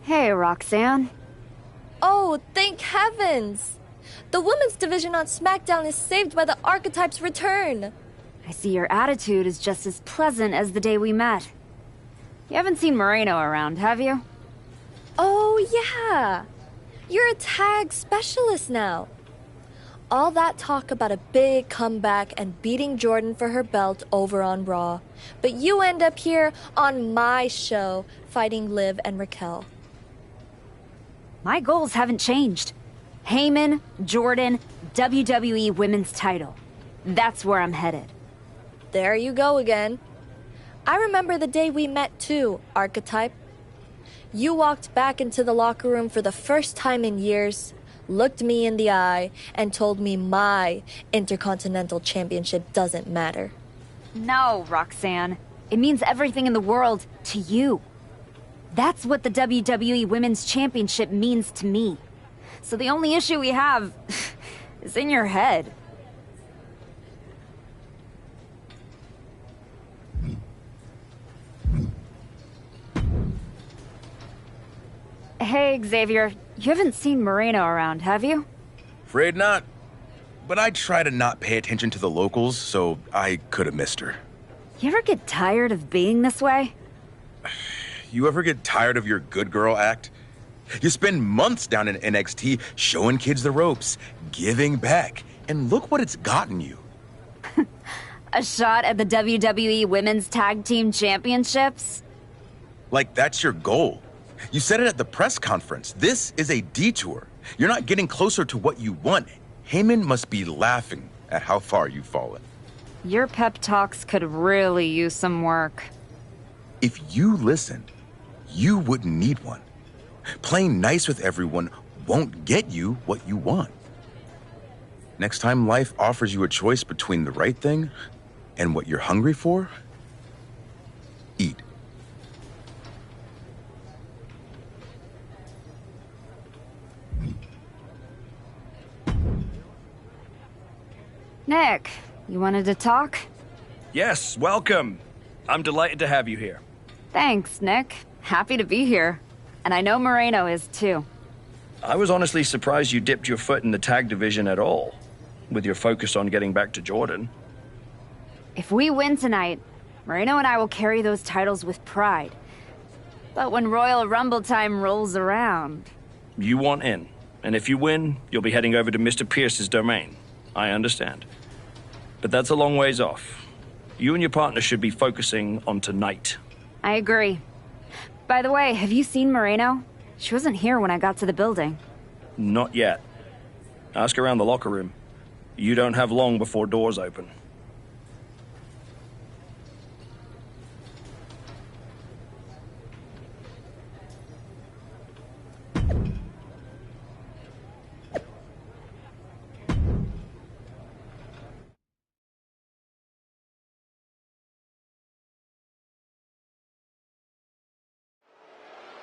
Hey, Roxanne. Oh, thank heavens! The women's division on SmackDown is saved by the Archetype's return. I see your attitude is just as pleasant as the day we met. You haven't seen Moreno around, have you? Oh, yeah. You're a tag specialist now. All that talk about a big comeback and beating Jordan for her belt over on Raw. But you end up here on my show fighting Liv and Raquel. My goals haven't changed. Heyman, Jordan, WWE Women's title. That's where I'm headed. There you go again. I remember the day we met too, Archetype. You walked back into the locker room for the first time in years, looked me in the eye, and told me my Intercontinental Championship doesn't matter. No, Roxanne. It means everything in the world to you. That's what the WWE Women's Championship means to me. So the only issue we have is in your head. Hey, Xavier. You haven't seen Moreno around, have you? Afraid not. But I try to not pay attention to the locals, so I could have missed her. You ever get tired of being this way? You ever get tired of your good girl act? You spend months down in NXT showing kids the ropes, giving back, and look what it's gotten you. A shot at the WWE Women's Tag Team Championships? Like that's your goal. You said it at the press conference. This is a detour. You're not getting closer to what you want. Heyman must be laughing at how far you've fallen. Your pep talks could really use some work. If you listened, you wouldn't need one. Playing nice with everyone won't get you what you want. Next time life offers you a choice between the right thing and what you're hungry for, eat. Nick, you wanted to talk? Yes, welcome. I'm delighted to have you here. Thanks, Nick. Happy to be here. And I know Moreno is too. I was honestly surprised you dipped your foot in the tag division at all, with your focus on getting back to Jordan. If we win tonight, Moreno and I will carry those titles with pride. But when Royal Rumble time rolls around... You want in, and if you win, you'll be heading over to Mr. Pierce's domain. I understand. But that's a long ways off. You and your partner should be focusing on tonight. I agree. By the way, have you seen Moreno? She wasn't here when I got to the building. Not yet. Ask around the locker room. You don't have long before doors open.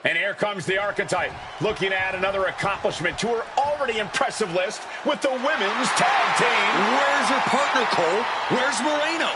And here comes the Archetype, looking to add another accomplishment to her already impressive list with the Women's Tag Team. Where's her partner, Cole? Where's Moreno?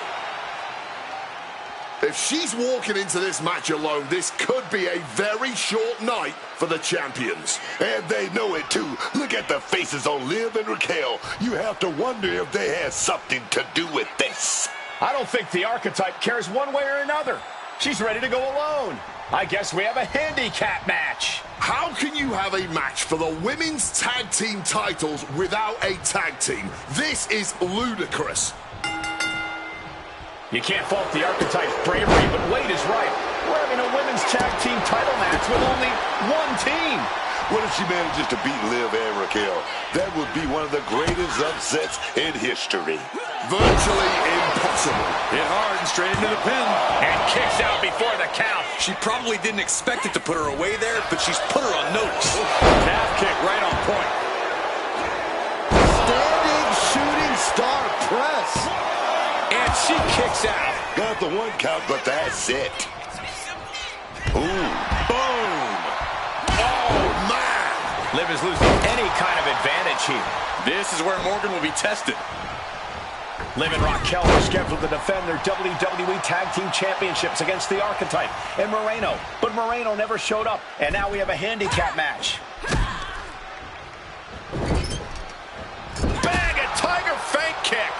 If she's walking into this match alone, this could be a very short night for the champions. And they know it too. Look at the faces on Liv and Raquel. You have to wonder if they had something to do with this. I don't think the Archetype cares one way or another. She's ready to go alone. I guess we have a handicap match. How can you have a match for the women's tag team titles without a tag team? This is ludicrous. You can't fault the Archetype's bravery, but Wade is right. We're having a women's tag team title match with only one team. What if she manages to beat Liv and Raquel? That would be one of the greatest upsets in history. Virtually impossible. Hit hard and straight into the pin. And kicks out before the count. She probably didn't expect it to put her away there, but she's put her on notice. Calf kick right on point. Standing shooting star press. And she kicks out. Got the one count, but that's it. Ooh. Boom. Oh, man. Liv is losing any kind of advantage here. This is where Morgan will be tested. Liv and Raquel are scheduled to defend their WWE Tag Team Championships against the Archetype and Moreno. But Moreno never showed up, and now we have a handicap match. Bang! A Tiger feint kick!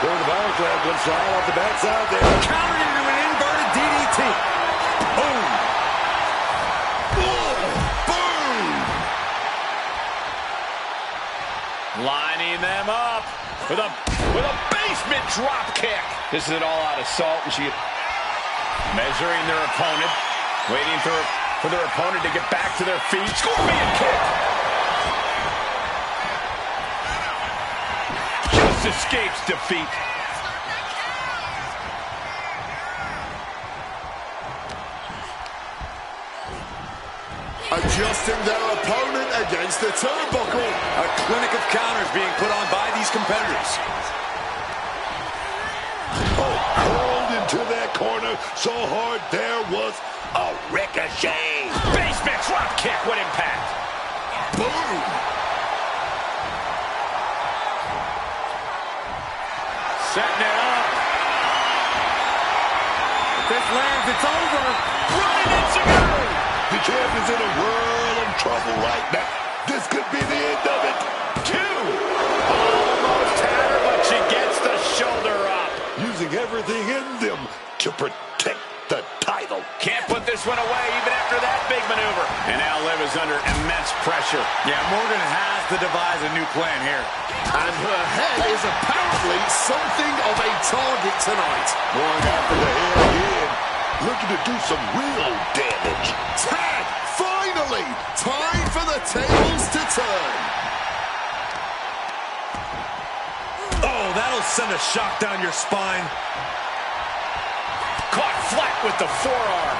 Going to the power slam, one slide off the backside there. Countered into an inverted DDT. Boom. Boom! Lining them up with a basement drop kick. This is an all-out assault, and she measuring their opponent, waiting for their opponent to get back to their feet. Scorpion kick. Just escapes defeat. Adjusting their opponent against the turnbuckle. A clinic of counters being put on by these competitors. Oh, pulled into their corner so hard there was a ricochet. Basement drop kick with impact. Boom! Setting it up. If this lands, it's over. Running Enzuigiri. The champion's in a world of trouble right now. This could be the end of it. 2. Almost had her, but she gets the shoulder up. Using everything in them to protect the title. Can't put this one away even after that big maneuver. And now Liv is under immense pressure. Yeah, Morgan has to devise a new plan here. And her head is apparently something of a target tonight. Going after the head again. Looking to do some real damage. Tag! Finally! Time for the tables to turn. Oh, that'll send a shock down your spine. Caught flat with the forearm.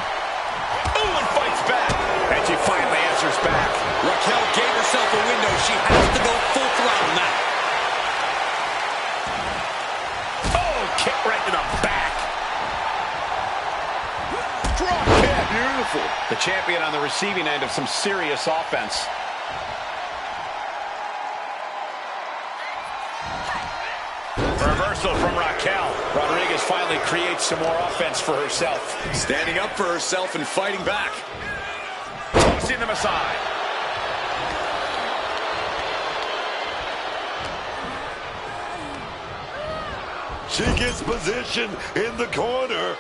Ooh, and fights back. And she finally answers back. Raquel gave herself a window. She has to go full throttle now. Oh, kick right to the back. Drop kick. Beautiful. The champion on the receiving end of some serious offense. Reversal from Raquel. Rodriguez finally creates some more offense for herself. Standing up for herself and fighting back. Tossing them aside. She gets position in the corner.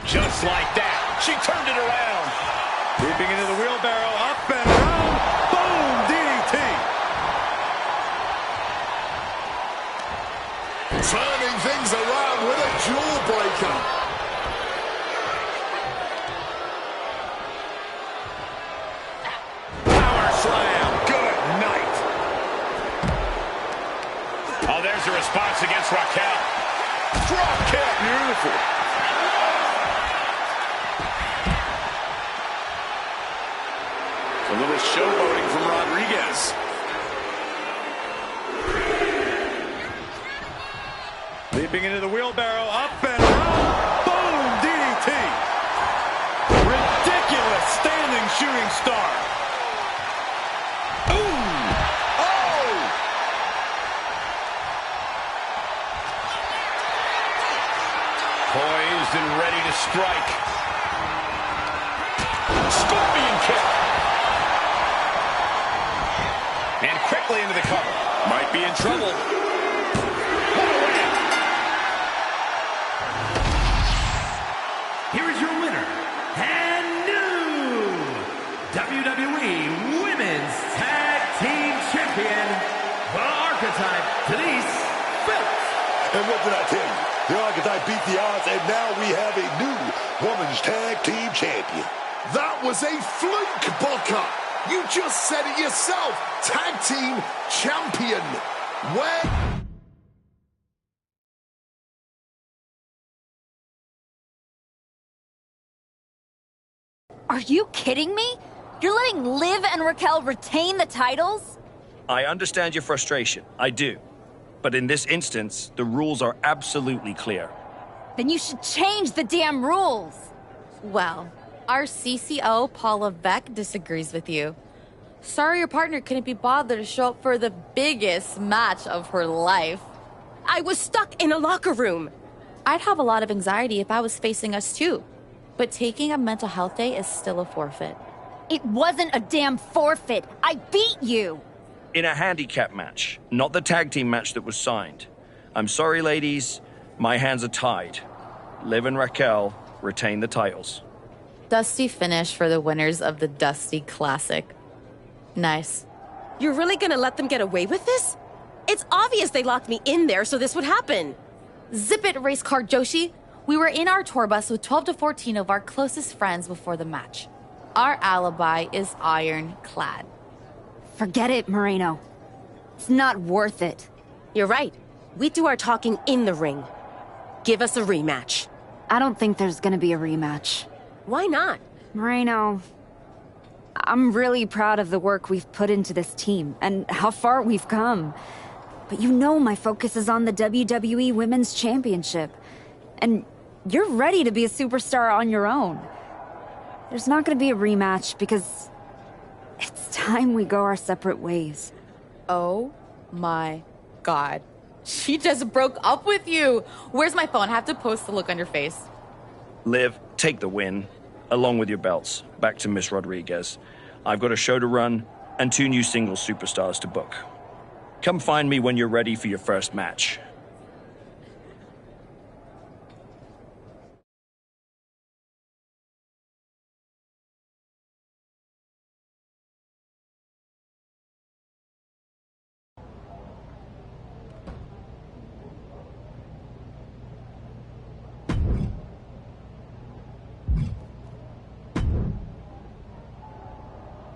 Just like that. She turned it around. Leaping into the wheelbarrow. Up and around. Boom! DDT. Turning things around with a jawbreaker. Power slam. Good night. Oh, there's a response against Raquel. Drop kick. Beautiful. A little showboating from Rodriguez. Leaping into the wheelbarrow, up and around. Boom! DDT. Ridiculous standing shooting star. Ooh! Oh! Poised and ready to strike. Scorpion kick. And quickly into the cover. Might be in trouble. Here is your winner, and new WWE Women's Tag Team Champion, the Archetype, Denise Phillips. And what did I tell you? The Archetype beat the odds, and now we have a new Women's Tag Team Champion. That was a fluke, Booker. You just said it yourself. Tag Team Champion. Where? Are you kidding me? You're letting Liv and Raquel retain the titles? I understand your frustration. I do. But in this instance, the rules are absolutely clear. Then you should change the damn rules. Well, Our CCO, Paul Levesque, disagrees with you. Sorry your partner couldn't be bothered to show up for the biggest match of her life. I was stuck in a locker room. I'd have a lot of anxiety if I was facing us too. But taking a mental health day is still a forfeit. It wasn't a damn forfeit. I beat you. In a handicap match, not the tag team match that was signed. I'm sorry, ladies. My hands are tied. Liv and Raquel retain the titles. Dusty finish for the winners of the Dusty Classic. Nice. You're really gonna let them get away with this? It's obvious they locked me in there so this would happen. Zip it, race car Joshi. We were in our tour bus with 12 to 14 of our closest friends before the match. Our alibi is ironclad. Forget it, Moreno. It's not worth it. You're right. We do our talking in the ring. Give us a rematch. I don't think there's gonna be a rematch. Why not? Moreno, I'm really proud of the work we've put into this team and how far we've come. But you know my focus is on the WWE Women's Championship. And you're ready to be a superstar on your own. There's not gonna be a rematch because it's time we go our separate ways. Oh my God. She just broke up with you. Where's my phone? I have to post the look on your face. Liv, take the win, along with your belts, back to Miss Rodriguez. I've got a show to run and 2 new singles superstars to book. Come find me when you're ready for your first match.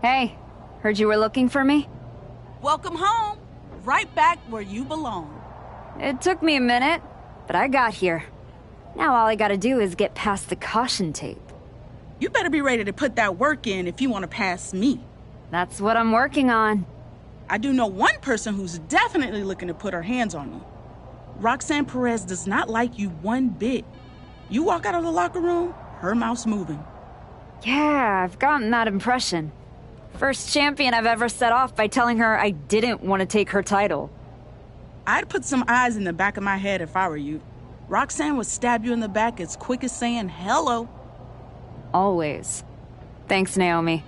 Hey, heard you were looking for me? Welcome home. Right back where you belong. It took me a minute, but I got here. Now all I gotta do is get past the caution tape. You better be ready to put that work in if you want to pass me. That's what I'm working on. I do know one person who's definitely looking to put her hands on you. Roxanne Perez does not like you one bit. You walk out of the locker room, her mouth's moving. Yeah, I've gotten that impression. First champion I've ever set off by telling her I didn't want to take her title. I'd put some eyes in the back of my head if I were you. Roxanne would stab you in the back as quick as saying hello. Always. Thanks, Naomi.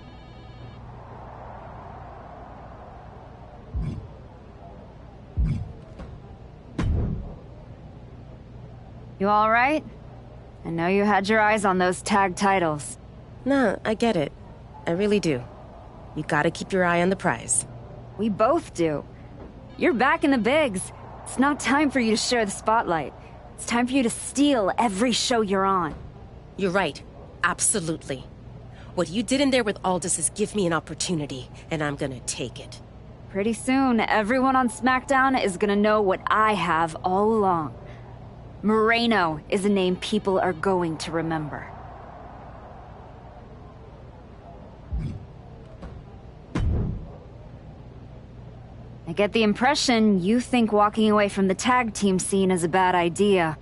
You all right? I know you had your eyes on those tag titles. No, I get it. I really do. You gotta keep your eye on the prize. We both do. You're back in the bigs. It's not time for you to share the spotlight. It's time for you to steal every show you're on. You're right. Absolutely. What you did in there with Aldous is give me an opportunity, and I'm gonna take it. Pretty soon, everyone on SmackDown is gonna know what I have all along. Moreno is a name people are going to remember. I get the impression you think walking away from the tag team scene is a bad idea.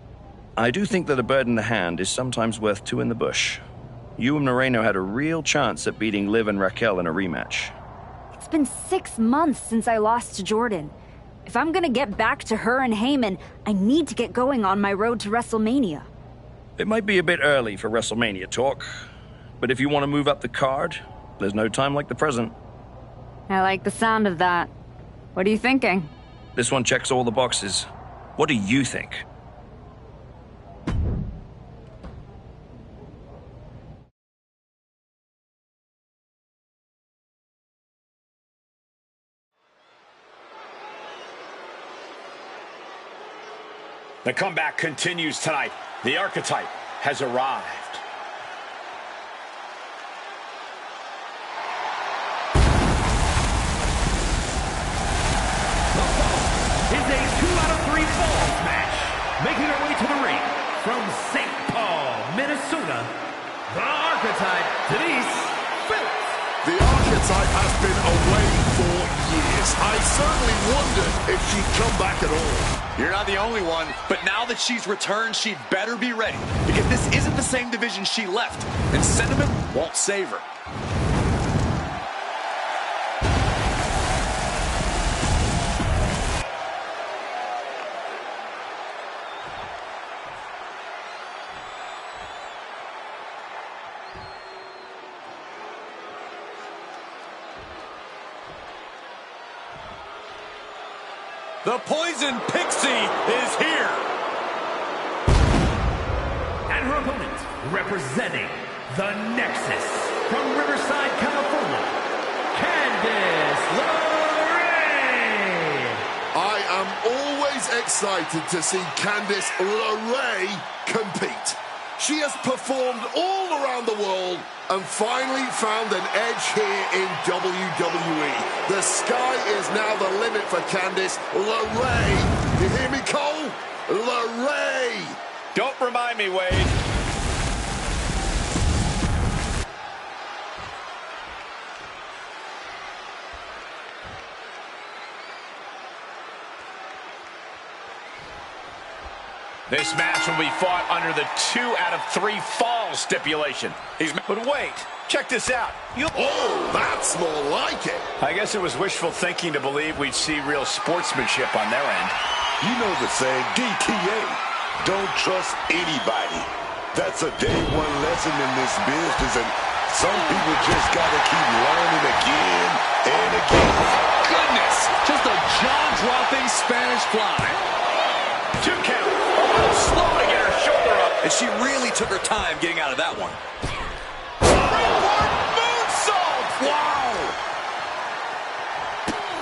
I do think that a bird in the hand is sometimes worth 2 in the bush. You and Moreno had a real chance at beating Liv and Raquel in a rematch. It's been 6 months since I lost to Jordan. If I'm gonna get back to her and Heyman, I need to get going on my road to WrestleMania. It might be a bit early for WrestleMania talk, but if you want to move up the card, there's no time like the present. I like the sound of that. What are you thinking? This one checks all the boxes. What do you think? The comeback continues tonight. The archetype has arrived. Is a 2 out of 3 falls match. Making her way to the ring from St. Paul, Minnesota, the archetype, Denise Phillips. The archetype has been away for years. face, I certainly wondered if she'd come back at all. You're not the only one, but now that she's returned, she'd better be ready. Because this isn't the same division she left, and sentiment won't save her. The Poison Pixie is here. And her opponent, representing the Nexus from Riverside, California, Candice LeRae. I am always excited to see Candice LeRae compete. She has performed all around the world and finally found an edge here in WWE. The sky is now the limit for Candice LeRae. You hear me, Cole? LeRae. Don't remind me, Wade. This match will be fought under the 2 out of 3 falls stipulation. But wait, check this out. Oh, that's more like it. I guess it was wishful thinking to believe we'd see real sportsmanship on their end. You know the saying, DTA, don't trust anybody. That's a day one lesson in this business, and some people just gotta keep learning again and again. Goodness, just a jaw-dropping Spanish fly. 2 count. A little slow to get her shoulder up. And she really took her time getting out of that one. Moonsault! Wow!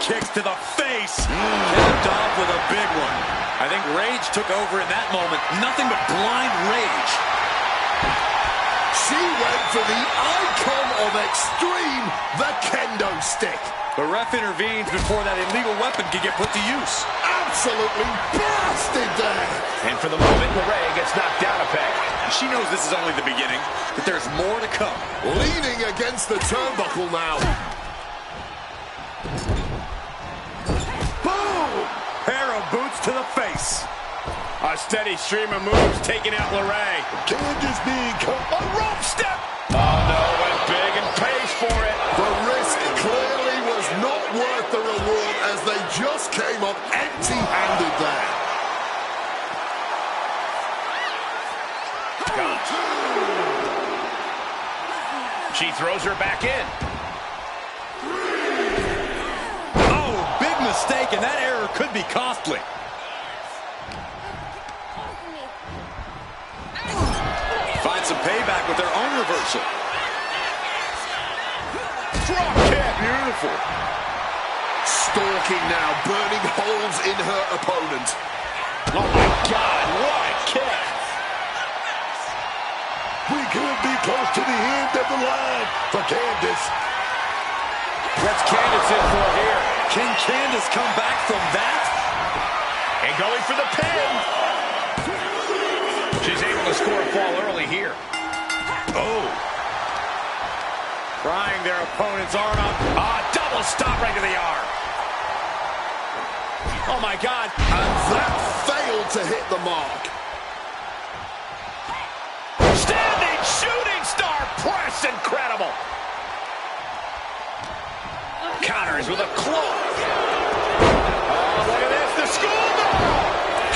Kicks to the face. Capped off with a big one. I think rage took over in that moment. Nothing but blind rage. She went for the icon of extreme, the kendo stick. The ref intervenes before that illegal weapon can get put to use. Absolutely blasted there. And for the moment, LeRae gets knocked down a peg. She knows this is only the beginning, that there's more to come. Leaning against the turnbuckle now. Boom! Pair of boots to the face. A steady stream of moves taking out LeRae. Candice being a rope step. Oh no, went big and pays for it. The risk clearly was not worth the reward as they just came up empty-handed there. She throws her back in. Oh, big mistake, and that error could be costly. Find some payback with their own reversal. Drop kick. Beautiful. Stalking now, burning holes in her opponent. Oh my God, what a kick. We could be close to the end of the line for Candice. What's Candice in for here? Can Candice come back from that? And going for the pin. She's able to score a fall early here. Oh. Prying their opponent's arm up. Double stop right to the arm. Oh my God. And that failed to hit the mark. Standing shooting star press. Incredible. Counters with a claw. Oh, look at this. The schoolgirl.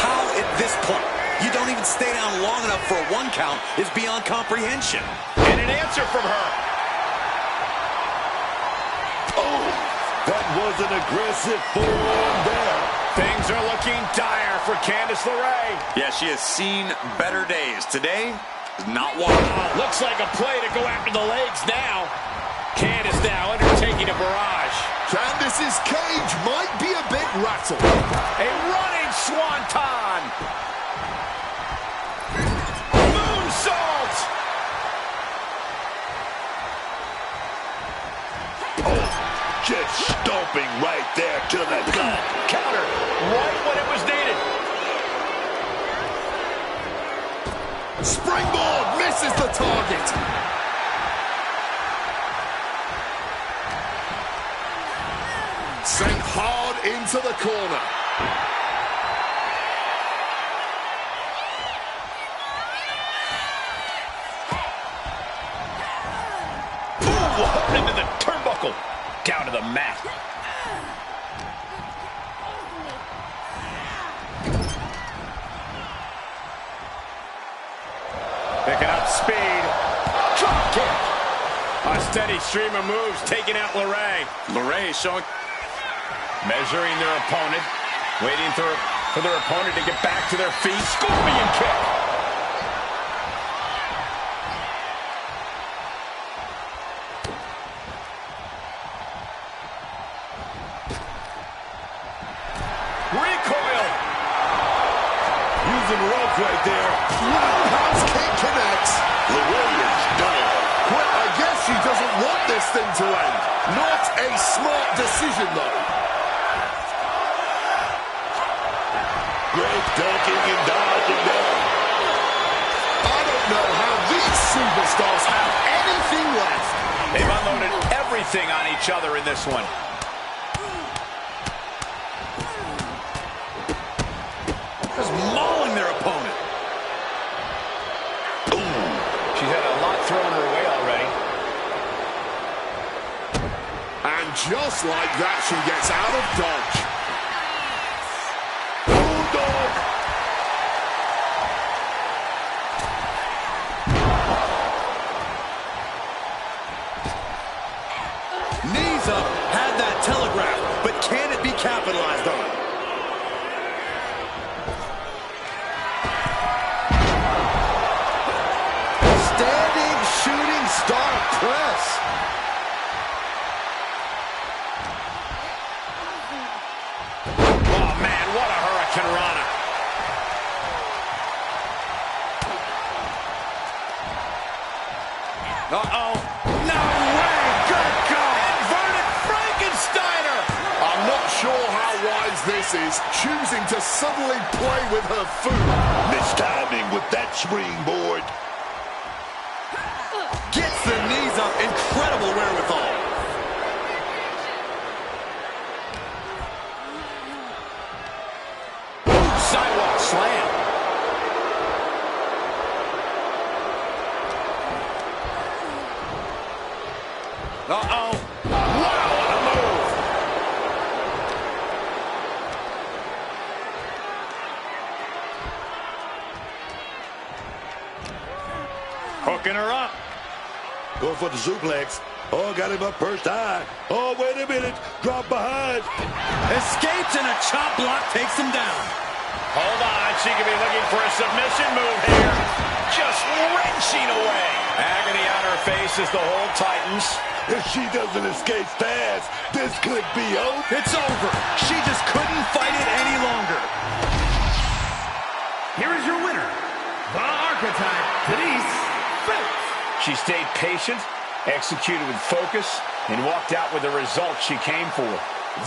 How at this point you don't even stay down long enough for a 1 count is beyond comprehension. And an answer from her. Oh, that was an aggressive forearm there. Things are looking dire for Candice LeRae. Yeah, she has seen better days. Today is not one. Looks like a play to go after the legs now. Candice now undertaking a barrage. Candice's cage might be a bit rattled. A running swanton. Moonsault. Oh, just stomping right there to the gut. Counter right when it was needed. Springboard misses the target. Sent hard into the corner. Ooh, into the turnbuckle. Down to the mat. Picking up speed. Drop kick. A steady stream of moves taking out LeRae. LeRae showing. Measuring their opponent. Waiting for their opponent to get back to their feet. Scorpion kick. Recoil. Using rope right there. Roundhouse kick connects. LeRae is done. Well, I guess she doesn't want this thing to end. Not a smart decision, though. Great ducking and dodging down. I don't know how these superstars have anything left. They've unloaded everything on each other in this one. Just mauling their opponent. Ooh. She's had a lot thrown her way already. And just like that, she gets out of dodge. Knees up, had that telegraph, but can it be capitalized on? Standing shooting star press. Oh, man, what a Hurricane Rana. Uh-oh. No way. Good God. Inverted Frankensteiner. I'm not sure how wise this is, choosing to suddenly play with her food. Mistiming with that springboard. Gets the knees up. Incredible wherewithal. Sidewalk slam. Uh-oh. Wow, what a move. Hooking her up. Going for the suplex. Oh, got him up first high. Oh, wait a minute. Drop behind. Escapes and a chop block takes him down. Hold on, she could be looking for a submission move here. Just wrenching away. Agony on her face as the hold tightens. If she doesn't escape fast, this could be over. It's over. She just couldn't fight it any longer. Here is your winner, the Archetype, Denise Phillips. She stayed patient, executed with focus, and walked out with the result she came for.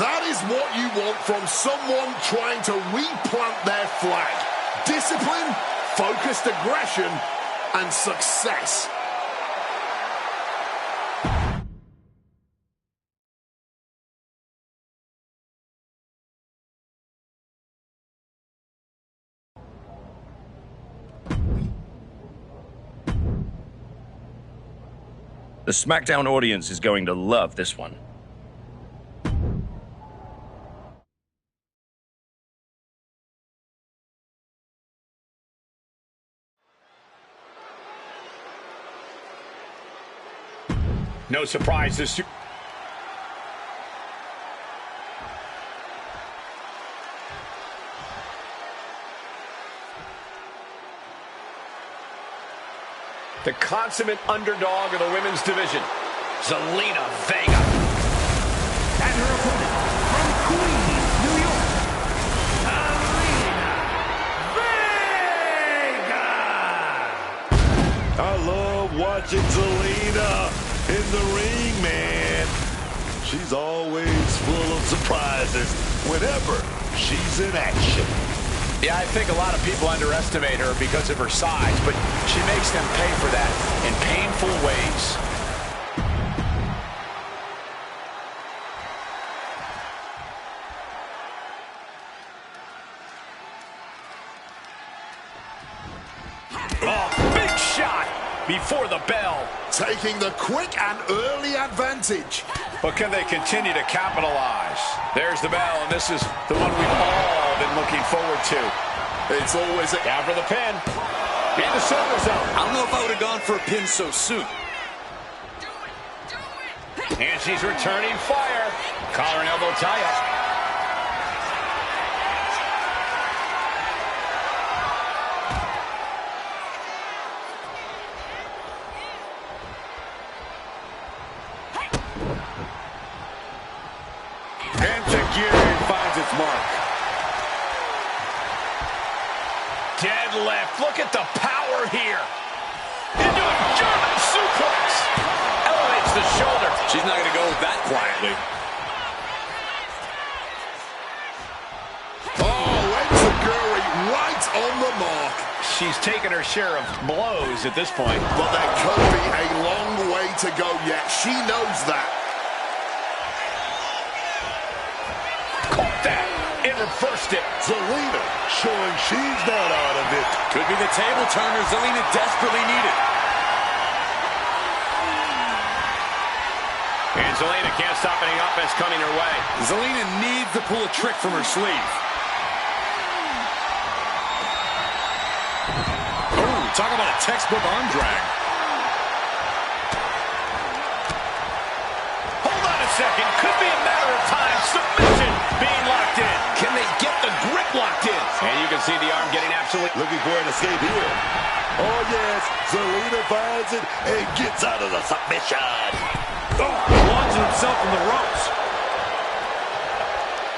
That is what you want from someone trying to replant their flag. Discipline, focused aggression, and success. The SmackDown audience is going to love this one. No surprise, this... The consummate underdog of the women's division, Zelina Vega. And her opponent, from Queens, New York, Zelina Vega! I love watching Zelina in the ring, man. She's always full of surprises whenever she's in action. Yeah, I think a lot of people underestimate her because of her size, but she makes them pay for that in painful ways. before the bell. Taking the quick and early advantage. But can they continue to capitalize? There's the bell, and this is the one we've all been looking forward to. It's always a... Down for the pin. In the center zone. I don't know if I would have gone for a pin so soon. And she's returning fire. Collar and elbow tie-up. Finds its mark. Deadlift. Look at the power here. Into a German suplex. Elevates the shoulder. She's not going to go that quietly. Oh, enziguri right on the mark. She's taken her share of blows at this point. But there could be a long way to go yet. She knows that. Caught that. It reversed it. Zelina showing she's not out of it. Could be the table turner Zelina desperately needed. And Zelina can't stop any offense coming her way. Zelina needs to pull a trick from her sleeve. Oh, talk about a textbook arm drag. Hold on a second. Could be a matter of time. Submission being locked in. Can they get the grip locked in? And you can see the arm getting absolutely... Looking for an escape here. Oh, yes. Zelina finds it and gets out of the submission. Oh, launching himself from the ropes.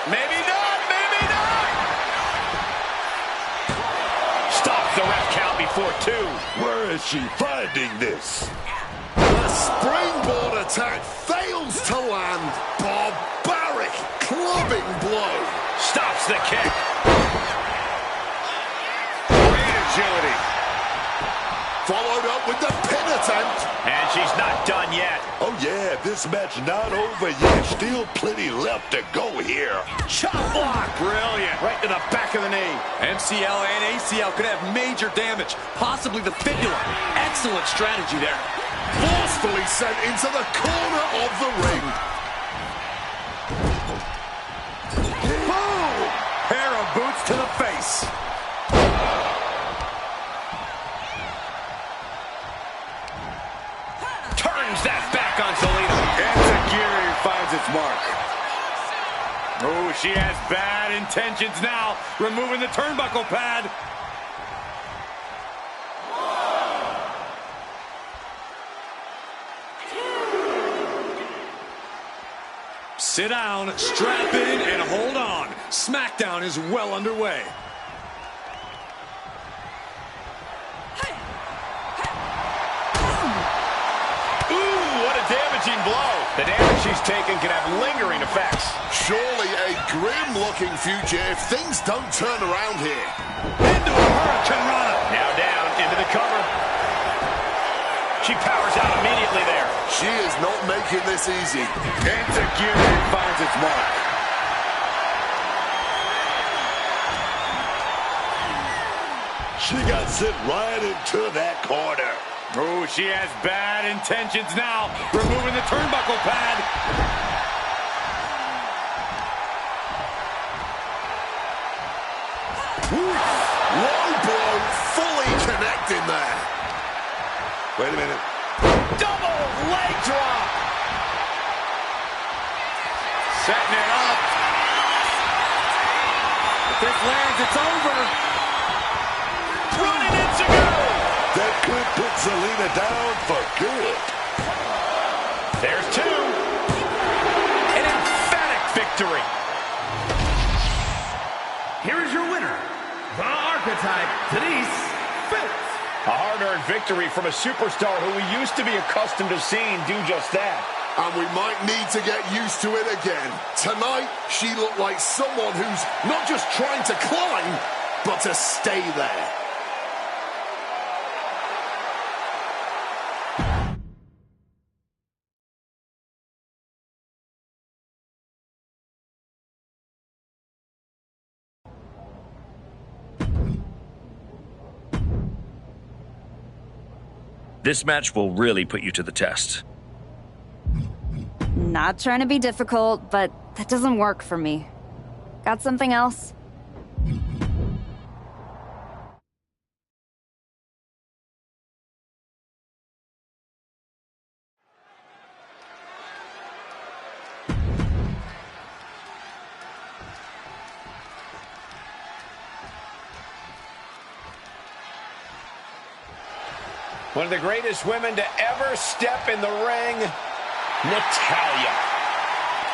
Maybe not. Maybe not. Stops the ref count before 2. Where is she finding this? The springboard attack fails to land. Barbaric clubbing blow. Stops the kick. Great agility. Followed up with the pin attempt. And she's not done yet. Oh, yeah, this match not over yet. Still plenty left to go here. Chop block. Brilliant. Right to the back of the knee. MCL and ACL could have major damage, possibly the fibula. Excellent strategy there. Forcefully sent into the corner of the ring. Boom! Pair of boots to the face. Turns that back on Zelina. Enziguri finds its mark. Oh, she has bad intentions now. Removing the turnbuckle pad. Sit down, strap in, and hold on. SmackDown is well underway. Ooh, what a damaging blow. The damage she's taken can have lingering effects. Surely a grim-looking future if things don't turn around here. Into a hurricane run. Now down, into the cover. She powers out immediately there. She is not making this easy. Enziguri finds its mark. She got sent right into that corner. Oh, she has bad intentions now. Removing the turnbuckle pad. Low blow, fully connecting there. Wait a minute. Double leg drop. Setting it up. If this lands, it's over. Running enziguri. That could put Zelina down for good. There's 2. An emphatic victory. Here is your winner, the Archetype, Denise Phillips. A hard-earned victory from a superstar who we used to be accustomed to seeing do just that. And we might need to get used to it again. Tonight, she looked like someone who's not just trying to climb, but to stay there. This match will really put you to the test. Not trying to be difficult, but that doesn't work for me. Got something else? One of the greatest women to ever step in the ring, Natalya.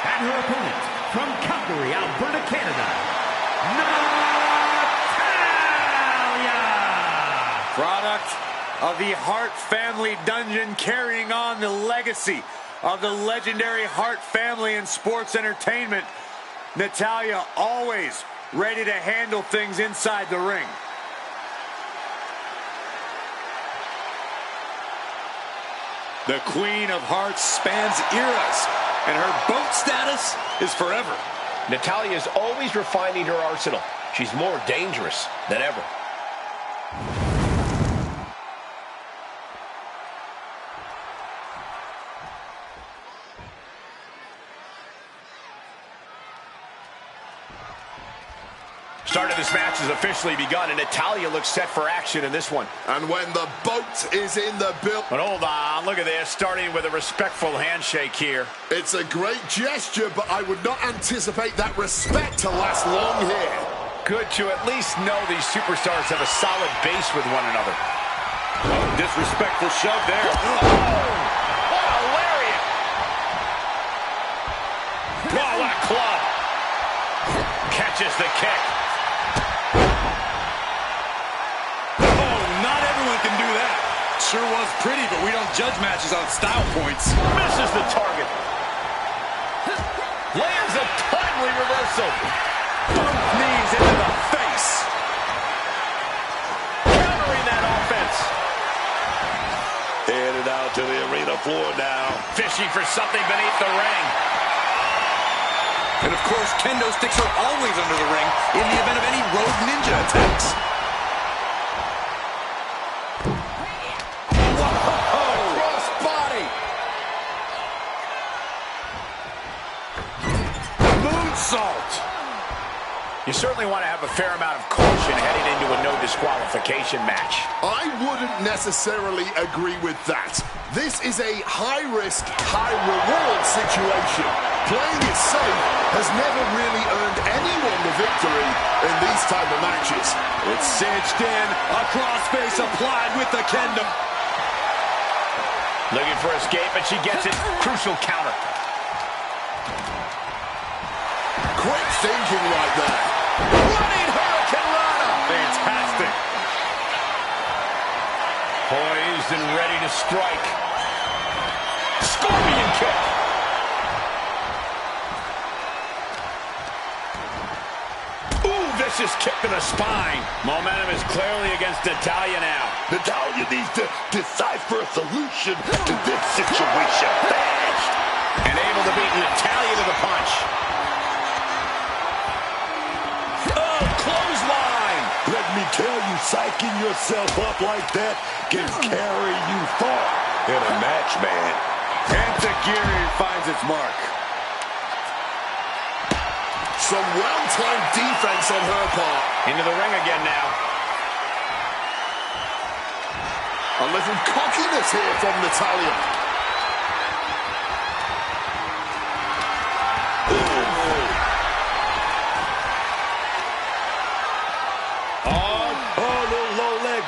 And her opponent, from Calgary, Alberta, Canada, Natalya! Product of the Hart family dungeon, carrying on the legacy of the legendary Hart family in sports entertainment. Natalya always ready to handle things inside the ring. The Queen of Hearts spans eras, and her boat status is forever. Natalya is always refining her arsenal. She's more dangerous than ever. Start of this match has officially begun, and Natalya looks set for action in this one. And when the boat is in the build... But hold on, look at this, starting with a respectful handshake here. It's a great gesture, but I would not anticipate that respect to last long here. Good to at least know these superstars have a solid base with one another. Oh, disrespectful shove there. Oh, what a lariat! Oh, what a club! Catches the kick. Can do that. Sure was pretty, but we don't judge matches on style points. Misses the target. Lands a timely reversal. Both knees into the face. Countering that offense. Headed out to the arena floor now. Fishing for something beneath the ring. And of course, kendo sticks are always under the ring in the event of any rogue ninja attacks. You certainly want to have a fair amount of caution heading into a no disqualification match. I wouldn't necessarily agree with that. This is a high-risk, high-reward situation. Playing it safe has never really earned anyone the victory in these type of matches. It's cinched in, a crossface applied with the kendo. Looking for escape, and she gets it. Crucial counter. Quick thinking right there. Running Hurricane Rana. Fantastic. Poised and ready to strike. Scorpion kick. Ooh, vicious kick to the spine. Momentum is clearly against Natalya now. Natalya needs to decipher a solution to this situation fast. And able to beat Natalya to the punch. Let me tell you, psyching yourself up like that can carry you far in a match, man. Enziguri finds its mark. Some well-timed defense on her part. Into the ring again now. A little cockiness here from Natalya.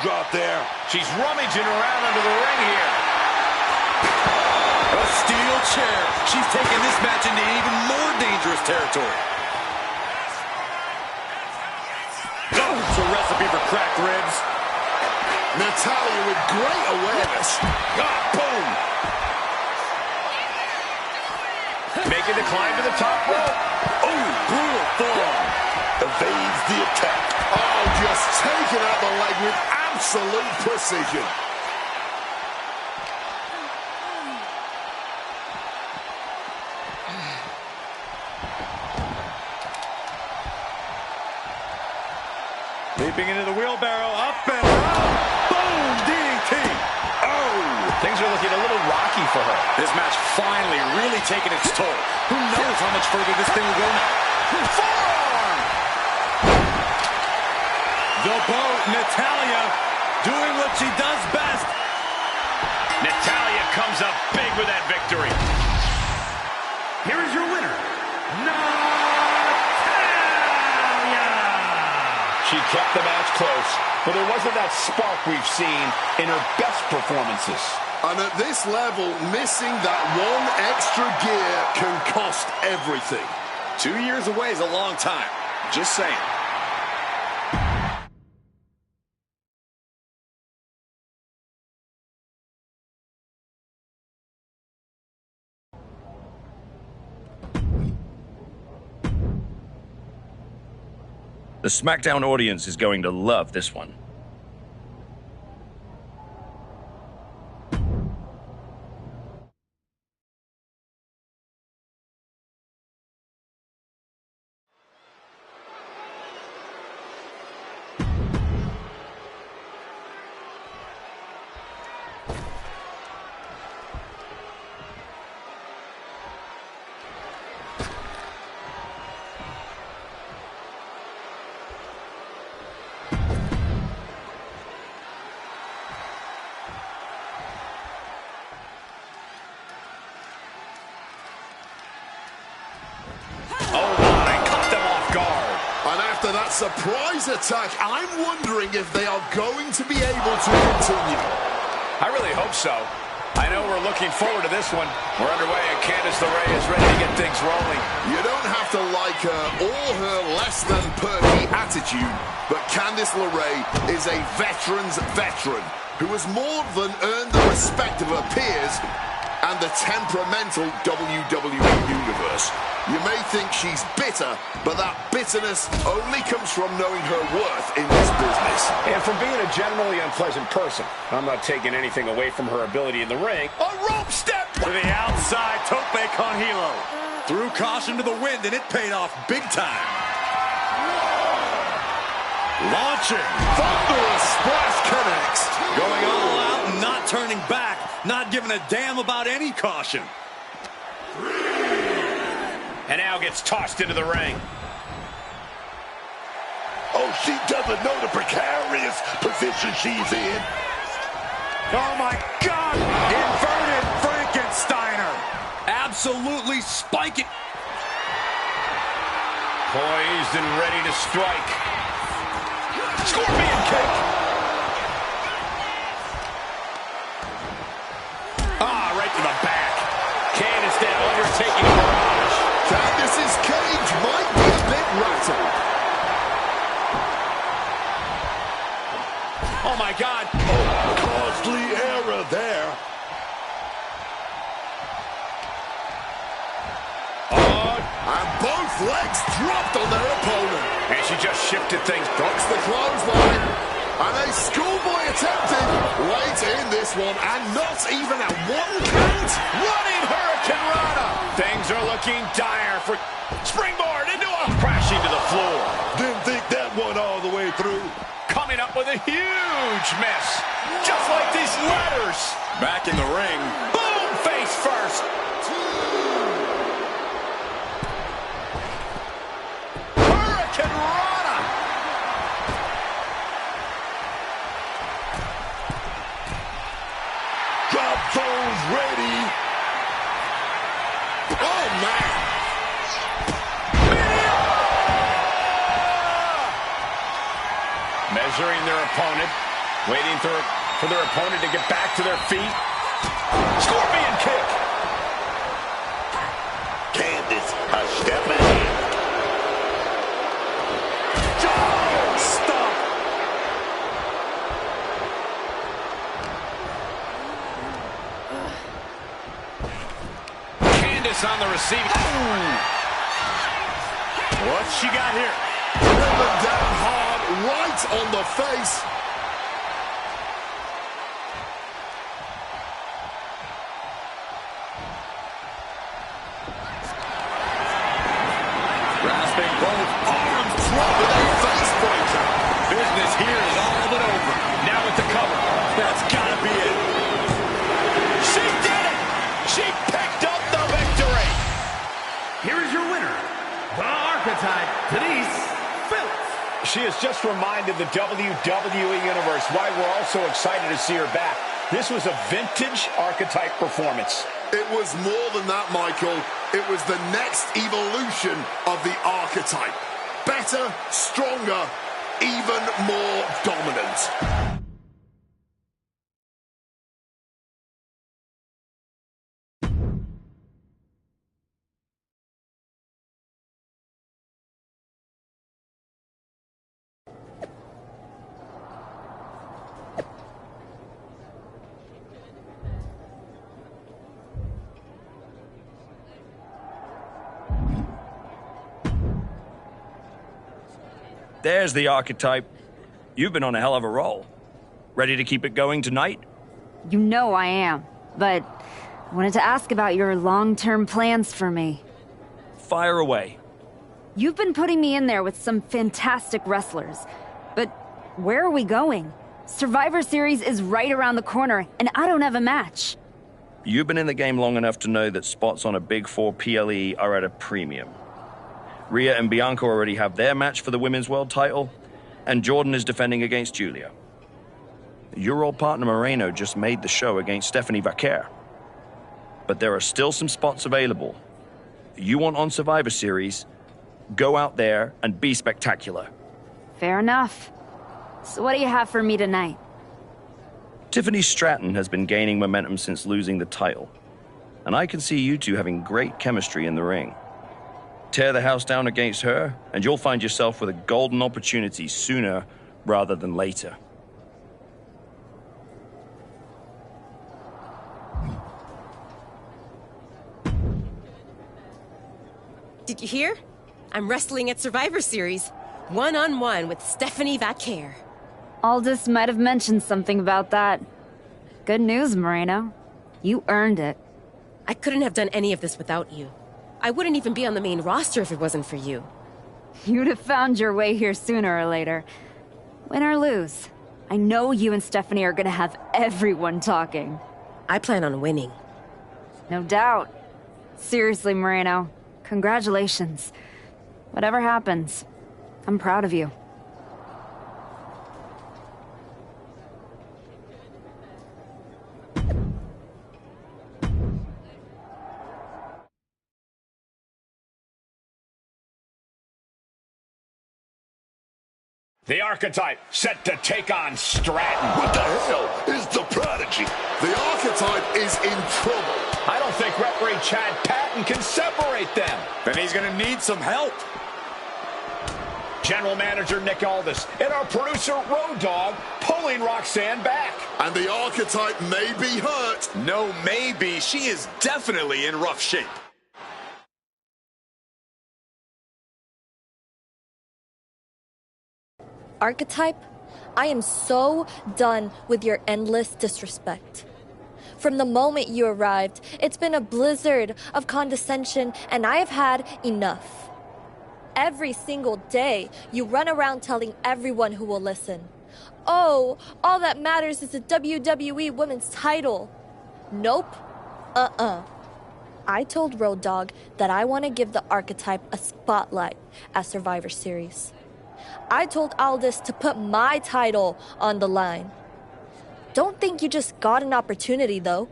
Drop there. She's rummaging around under the ring here. A steel chair. She's taking this match into even more dangerous territory. Oh, it's a recipe for cracked ribs. Natalya with great awareness. Boom. Making the climb to the top rope. Oh, brutal forearm. Evades the attack. Oh, just taking out the leg with absolute precision. Leaping into the wheelbarrow, up and around. Boom, DDT. Oh, Things are looking a little rocky for her. This match finally really taking its toll. Who knows how much further this thing will go now. Forearm! The boat, Natalya, doing what she does best. Natalya comes up big with that victory. Here is your winner, Natalya! She kept the match close, but there wasn't that spark we've seen in her best performances. And at this level, missing that one extra gear can cost everything. 2 years away is a long time. Just saying. The SmackDown audience is going to love this one. After that surprise attack, I'm wondering if they are going to be able to continue. I really hope so. I know we're looking forward to this one. We're underway and Candice LeRae is ready to get things rolling. You don't have to like her or her less than perky attitude, but Candice LeRae is a veteran's veteran who has more than earned the respect of her peers and the temperamental WWE Universe. You may think she's bitter, but that bitterness only comes from knowing her worth in this business. And from being a generally unpleasant person. I'm not taking anything away from her ability in the ring. A rope step to the outside, tope con hilo. Threw caution to the wind, and it paid off big time. Launching. Thunderous splash connects. Going all out and not turning back. Not giving a damn about any caution. And now gets tossed into the ring. Oh, she doesn't know the precarious position she's in. Oh, my God. Inverted Frankensteiner. Absolutely spiking. Poised and ready to strike. Scorpion kick. Ah, right to the back. Candice now undertaking a barrage. Candice's cage might be a bit rattled. Oh, my God. Oh, costly error there. And both legs dropped on their opponent. And she just shifted things. Ducks the clothesline. And a schoolboy attempted late in this one, and not even a one count. Running Hurricane Rana. Things are looking dire for springboard into a crashing to the floor. Didn't think that one all the way through. Coming up with a huge miss. Just like these letters. Back in the ring. Boom, face first. Hurricane Rana. Drop zones ready. Oh, man. Measuring their opponent. Waiting for their opponent to get back to their feet. Scorpion kick. Candice, a step ahead. Stop. Candice on the receiving. What's she got here? Driven down hard, right on the face. Grasping both arms. With a face breaker. Business here is all but over. Now with the cover. That's gotta be it. ringside, Denise Phillips. She has just reminded the WWE Universe why we're all so excited to see her back. This was a vintage Archetype performance. It was more than that, Michael. It was the next evolution of the Archetype. Better, stronger, even more dominant. There's the Archetype. You've been on a hell of a roll. Ready to keep it going tonight? You know I am, but I wanted to ask about your long-term plans for me. Fire away. You've been putting me in there with some fantastic wrestlers, but where are we going? Survivor Series is right around the corner, and I don't have a match. You've been in the game long enough to know that spots on a Big 4 PLE are at a premium. Rhea and Bianca already have their match for the Women's World title, and Jordan is defending against Julia. Your old partner Moreno just made the show against Stephanie Vaquer. But there are still some spots available. You want on Survivor Series, go out there and be spectacular. Fair enough. So what do you have for me tonight? Tiffany Stratton has been gaining momentum since losing the title, and I can see you two having great chemistry in the ring. Tear the house down against her, and you'll find yourself with a golden opportunity sooner rather than later. Did you hear? I'm wrestling at Survivor Series, one-on-one with Stephanie Vaquer. Aldous might have mentioned something about that. Good news, Moreno. You earned it. I couldn't have done any of this without you. I wouldn't even be on the main roster if it wasn't for you. You'd have found your way here sooner or later. Win or lose, I know you and Stephanie are gonna have everyone talking. I plan on winning. No doubt. Seriously, Moreno, congratulations. Whatever happens, I'm proud of you. The Archetype set to take on Stratton. What the hell is the Prodigy? The Archetype is in trouble. I don't think referee Chad Patton can separate them. Then he's going to need some help. General Manager Nick Aldis and our producer Road Dogg pulling Roxanne back. And the Archetype may be hurt. No, maybe. She is definitely in rough shape. Archetype, I am so done with your endless disrespect. From the moment you arrived, it's been a blizzard of condescension, and I have had enough. Every single day, you run around telling everyone who will listen, "Oh, all that matters is the WWE Women's title." Nope. I told Road Dogg that I want to give the Archetype a spotlight at Survivor Series. I told Aldis to put my title on the line. Don't think you just got an opportunity, though.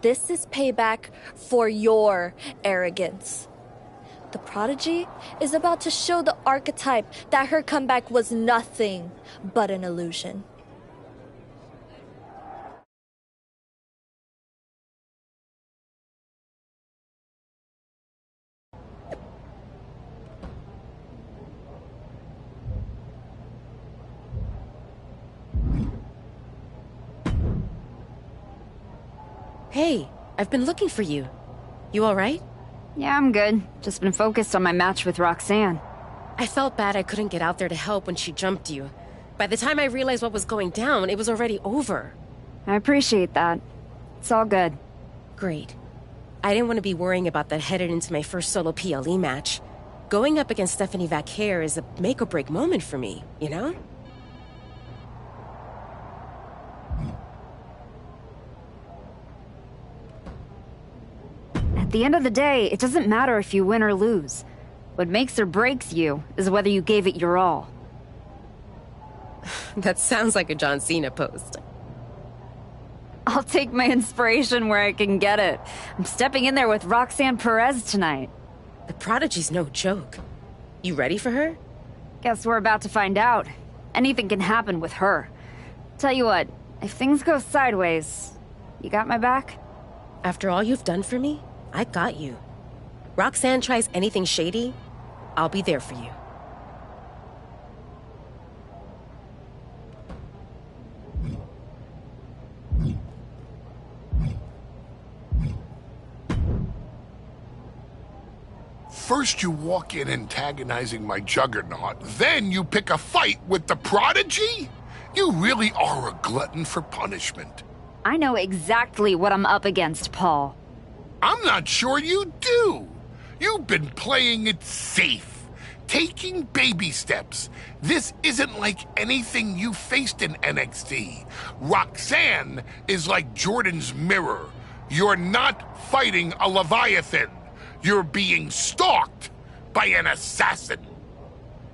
This is payback for your arrogance. The Prodigy is about to show the Archetype that her comeback was nothing but an illusion. Hey, I've been looking for you. You all right? Yeah, I'm good. Just been focused on my match with Roxanne. I felt bad I couldn't get out there to help when she jumped you. By the time I realized what was going down, it was already over. I appreciate that. It's all good. Great. I didn't want to be worrying about that headed into my first solo PLE match. Going up against Stephanie Vaquer is a make-or-break moment for me, you know? At the end of the day, it doesn't matter if you win or lose. What makes or breaks you is whether you gave it your all. That sounds like a John Cena post. I'll take my inspiration where I can get it. I'm stepping in there with Roxanne Perez tonight. The Prodigy's no joke. You ready for her? Guess we're about to find out. Anything can happen with her. Tell you what, if things go sideways, you got my back? After all you've done for me, I got you. Roxanne tries anything shady, I'll be there for you. First you walk in antagonizing my juggernaut, then you pick a fight with the Prodigy? You really are a glutton for punishment. I know exactly what I'm up against, Paul. I'm not sure you do. You've been playing it safe, taking baby steps. This isn't like anything you faced in NXT. Roxanne is like Jordan's mirror. You're not fighting a Leviathan. You're being stalked by an assassin.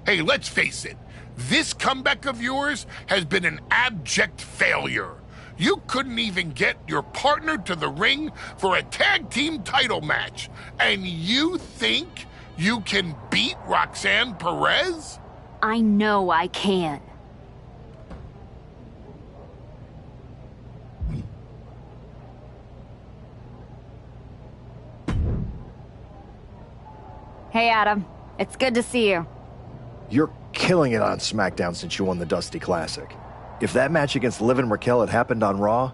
Hey, let's face it. This comeback of yours has been an abject failure. You couldn't even get your partner to the ring for a tag team title match. And you think you can beat Roxanne Perez? I know I can. Hey, Adam. It's good to see you. You're killing it on SmackDown since you won the Dusty Classic. If that match against Liv and Raquel had happened on Raw,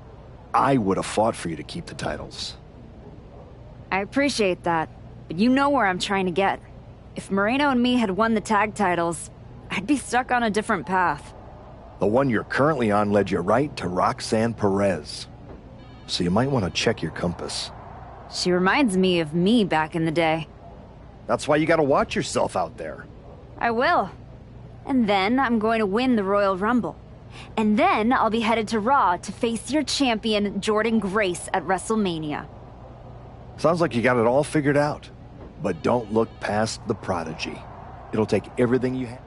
I would have fought for you to keep the titles. I appreciate that, but you know where I'm trying to get. If Moreno and me had won the tag titles, I'd be stuck on a different path. The one you're currently on led you right to Roxanne Perez. So you might want to check your compass. She reminds me of me back in the day. That's why you gotta watch yourself out there. I will. And then I'm going to win the Royal Rumble. And then I'll be headed to Raw to face your champion, Jordan Grace, at WrestleMania. Sounds like you got it all figured out. But don't look past the Prodigy. It'll take everything you have.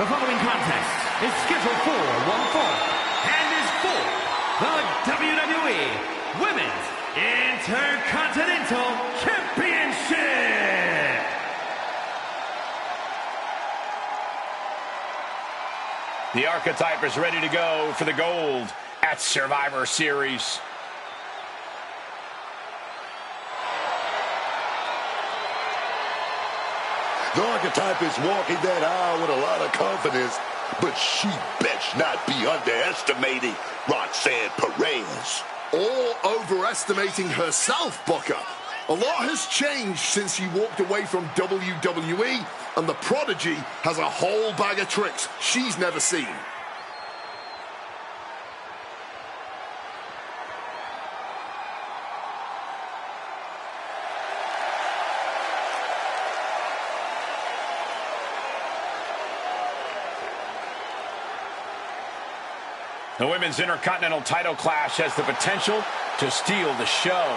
The following contest is scheduled for one fall and is for the WWE Women's Intercontinental Championship. The Archetype is ready to go for the gold at Survivor Series. The Archetype is walking that aisle with a lot of confidence, but she best not be underestimating Roxanne Perez. Or overestimating herself, Booker. A lot has changed since she walked away from WWE, and the Prodigy has a whole bag of tricks she's never seen. The Women's Intercontinental title clash has the potential to steal the show.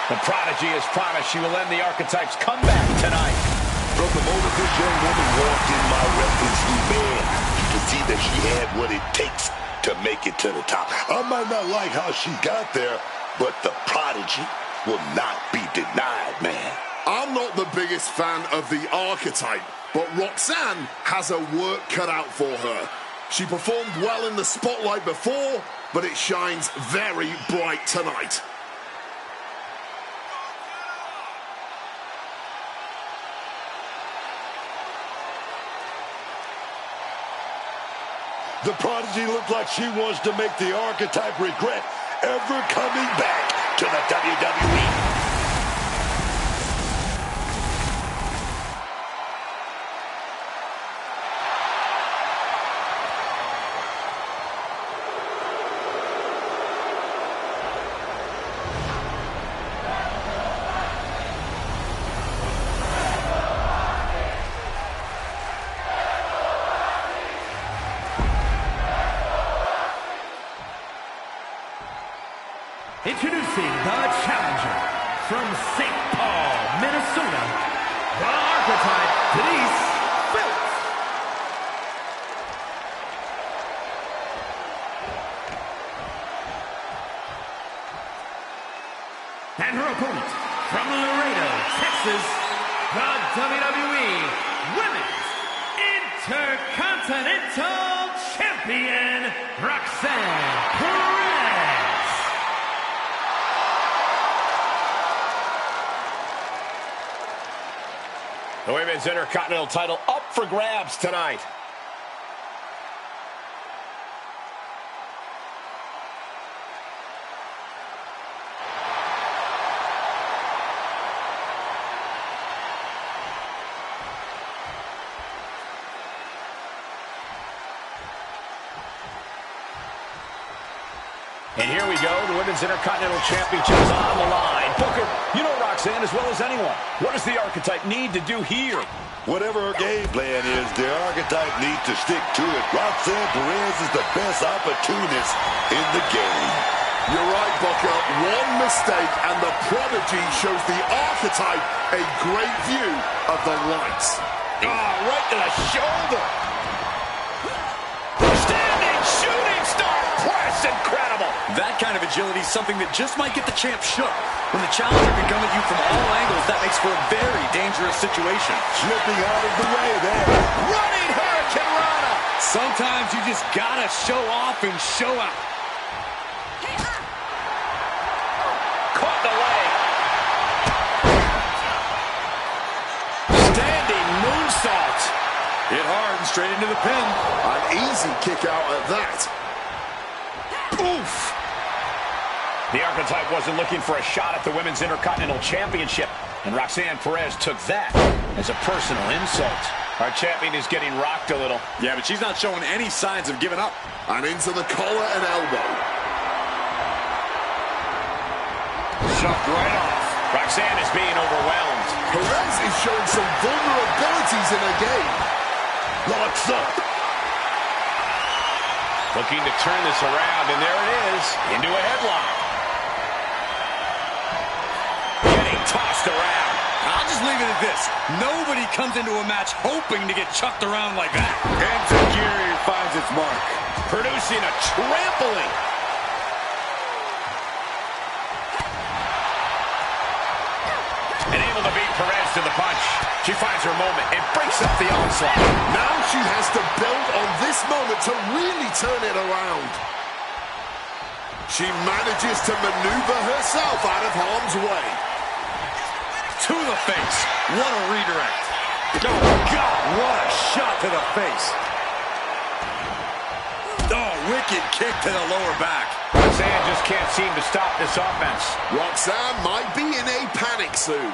The Prodigy has promised she will end the Archetype's comeback tonight. From the moment this young woman walked in my reference man, you can see that she had what it takes to make it to the top. I might not like how she got there, but the Prodigy will not be denied, man. I'm not the biggest fan of the Archetype, but Roxanne has her work cut out for her. She performed well in the spotlight before, but it shines very bright tonight. The Prodigy looked like she wants to make the Archetype regret ever coming back to the WWE. Introducing the challenger from St. Paul, Minnesota, the Archetype, Denise Phillips. And her opponent from Laredo, Texas, the WWE Women's Intercontinental Champion, Roxanne Perez. The Women's Intercontinental title up for grabs tonight. And here we go, the Women's Intercontinental Championship is on the line. Booker, you know Roxanne as well as anyone. What does the Archetype need to do here? Whatever her game plan is, the Archetype needs to stick to it. Roxanne Perez is the best opportunist in the game. You're right, Booker. One mistake and the Prodigy shows the Archetype a great view of the lights. Right to the shoulder. Standing shooting star press, incredible. That kind of agility is something that just might get the champ shook. When the challenger can come at you from all angles, that makes for a very dangerous situation. Slipping out of the way there. Running Hurricane Rana. Sometimes you just gotta show off and show out. Caught the leg. Standing moonsault. Hit hard and straight into the pin. An easy kick out at that. Oof! The Archetype wasn't looking for a shot at the Women's Intercontinental Championship, and Roxanne Perez took that as a personal insult. Our champion is getting rocked a little. Yeah, but she's not showing any signs of giving up. And into the collar and elbow. Shoved right off. Roxanne is being overwhelmed. Perez is showing some vulnerabilities in her game. Locks up. Looking to turn this around, and there it is, into a headlock. Getting tossed around. I'll just leave it at this. Nobody comes into a match hoping to get chucked around like that. And Tajiri finds its mark. Producing a trampling. And able to beat Perez to the punch. She finds her moment and breaks up the onslaught. Now she has to build on this moment to really turn it around. She manages to maneuver herself out of harm's way. To the face. What a redirect. Oh, God, what a shot to the face. Oh, wicked kick to the lower back. Roxanne just can't seem to stop this offense. Roxanne might be in a panic soon.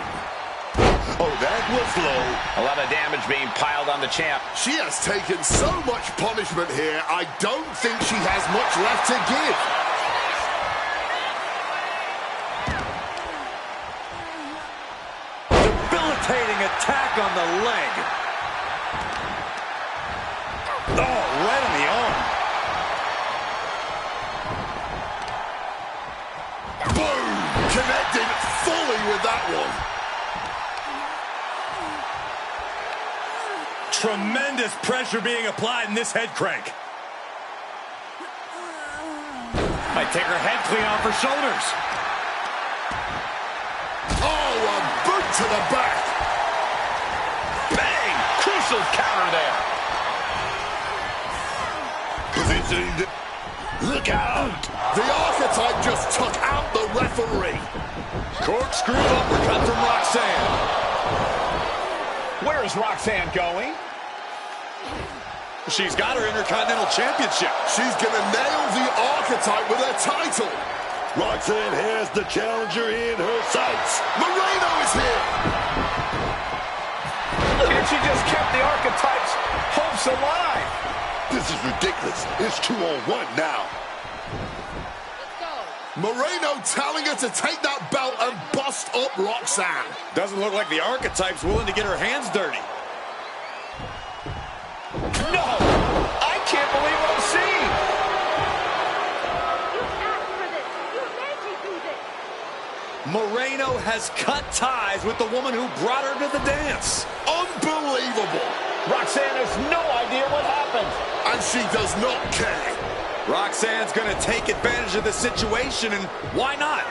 Oh, that was low. A lot of damage being piled on the champ. She has taken so much punishment here, I don't think she has much left to give. Debilitating attack on the leg. Oh, right on the arm. Boom! Connected fully with that one. Tremendous pressure being applied in this head crank. Might take her head clean off her shoulders. Oh, a boot to the back. Bang! Crucial counter there. Positioning. Look out! The Archetype just took out the referee. Corkscrew uppercut from Roxanne. Where is Roxanne going? She's got her Intercontinental Championship. She's gonna nail the Archetype with her title. Roxanne has the challenger in her sights. Moreno is here. And she just kept the Archetype's hopes alive. This is ridiculous. It's 2-on-1 now. Moreno telling her to take that belt and bust up Roxanne. Doesn't look like the Archetype's willing to get her hands dirty. No! I can't believe what I'm seeing! You asked for this! You made me do this! Moreno has cut ties with the woman who brought her to the dance. Unbelievable. Roxanne has no idea what happened. And she does not care. Roxanne's going to take advantage of the situation, and why not?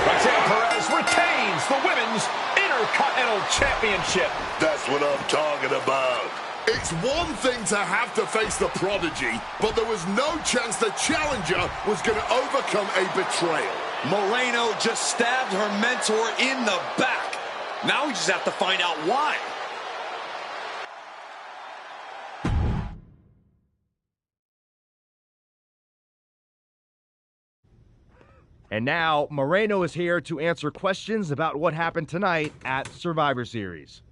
Roxanne Perez retains the Women's Intercontinental Championship. That's what I'm talking about. It's one thing to have to face the prodigy, but there was no chance the challenger was going to overcome a betrayal. Moreno just stabbed her mentor in the back. Now we just have to find out why. And now, Moreno is here to answer questions about what happened tonight at Survivor Series.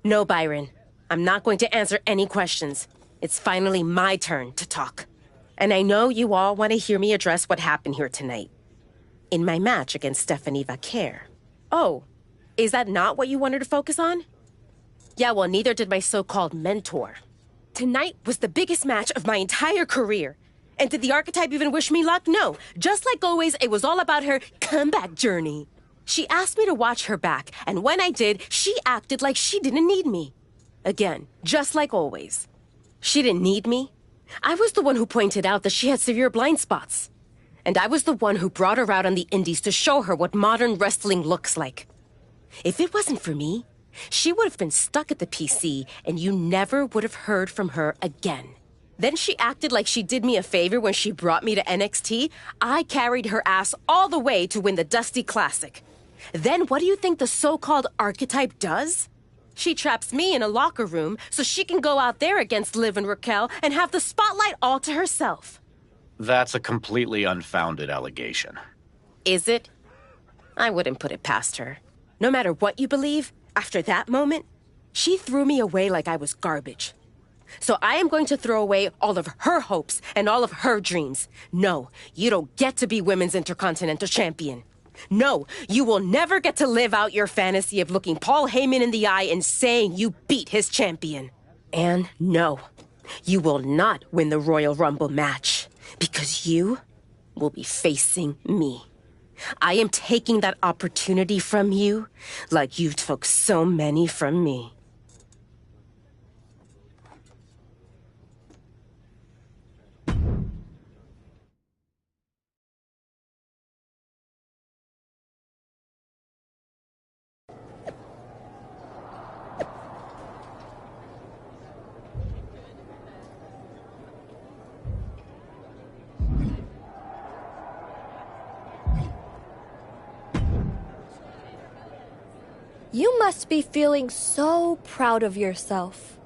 No, Byron. I'm not going to answer any questions. It's finally my turn to talk. And I know you all want to hear me address what happened here tonight. In my match against Stephanie Vaquer. Oh, is that not what you wanted to focus on? Yeah, well, neither did my so-called mentor. Tonight was the biggest match of my entire career. And did the archetype even wish me luck? No. Just like always, it was all about her comeback journey. She asked me to watch her back, and when I did, she acted like she didn't need me. Again, just like always. She didn't need me. I was the one who pointed out that she had severe blind spots. And I was the one who brought her out on the indies to show her what modern wrestling looks like. If it wasn't for me, she would have been stuck at the PC, and you never would have heard from her again. Then she acted like she did me a favor when she brought me to NXT. I carried her ass all the way to win the Dusty Classic. Then what do you think the so-called archetype does? She traps me in a locker room so she can go out there against Liv and Raquel and have the spotlight all to herself. That's a completely unfounded allegation. Is it? I wouldn't put it past her. No matter what you believe, after that moment, she threw me away like I was garbage. So I am going to throw away all of her hopes and all of her dreams. No, you don't get to be Women's Intercontinental Champion. No, you will never get to live out your fantasy of looking Paul Heyman in the eye and saying you beat his champion. And no, you will not win the Royal Rumble match because you will be facing me. I am taking that opportunity from you like you took so many from me. You must be feeling so proud of yourself.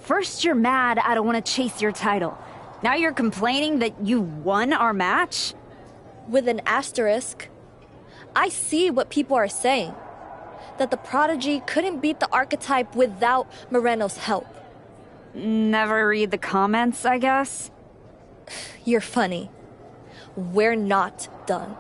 First you're mad I don't want to chase your title. Now you're complaining that you won our match? With an asterisk. I see what people are saying. That the Prodigy couldn't beat the archetype without Moreno's help. Never read the comments, I guess? You're funny. We're not done.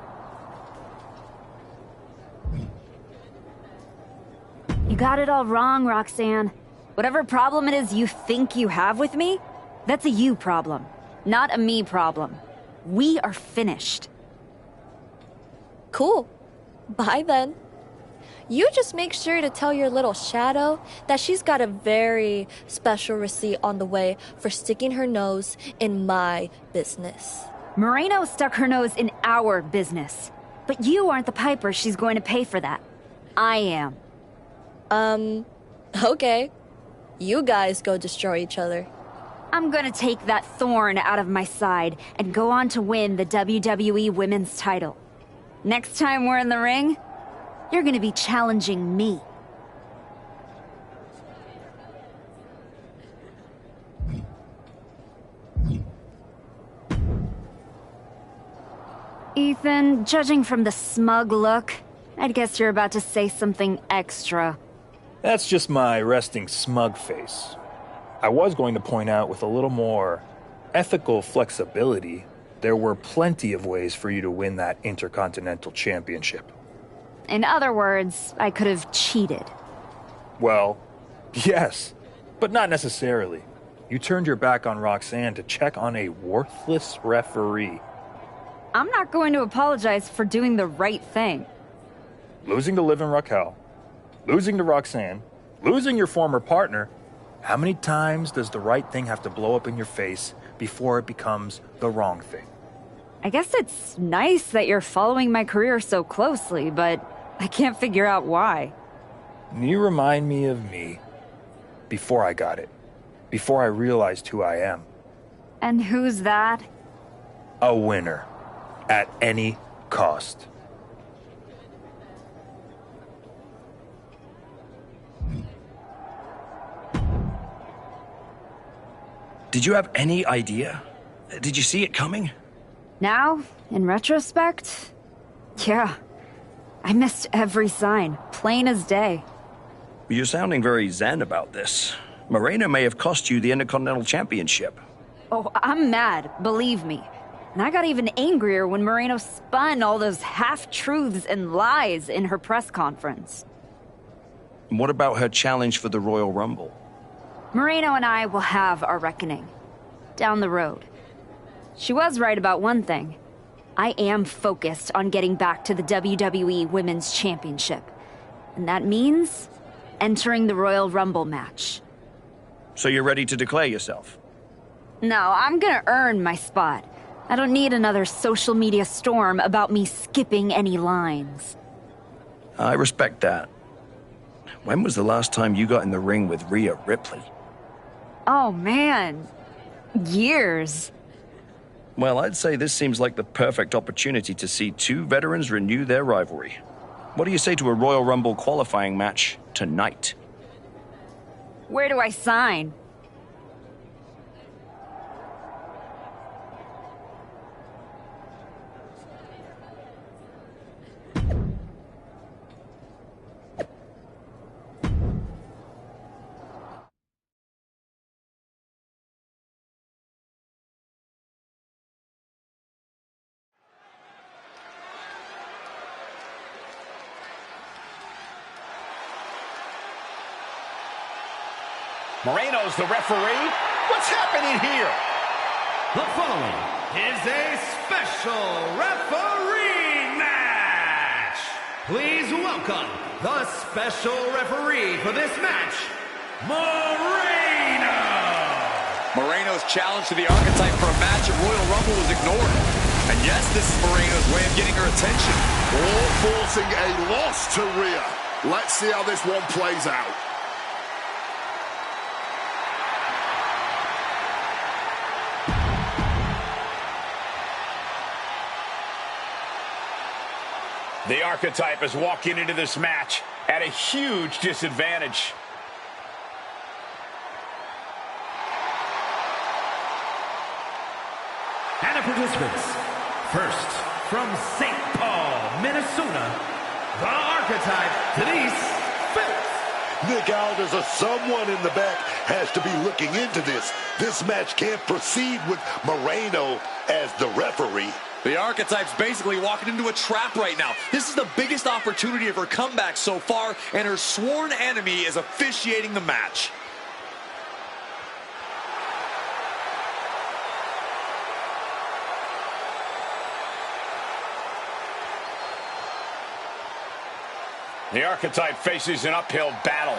You got it all wrong, Roxanne. Whatever problem it is you think you have with me, that's a you problem, not a me problem. We are finished. Cool. Bye then. You just make sure to tell your little shadow that she's got a very special receipt on the way for sticking her nose in my business. Moreno stuck her nose in our business. But you aren't the piper she's going to pay for that. I am. Okay. You guys go destroy each other. I'm gonna take that thorn out of my side and go on to win the WWE Women's title. Next time we're in the ring, you're gonna be challenging me. Ethan, judging from the smug look, I'd guess you're about to say something extra. That's just my resting smug face. I was going to point out with a little more ethical flexibility, there were plenty of ways for you to win that Intercontinental Championship. In other words, I could have cheated. Well, yes, but not necessarily. You turned your back on Roxanne to check on a worthless referee. I'm not going to apologize for doing the right thing. Losing to Liv and Raquel, losing to Roxanne, losing your former partner. How many times does the right thing have to blow up in your face before it becomes the wrong thing? I guess it's nice that you're following my career so closely, but I can't figure out why. You remind me of me before I got it, before I realized who I am. And who's that? A winner, at any cost. Did you have any idea? Did you see it coming? Now, in retrospect, yeah. I missed every sign, plain as day. You're sounding very zen about this. Moreno may have cost you the Intercontinental Championship. Oh, I'm mad, believe me. And I got even angrier when Moreno spun all those half-truths and lies in her press conference. And what about her challenge for the Royal Rumble? Moreno and I will have our reckoning. Down the road. She was right about one thing. I am focused on getting back to the WWE Women's Championship. And that means entering the Royal Rumble match. So you're ready to declare yourself? No, I'm gonna earn my spot. I don't need another social media storm about me skipping any lines. I respect that. When was the last time you got in the ring with Rhea Ripley? Oh, man. Years. Well, I'd say this seems like the perfect opportunity to see two veterans renew their rivalry. What do you say to a Royal Rumble qualifying match tonight? Where do I sign? Moreno's the referee. What's happening here? The following is a special referee match. Please welcome the special referee for this match, Moreno. Moreno's challenge to the archetype for a match at Royal Rumble was ignored. And yes, this is Moreno's way of getting her attention. Or forcing a loss to Rhea. Let's see how this one plays out. The archetype is walking into this match at a huge disadvantage. And the participants, first from St. Paul, Minnesota, the archetype, Denise Phillips. Nick Aldis or someone in the back has to be looking into this. This match can't proceed with Moreno as the referee. The archetype's basically walking into a trap right now. This is the biggest opportunity of her comeback so far, and her sworn enemy is officiating the match. The archetype faces an uphill battle.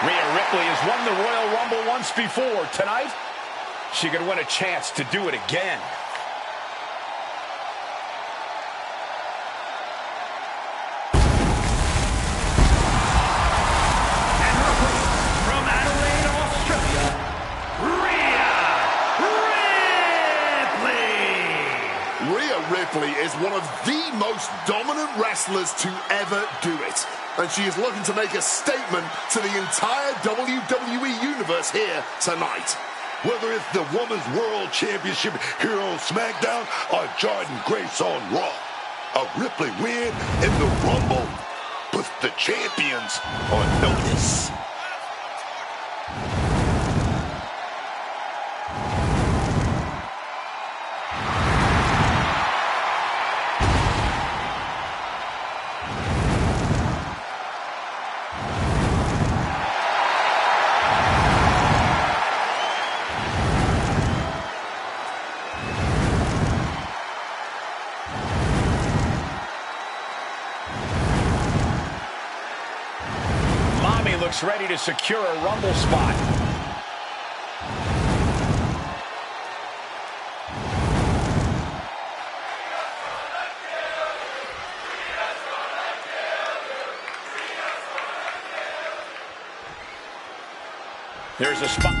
Rhea Ripley has won the Royal Rumble once before. Tonight, she could win a chance to do it again. From Adelaide, Australia, Rhea Ripley. Rhea Ripley is one of the most dominant wrestlers to ever do it. And she is looking to make a statement to the entire WWE Universe here tonight. Whether it's the Women's World Championship here on SmackDown or Jordan Grace on Raw, a Ripley win in the Rumble puts the champions on notice. Looks ready to secure a Rumble spot. There's a spot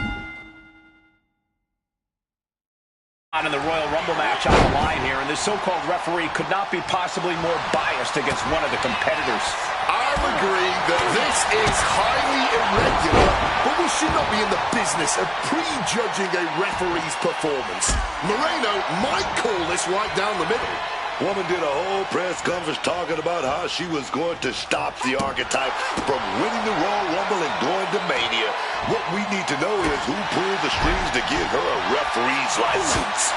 in the Royal Rumble match on the line here, and this so-called referee could not be possibly more biased against one of the competitors. I'll agree that this is highly irregular, but we should not be in the business of prejudging a referee's performance. Moreno might call this right down the middle. Woman did a whole press conference talking about how she was going to stop the Archetype from winning the Royal Rumble and going to Mania. What we need to know is who pulled the strings to give her a referee's license.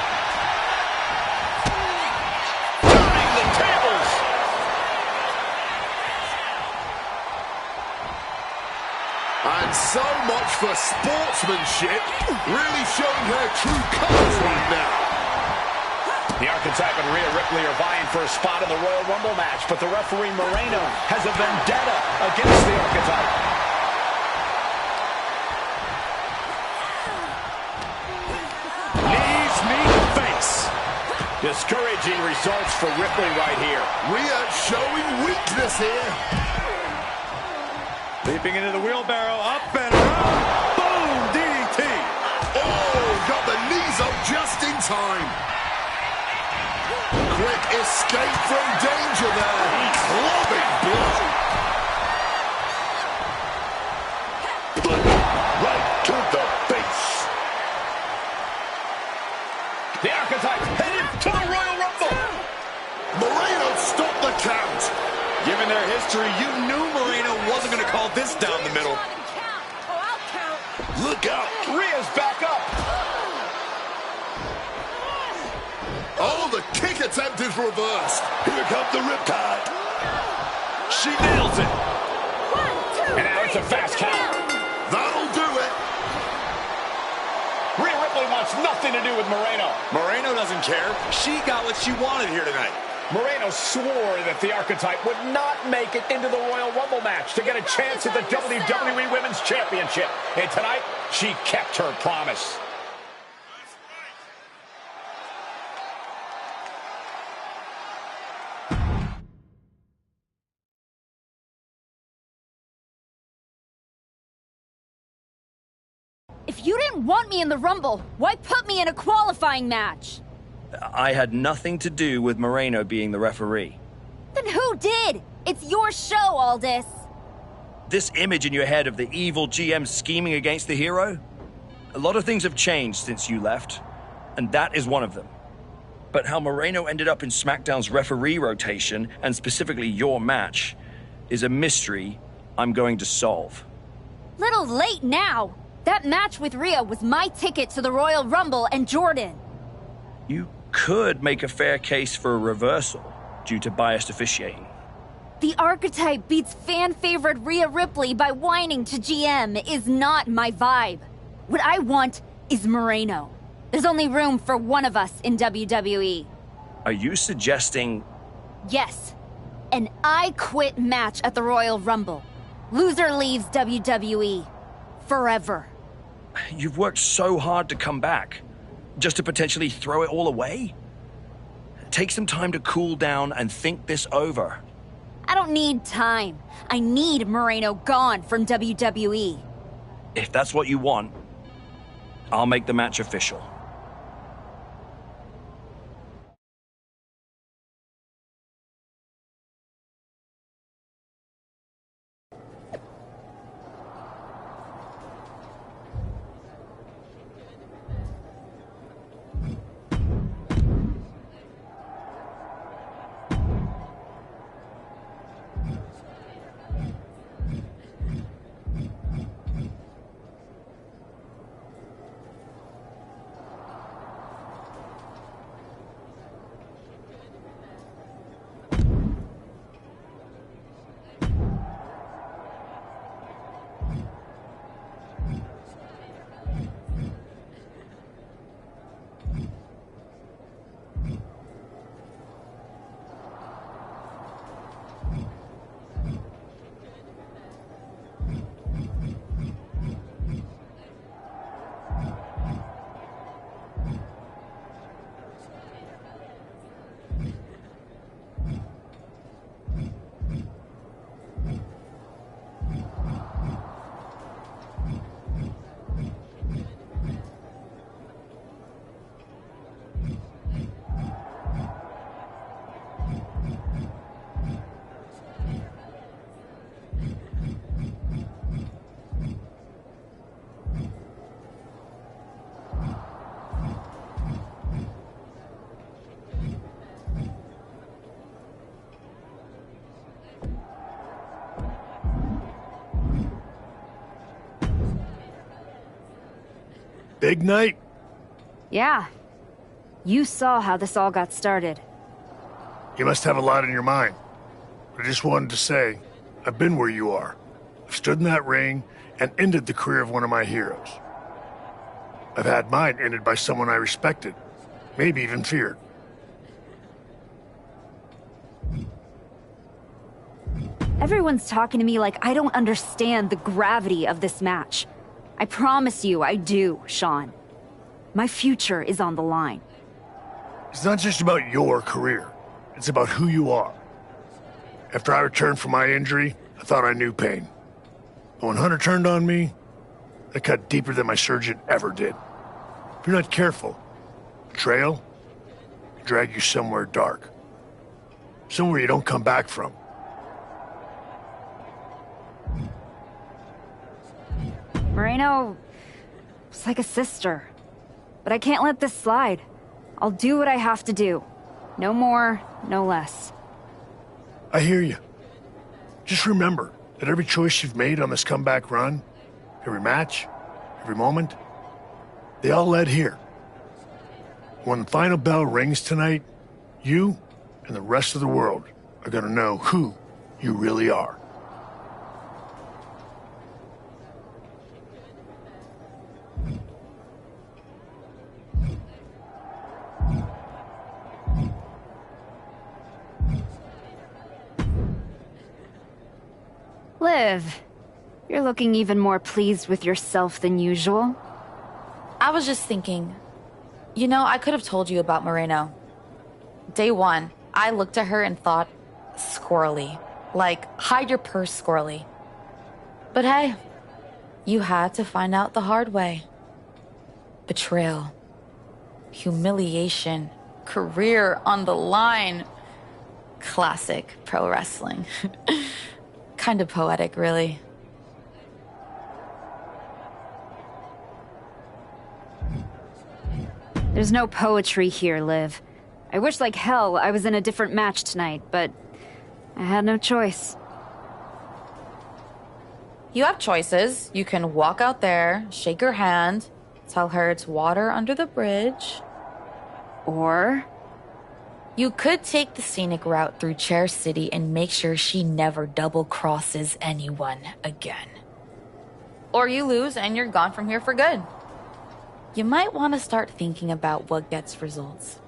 Turning the tables. And so much for sportsmanship, really showing her true colors right now. The Archetype and Rhea Ripley are vying for a spot in the Royal Rumble match, but the referee Moreno has a vendetta against the Archetype. Knees meet face. Discouraging results for Ripley right here. Rhea showing weakness here. Leaping into the wheelbarrow, up and around. Boom, DDT. Oh, got the knees up just in time. Quick escape from danger there. Clubbing blow. But right to the base. The Archetype headed to the Royal Rumble. Moreno stopped the count. Given their history, you knew Moreno wasn't going to call this down the middle. Look out. Rhea's back up. Oh, the kick attempt is reversed. Here comes the Riptide. She nails it. And now it's a fast count. That'll do it. Rhea Ripley wants nothing to do with Moreno. Moreno doesn't care. She got what she wanted here tonight. Moreno swore that the Archetype would not make it into the Royal Rumble match to get a chance at the WWE Women's Championship. And tonight, she kept her promise. If you didn't want me in the Rumble, why put me in a qualifying match? I had nothing to do with Moreno being the referee. Then who did? It's your show, Aldis. This image in your head of the evil GM scheming against the hero? A lot of things have changed since you left, and that is one of them. But how Moreno ended up in SmackDown's referee rotation, and specifically your match, is a mystery I'm going to solve. Little late now. That match with Rhea was my ticket to the Royal Rumble and Jordan. You could make a fair case for a reversal due to biased officiating. The Archetype beats fan-favorite Rhea Ripley by whining to GM is not my vibe. What I want is Moreno. There's only room for one of us in WWE. Are you suggesting... Yes. An I Quit match at the Royal Rumble. Loser leaves WWE. Forever. You've worked so hard to come back, just to potentially throw it all away? Take some time to cool down and think this over. I don't need time. I need Moreno gone from WWE. If that's what you want, I'll make the match official. Big night? Yeah. You saw how this all got started. You must have a lot in your mind. I just wanted to say, I've been where you are. I've stood in that ring and ended the career of one of my heroes. I've had mine ended by someone I respected, maybe even feared. Everyone's talking to me like I don't understand the gravity of this match. I promise you I do, Sean. My future is on the line. It's not just about your career. It's about who you are. After I returned from my injury, I thought I knew pain. But when Hunter turned on me, that cut deeper than my surgeon ever did. If you're not careful, betrayal can drag you somewhere dark. Somewhere you don't come back from. Moreno was like a sister. But I can't let this slide. I'll do what I have to do. No more, no less. I hear you. Just remember that every choice you've made on this comeback run, every match, every moment, they all led here. When the final bell rings tonight, you and the rest of the world are going to know who you really are. Liv, you're looking even more pleased with yourself than usual. I was just thinking, you know, I could have told you about Moreno. Day one, I looked at her and thought, squirrely. Like, hide your purse, squirrely. But hey, you had to find out the hard way. Betrayal. Humiliation. Career on the line. Classic pro wrestling. Kind of poetic, really. There's no poetry here, Liv. I wish like hell I was in a different match tonight, but I had no choice. You have choices. You can walk out there, shake her hand, tell her it's water under the bridge. Or you could take the scenic route through Chair City and make sure she never double-crosses anyone again. Or you lose and you're gone from here for good. You might want to start thinking about what gets results.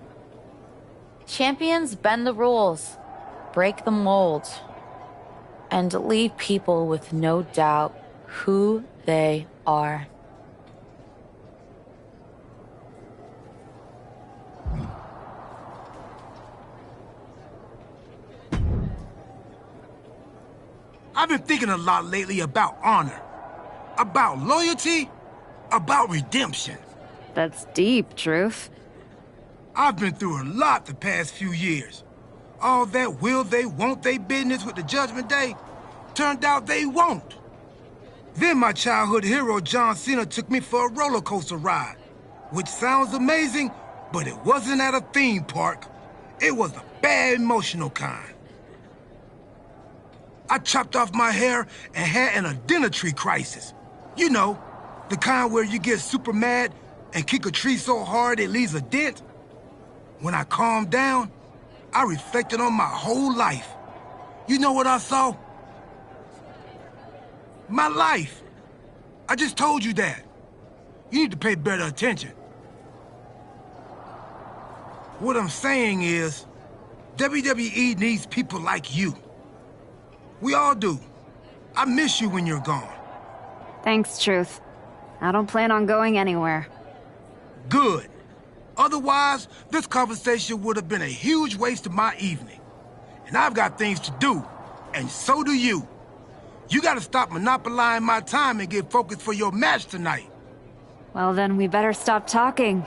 Champions bend the rules, break the mold, and leave people with no doubt who they are. I've been thinking a lot lately about honor, about loyalty, about redemption. That's deep, Truth. I've been through a lot the past few years. All that will they, won't they business with the Judgment Day turned out they won't. Then my childhood hero John Cena took me for a roller coaster ride, which sounds amazing, but it wasn't at a theme park. It was a bad emotional kind. I chopped off my hair and had an identity crisis. You know, the kind where you get super mad and kick a tree so hard it leaves a dent. When I calmed down, I reflected on my whole life. You know what I saw? My life. I just told you that. You need to pay better attention. What I'm saying is, WWE needs people like you. We all do. I miss you when you're gone. Thanks, Truth. I don't plan on going anywhere. Good. Otherwise, this conversation would have been a huge waste of my evening. And I've got things to do, and so do you. You gotta stop monopolizing my time and get focused for your match tonight. Well, then we better stop talking.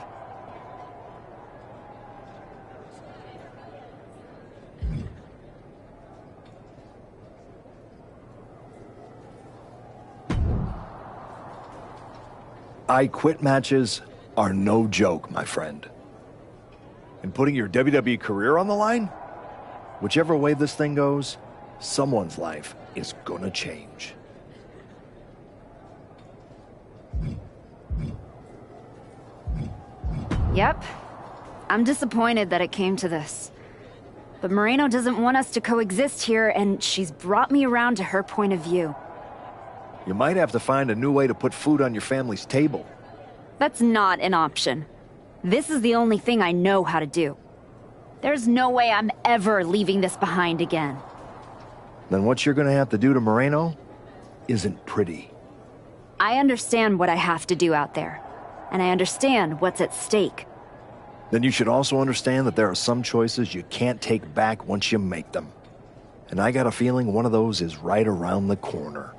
I quit matches are no joke, my friend. And putting your WWE career on the line? Whichever way this thing goes, someone's life is gonna change. Yep. I'm disappointed that it came to this. But Moreno doesn't want us to coexist here, and she's brought me around to her point of view. You might have to find a new way to put food on your family's table. That's not an option. This is the only thing I know how to do. There's no way I'm ever leaving this behind again. Then what you're gonna have to do to Moreno isn't pretty. I understand what I have to do out there, and I understand what's at stake. Then you should also understand that there are some choices you can't take back once you make them. And I got a feeling one of those is right around the corner.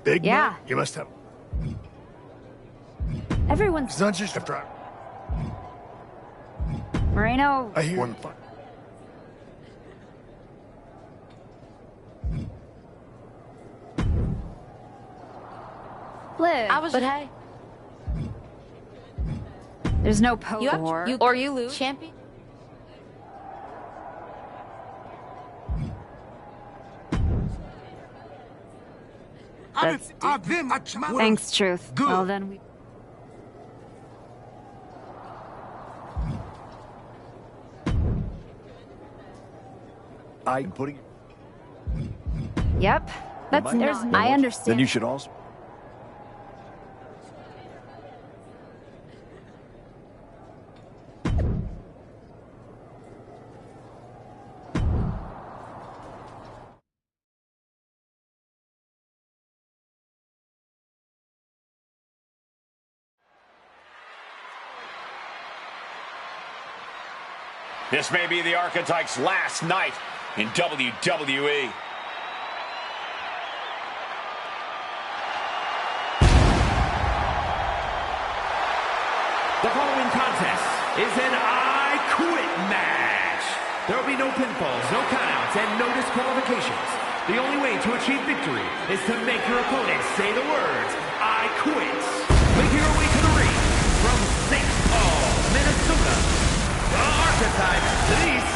Big Yeah. man, you must have. Everyone's... It's not just after I... Moreno... I hear one fun. Liv. But hey, There's no post you lose, champion. Thanks, Truth. Good. Well, then we... I'm putting... Yep. That's... I understand. Then you should also... This may be the Archetype's last night in WWE. The following contest is an I Quit match. There will be no pinfalls, no countouts, and no disqualifications. The only way to achieve victory is to make your opponent say the words, I quit. Making her way to the ring from St. Paul, Minnesota, the Archetype, Denise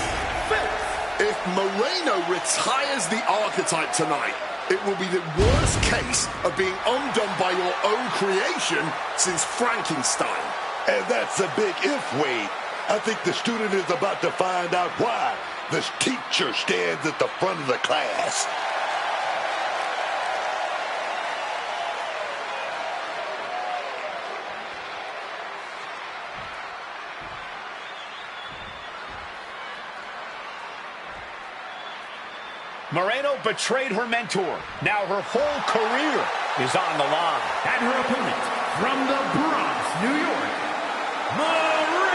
Phillips. If Moreno retires the Archetype tonight, it will be the worst case of being undone by your own creation since Frankenstein. And that's a big if, Wade. I think the student is about to find out why this teacher stands at the front of the class. Moreno betrayed her mentor. Now her whole career is on the line. And her opponent from the Bronx, New York, Moreno.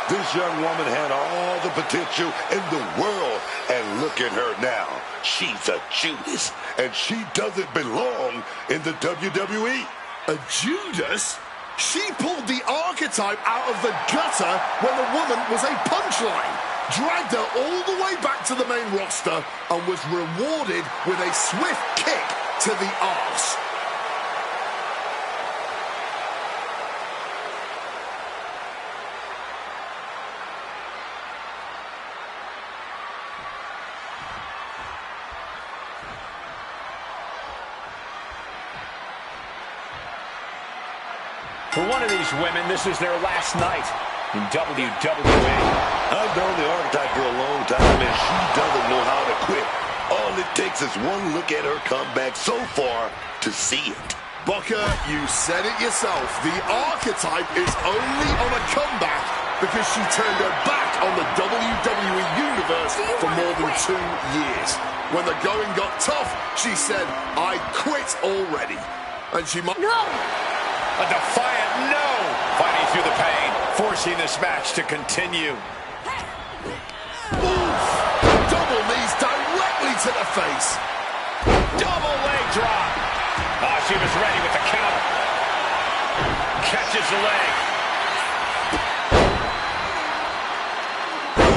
This young woman had all the potential in the world, and look at her now. She's a Judas, and she doesn't belong in the WWE. A Judas? She pulled the Archetype out of the gutter when the woman was a punchline, dragged her all the way back to the main roster, and was rewarded with a swift kick to the arse. For one of these women, this is their last night in WWE. I've known the archetype for a long time, and she doesn't know how to quit. All it takes is one look at her comeback so far to see it. Booker, you said it yourself. The archetype is only on a comeback because she turned her back on the WWE Universe for more than 2 years. When the going got tough, she said, I quit already. And she might... No! A defiant no! Fighting through the pain, forcing this match to continue. Oof! Double knees directly to the face. Double leg drop. Oh, she was ready with the counter. Catches the leg.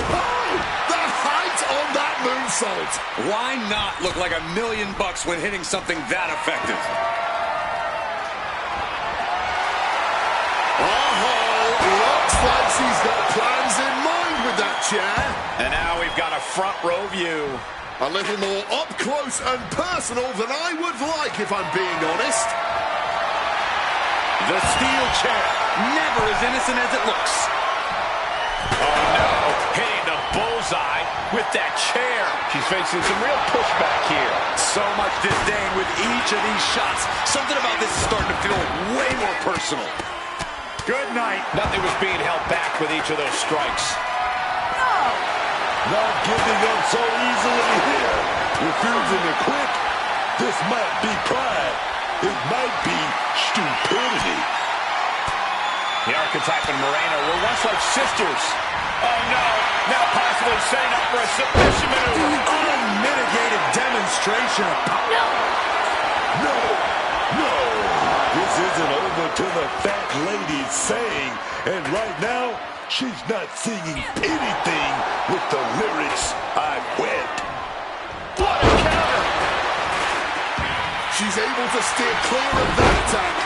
Oh, the height on that moonsault. Why not look like $1 million when hitting something that effective? Looks like she's got plans in mind with that chair. And now we've got a front row view. A little more up close and personal than I would like, if I'm being honest. The steel chair, never as innocent as it looks. Oh no, hitting the bullseye with that chair. She's facing some real pushback here. So much disdain with each of these shots. Something about this is starting to feel way more personal. Good night. Nothing was being held back with each of those strikes. Not giving up so easily here. Refusing to quit. This might be pride. It might be stupidity. The archetype and Moreno were once like sisters. Oh no, now possibly setting up for a submission maneuver. Unmitigated demonstration of power. No. This isn't over till the fat lady's saying. And right now, she's not singing anything with the lyrics, I quit. What a counter! She's able to steer clear of that attack.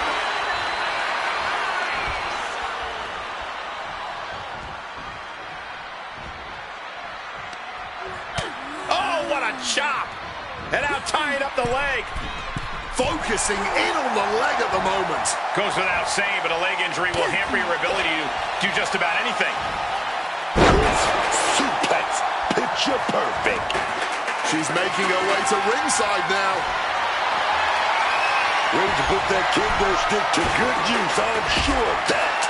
Oh, what a chop! And now tying up the leg. Focusing in on the leg at the moment. Goes without saying, but a leg injury will hamper your ability to do just about anything. Suplex, picture perfect. She's making her way to ringside now. Ready to put that kendo stick to good use, I'm sure of that.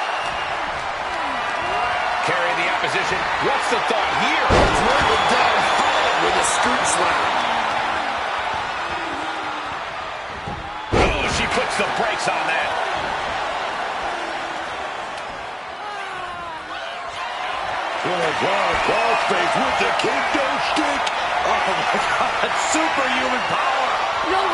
Carrying the opposition. What's the thought here? Driven down hard with a scoop slam. She puts the brakes on that. Crossface with the kendo stick. Oh my God, superhuman power. No.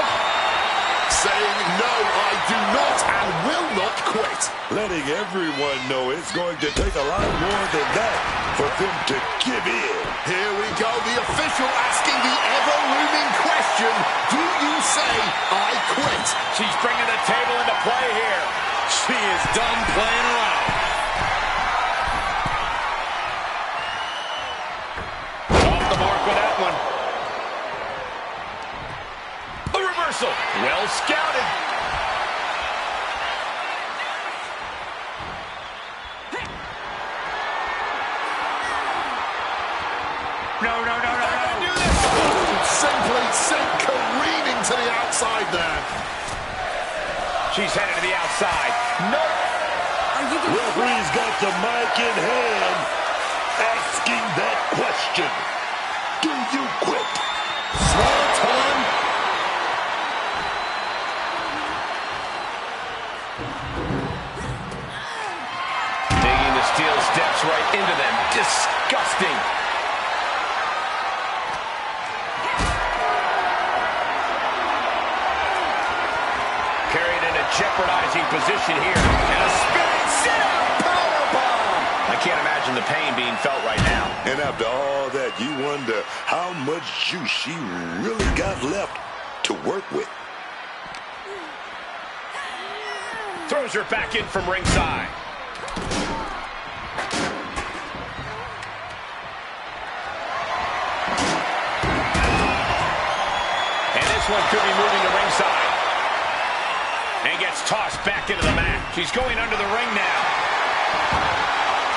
Saying no, I do not and will not quit. Letting everyone know it's going to take a lot more than that for them to give in. Here we go, the official asking the ever-looming question, do you say I quit? She's bringing the table into play here. She is done playing around. Off the mark with that one. A reversal. Well scouted. No. Simply sent careening to the outside there. She's headed to the outside. No. Referee's got the mic in hand, asking that question. Do you quit? Small time. Digging the steel steps right into them. Disgusting. Carried in a jeopardizing position here. And a spinning sit-out powerbomb. I can't imagine the pain being felt right now. And after all that, you wonder how much juice she really got left to work with. Throws her back in from ringside. And this one could be moving to ringside. And gets tossed back into the mat. She's going under the ring now.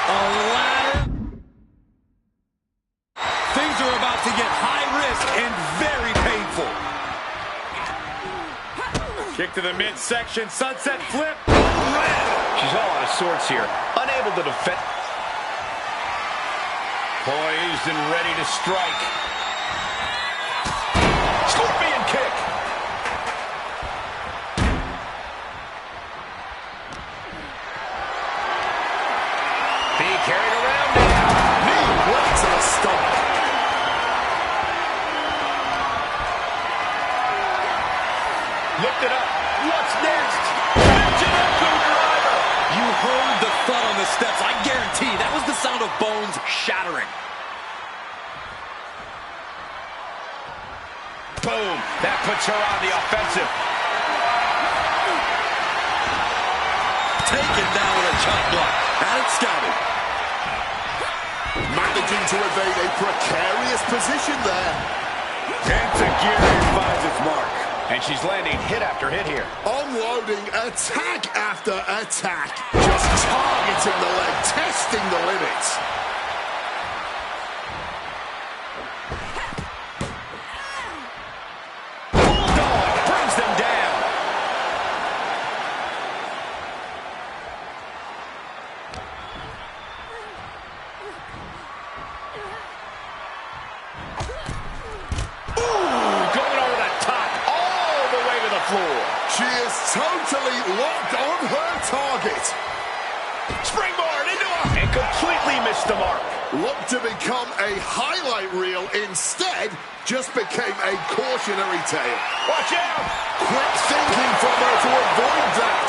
A ladder. Things are about to get high risk and very painful. Kick to the midsection, sunset flip. She's all out of sorts here. Unable to defend. Poised and ready to strike. Scorpion kick. Being carried around now. Knee right to the stomach. Lift it up. What's next? Driver. You heard the thud on the steps. I guarantee that was the sound of bones shattering. Boom. That puts her on the offensive. Taken down with a chop block. Had it scouted. Managing to evade a precarious position there. Enzuigiri finds its mark. And she's landing hit after hit here. Unloading attack after attack. Just targeting the leg, testing the limits. Bulldog brings them down. She is totally locked on her target. Springboard into a... And completely missed the mark. Looked to become a highlight reel. Instead, just became a cautionary tale. Watch out! Quick thinking from her to avoid that.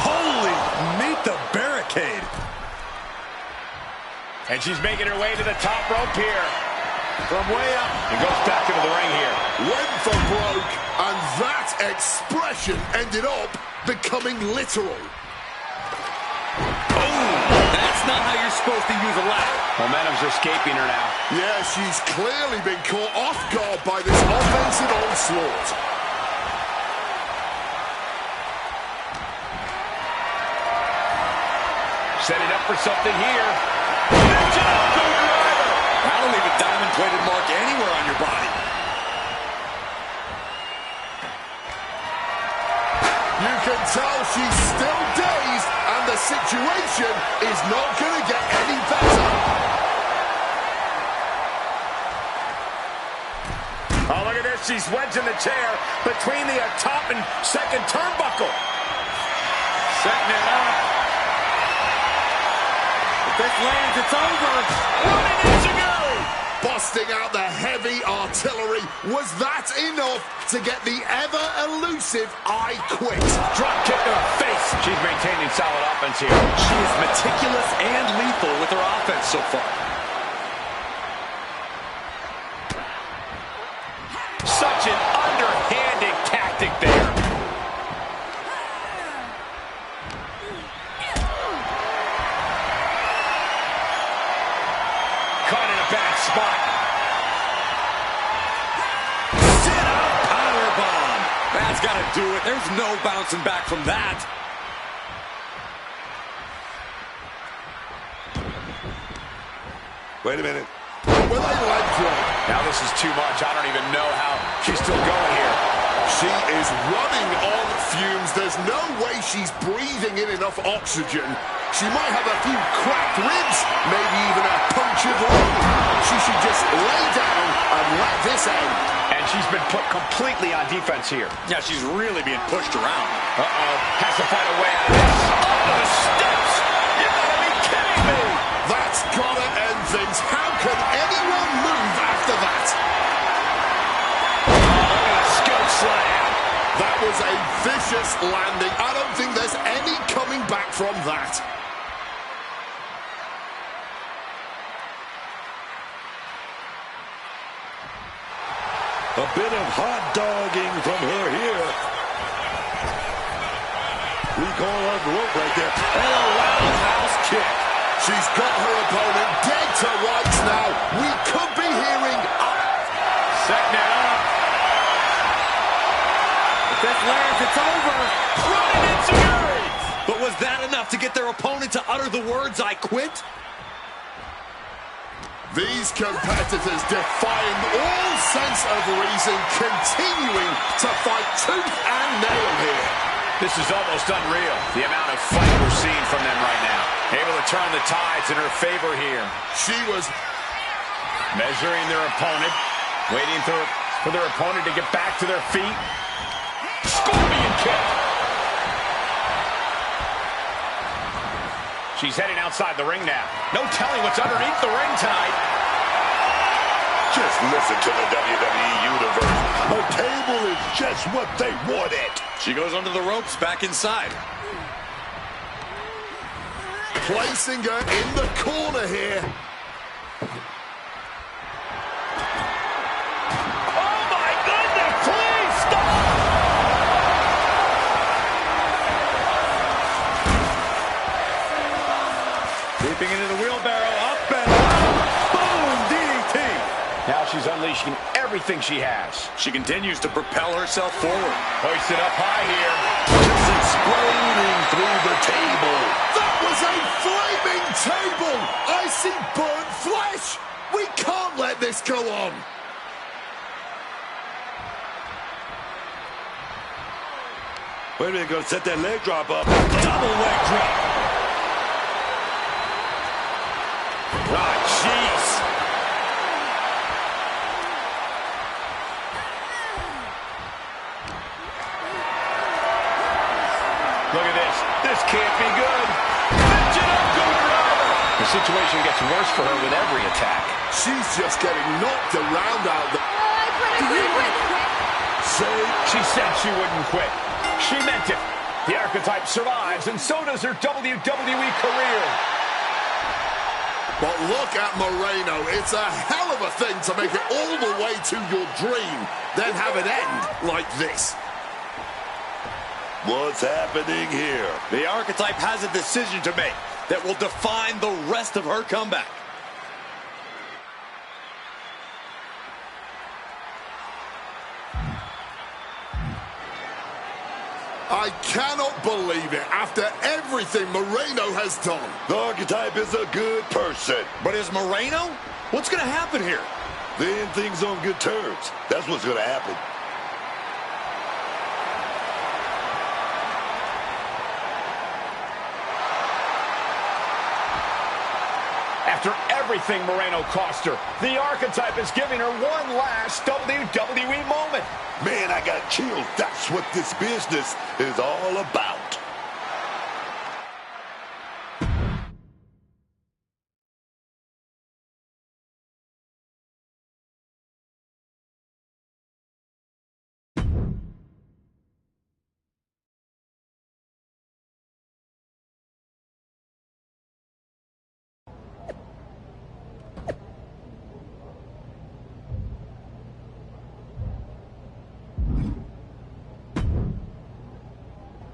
Holy, meet the barricade. And she's making her way to the top rope here. From way up. And goes back into the ring here. Went for broke, and that expression ended up becoming literal. That's not how you're supposed to use a ladder. Momentum's escaping her now. Yeah, she's clearly been caught off guard by this offensive onslaught. Setting up for something here. That'll leave a diamond-plated mark anywhere on your body. You can tell she's still dazed, and the situation is not going to get any better. Oh, look at this. She's wedging the chair between the top and second turnbuckle. Setting it up. If this lands, it's over. Running Enzuigiri. Busting out the heavy artillery. Was that enough to get the ever-elusive I Quit? Drop kick to the face. She's maintaining solid offense here. She is meticulous and lethal with her offense so far. Such an underhanded tactic there. Caught in a bad spot. Sit-out powerbomb. That's got to do it. There's no bouncing back from that. Wait a minute. With a leg drop. Now this is too much. I don't even know how she's still going here. She is running on fumes. There's no way she's breathing in enough oxygen. She might have a few cracked ribs, maybe even a punctured lung. She should just lay down and let this end. And she's been put completely on defense here. Yeah, she's really being pushed around. Uh-oh. Has to find a way out of this. Up the steps. You gotta be kidding me. That's gotta end things. How can anyone move after that? Scoop slam. That was a vicious landing. I don't think there's any coming back from that. A bit of hot dogging from her here. We call on rope right there. And a roundhouse kick. She's got her opponent dead to rights now. We could be hearing... Setting it up. If this lands, it's over. Running enziguri. But was that enough to get their opponent to utter the words, "I quit"? These competitors defying all sense of reason, continuing to fight tooth and nail here. This is almost unreal, the amount of fight we're seeing from them right now. Able to turn the tides in her favor here. She was measuring their opponent, waiting for their opponent to get back to their feet. Scorpion kick. She's heading outside the ring now. No telling what's underneath the ring tonight. Just listen to the WWE Universe. A table is just what they wanted. She goes under the ropes, back inside. Placing her in the corner here. Oh my goodness, please stop! Leaping into the wheelbarrow, up and out. Boom, DDT. Now she's unleashing everything she has. She continues to propel herself forward. Hoisted up high here. Just exploding through the table. That was a flaming table. I see burnt flesh. We can't let this go on. Wait a minute, gonna set that leg drop up. Double leg drop. Ah, jeez. Look at this. This can't be good. The situation gets worse for her with every attack. She's just getting knocked around out there. She said she wouldn't quit. She meant it. The archetype survives, and so does her WWE career. But look at Moreno. It's a hell of a thing to make it all the way to your dream, then have it end like this. What's happening here? The archetype has a decision to make that will define the rest of her comeback. I cannot believe it. After everything Moreno has done. The archetype is a good person. But is Moreno? What's going to happen here? Then things on good terms. That's what's going to happen. After everything Moreno cost her, the archetype is giving her one last WWE moment. Man, I got chills. That's what this business is all about.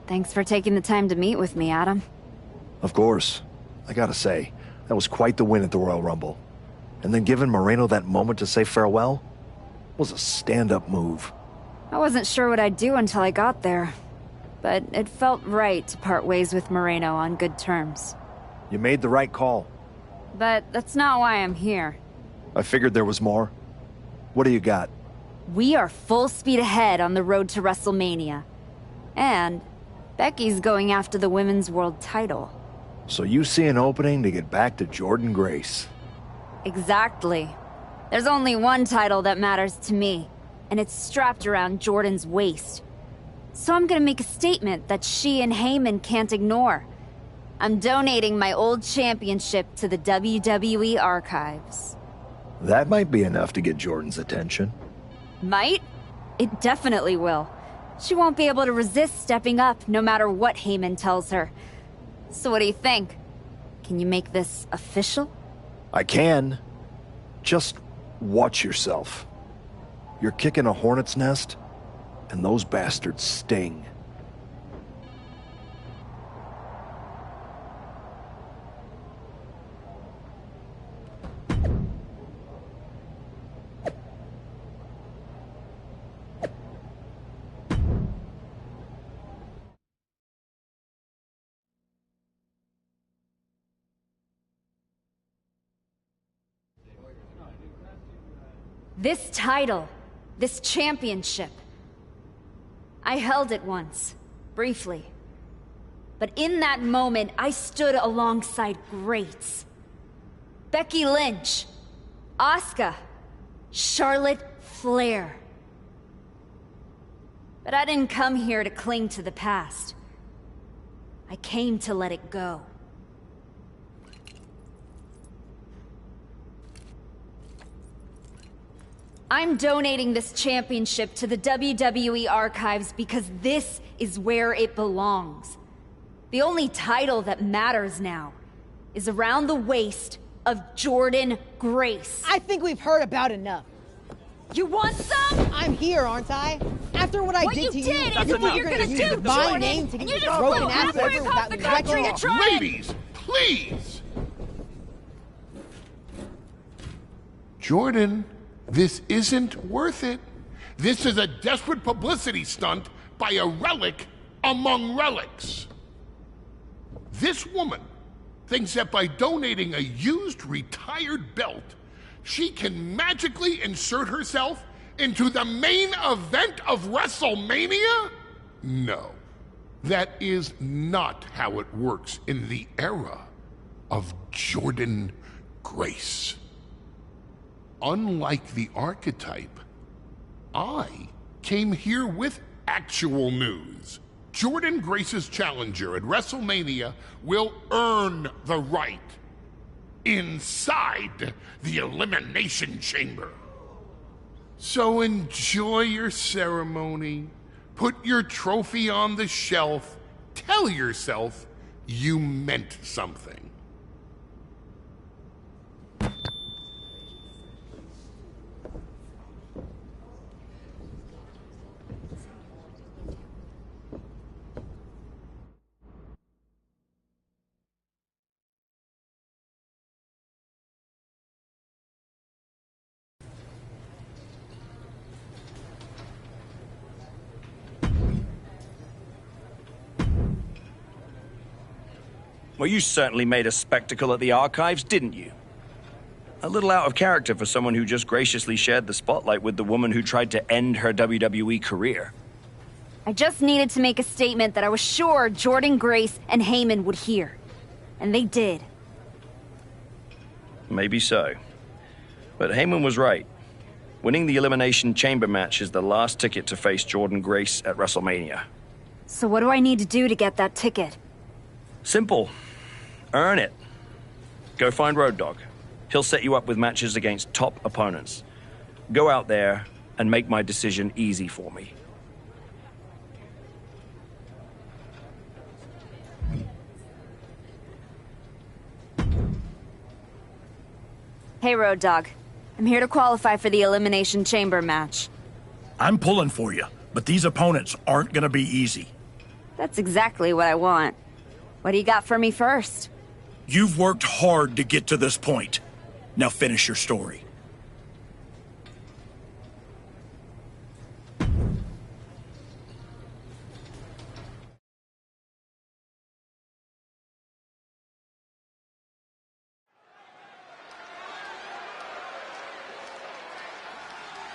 Thanks for taking the time to meet with me, Adam. Of course. I gotta say, that was quite the win at the Royal Rumble. And then giving Moreno that moment to say farewell was a stand-up move. I wasn't sure what I'd do until I got there. But it felt right to part ways with Moreno on good terms. You made the right call. But that's not why I'm here. I figured there was more. What do you got? We are full speed ahead on the road to WrestleMania. And Becky's going after the Women's World title. So you see an opening to get back to Jordynne Grace. Exactly. There's only one title that matters to me, and it's strapped around Jordynne's waist. So I'm gonna make a statement that she and Heyman can't ignore. I'm donating my old championship to the WWE archives. That might be enough to get Jordynne's attention. Might? It definitely will. She won't be able to resist stepping up no matter what Heyman tells her. So what do you think? Can you make this official? I can. Just watch yourself. You're kicking a hornet's nest, and those bastards sting. This title, this championship, I held it once, briefly. But in that moment, I stood alongside greats. Becky Lynch, Asuka, Charlotte Flair. But I didn't come here to cling to the past. I came to let it go. I'm donating this championship to the WWE archives because this is where it belongs. The only title that matters now is around the waist of Jordynne Grace. I think we've heard about enough. You want some? I'm here, aren't I? After what I did to you, is what you're gonna do, my name to and get you just broken flew ass halfway over across without the country to try and... Ladies, please! Jordan, this isn't worth it. This is a desperate publicity stunt by a relic among relics. This woman thinks that by donating a used retired belt, she can magically insert herself into the main event of WrestleMania? No, that is not how it works in the era of Jordynne Grace. Unlike the archetype, I came here with actual news. Jordynne Grace's challenger at WrestleMania will earn the right inside the Elimination Chamber. So enjoy your ceremony, put your trophy on the shelf, tell yourself you meant something. Well, you certainly made a spectacle at the archives, didn't you? A little out of character for someone who just graciously shared the spotlight with the woman who tried to end her WWE career. I just needed to make a statement that I was sure Jordynne Grace and Heyman would hear. And they did. Maybe so. But Heyman was right. Winning the Elimination Chamber match is the last ticket to face Jordynne Grace at WrestleMania. So what do I need to do to get that ticket? Simple. Earn it. Go find Road Dogg. He'll set you up with matches against top opponents. Go out there and make my decision easy for me. Hey, Road Dogg. I'm here to qualify for the Elimination Chamber match. I'm pulling for you, but these opponents aren't gonna be easy. That's exactly what I want. What do you got for me first? You've worked hard to get to this point. Now finish your story.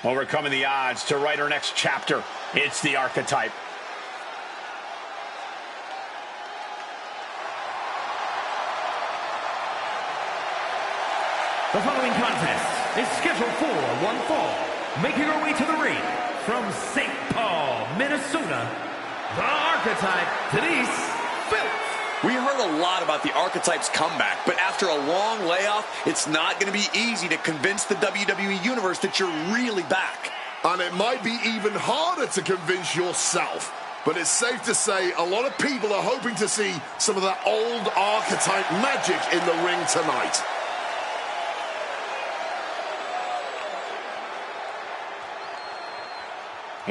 Overcoming the odds to write her next chapter. It's the archetype. The following contest is scheduled for one fall. Making her way to the ring from St. Paul, Minnesota, the archetype, Denise Phillips. We heard a lot about the archetype's comeback, but after a long layoff, it's not going to be easy to convince the WWE Universe that you're really back. And it might be even harder to convince yourself. But it's safe to say a lot of people are hoping to see some of that old archetype magic in the ring tonight.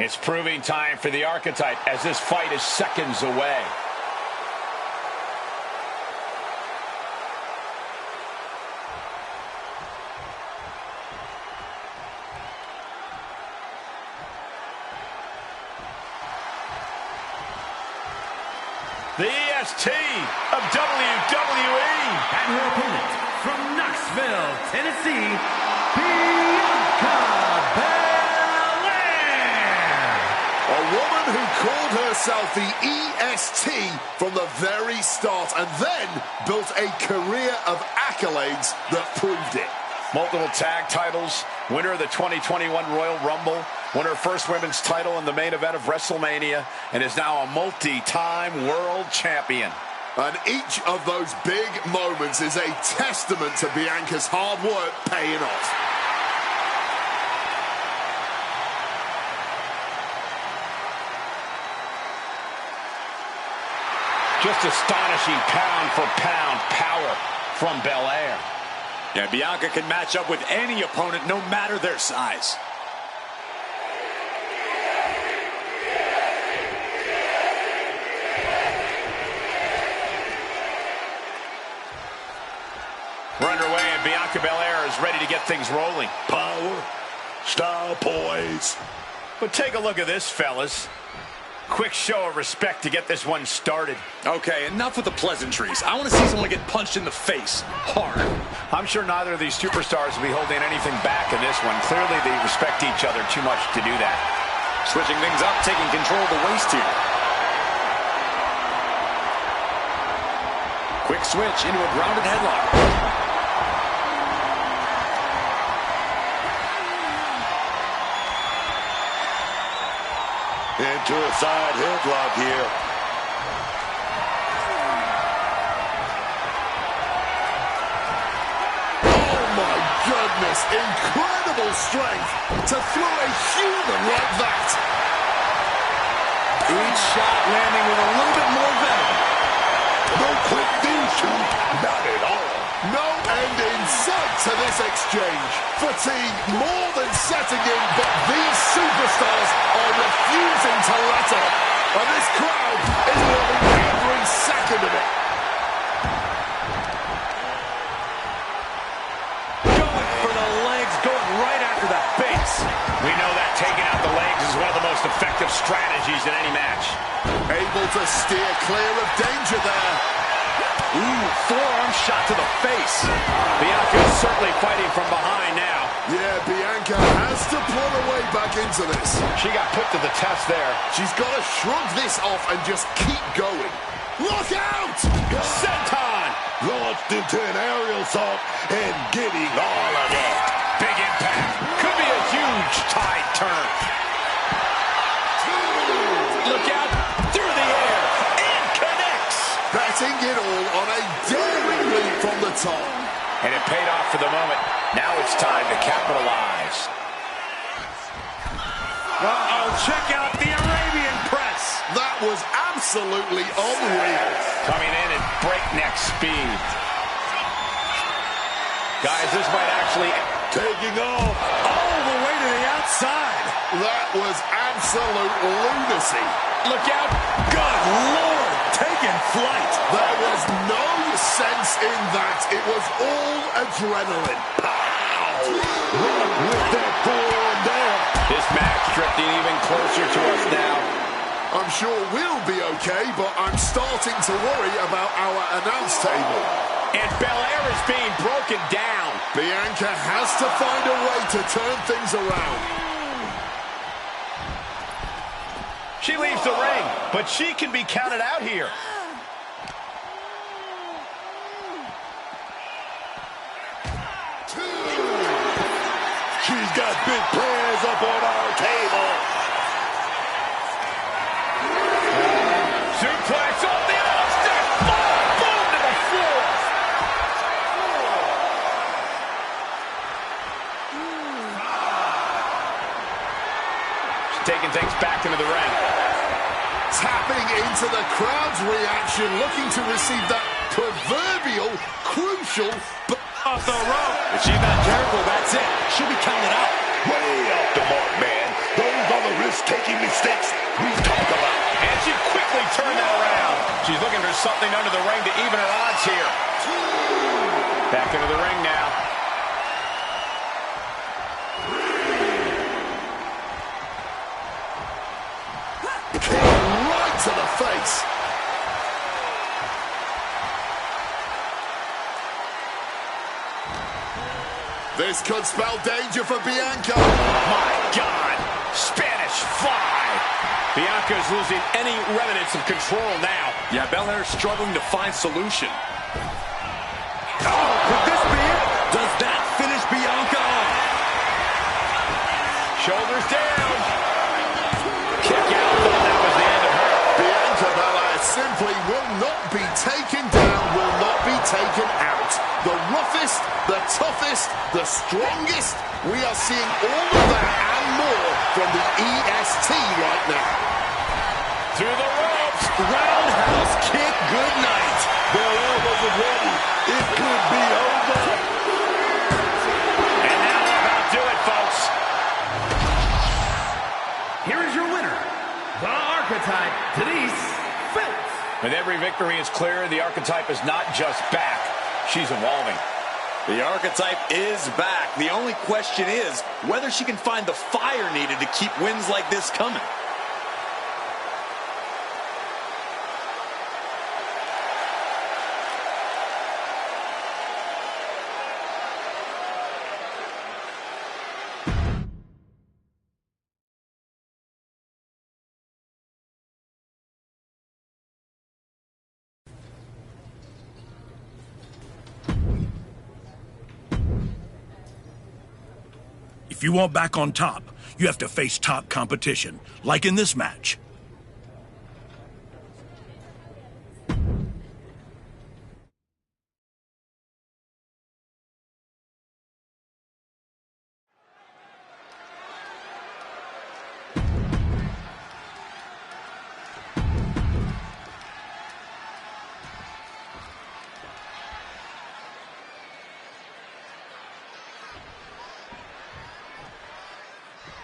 It's proving time for the archetype as this fight is seconds away. The EST of WWE. And her opponent from Knoxville, Tennessee, Bianca who called herself the EST from the very start and then built a career of accolades that proved it. Multiple tag titles, winner of the 2021 Royal Rumble, won her first women's title in the main event of WrestleMania, and is now a multi-time world champion. And each of those big moments is a testament to Bianca's hard work paying off. Just astonishing pound-for-pound power from Belair. Yeah, Bianca can match up with any opponent, no matter their size. We're underway, and Bianca Belair is ready to get things rolling. Power, style, poise. But take a look at this, fellas. Quick show of respect to get this one started. Okay, enough with the pleasantries. I want to see someone get punched in the face hard. I'm sure neither of these superstars will be holding anything back in this one. Clearly, they respect each other too much to do that. Switching things up, taking control of the waist here. Quick switch into a grounded headlock. Into a side headlock here. Oh my goodness, incredible strength to throw a human like that. Each shot landing with a little bit more venom. No quick these two, not at all. No end in sight to this exchange. Fatigue more than setting in, but these superstars are refusing to let up. And this crowd is loving every second of it. Going for the legs, going right after that base. We know that taking out the legs is one of the most effective strategies in any match. Able to steer clear of danger there. Ooh, forearm shot to the face. Bianca is certainly fighting from behind now. Yeah, Bianca has to pull her way back into this. She got put to the test there. She's got to shrug this off and just keep going. Look out! Senton! Launched into an aerial assault and getting all of it. Big impact. Could be a huge tide turn. Look out, through the air, and connects. Betting it all on a daring leap from the top. And it paid off for the moment. Now it's time to capitalize. Uh-oh, check out the Arabian press. That was absolutely unreal. Coming in at breakneck speed. Guys, this might actually... Taking off all the way to the outside. That was absolute lunacy. Look out. Good Lord, taking flight. There was no sense in that. It was all adrenaline. Pow! with that forearm down. This match drifting even closer to us now. I'm sure we'll be okay, but I'm starting to worry about our announce table. And Belair is being broken down. Bianca has to find a way to turn things around. She leaves the ring, but she can be counted out here. She's got big plans up on our table. Suplex off the outside. Boom to the floor. She's taking things back into the ring. Tapping into the crowd's reaction, looking to receive that proverbial, crucial, but off the rope. If she's not careful, that's it. She'll be counted out. Way off the mark, man. Those are the risk-taking mistakes we talk about. And she quickly turned that around. She's looking for something under the ring to even her odds here. Back into the ring now. Right to the face. This could spell danger for Bianca. My God. Spanish fly. Bianca's losing any remnants of control now. Yeah, Belair's struggling to find solution. Oh, could this be it? Does that finish Bianca off? Shoulders down. Kick out. Thought that was the end of her. Bianca Belair simply will not be taken down, will not be taken out. The roughest, the toughest, the strongest. We are seeing all of that and more from the EST right now. Through the ropes. Roundhouse kick, good night. Belair wasn't ready. It could be over. And now we're about to do it, folks. Here is your winner, the Archetype, Denise Phillips. With every victory is clear, the Archetype is not just back. She's evolving. The Archetype is back. The only question is whether she can find the fire needed to keep wins like this coming. If you want back on top, you have to face top competition, like in this match.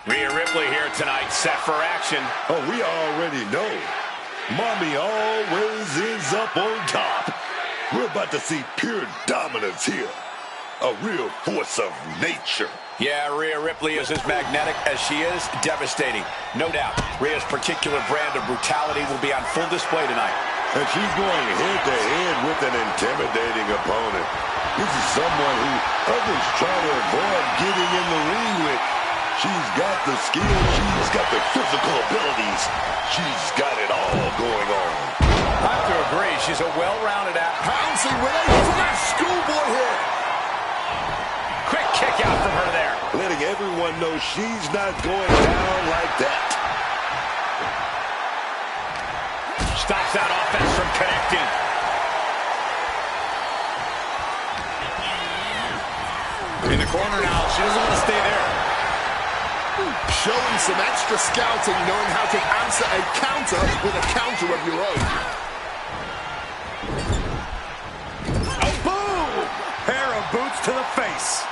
Rhea Ripley here tonight, set for action. Oh, we already know. Mommy always ends up on top. We're about to see pure dominance here. A real force of nature. Yeah, Rhea Ripley is as magnetic as she is devastating. No doubt, Rhea's particular brand of brutality will be on full display tonight. And she's going head-to-head with an intimidating opponent. This is someone who others try to avoid getting in the ring with. She's got the skill, she's got the physical abilities. She's got it all going on. I have to agree, she's a well-rounded athlete. Pouncing with a flash schoolboy here. Quick kick out from her there. Letting everyone know she's not going down like that. Stops that offense from connecting. In the corner now, she doesn't want to stay there. Showing some extra scouting, knowing how to answer a counter with a counter of your own. Oh, boom! Pair of boots to the face.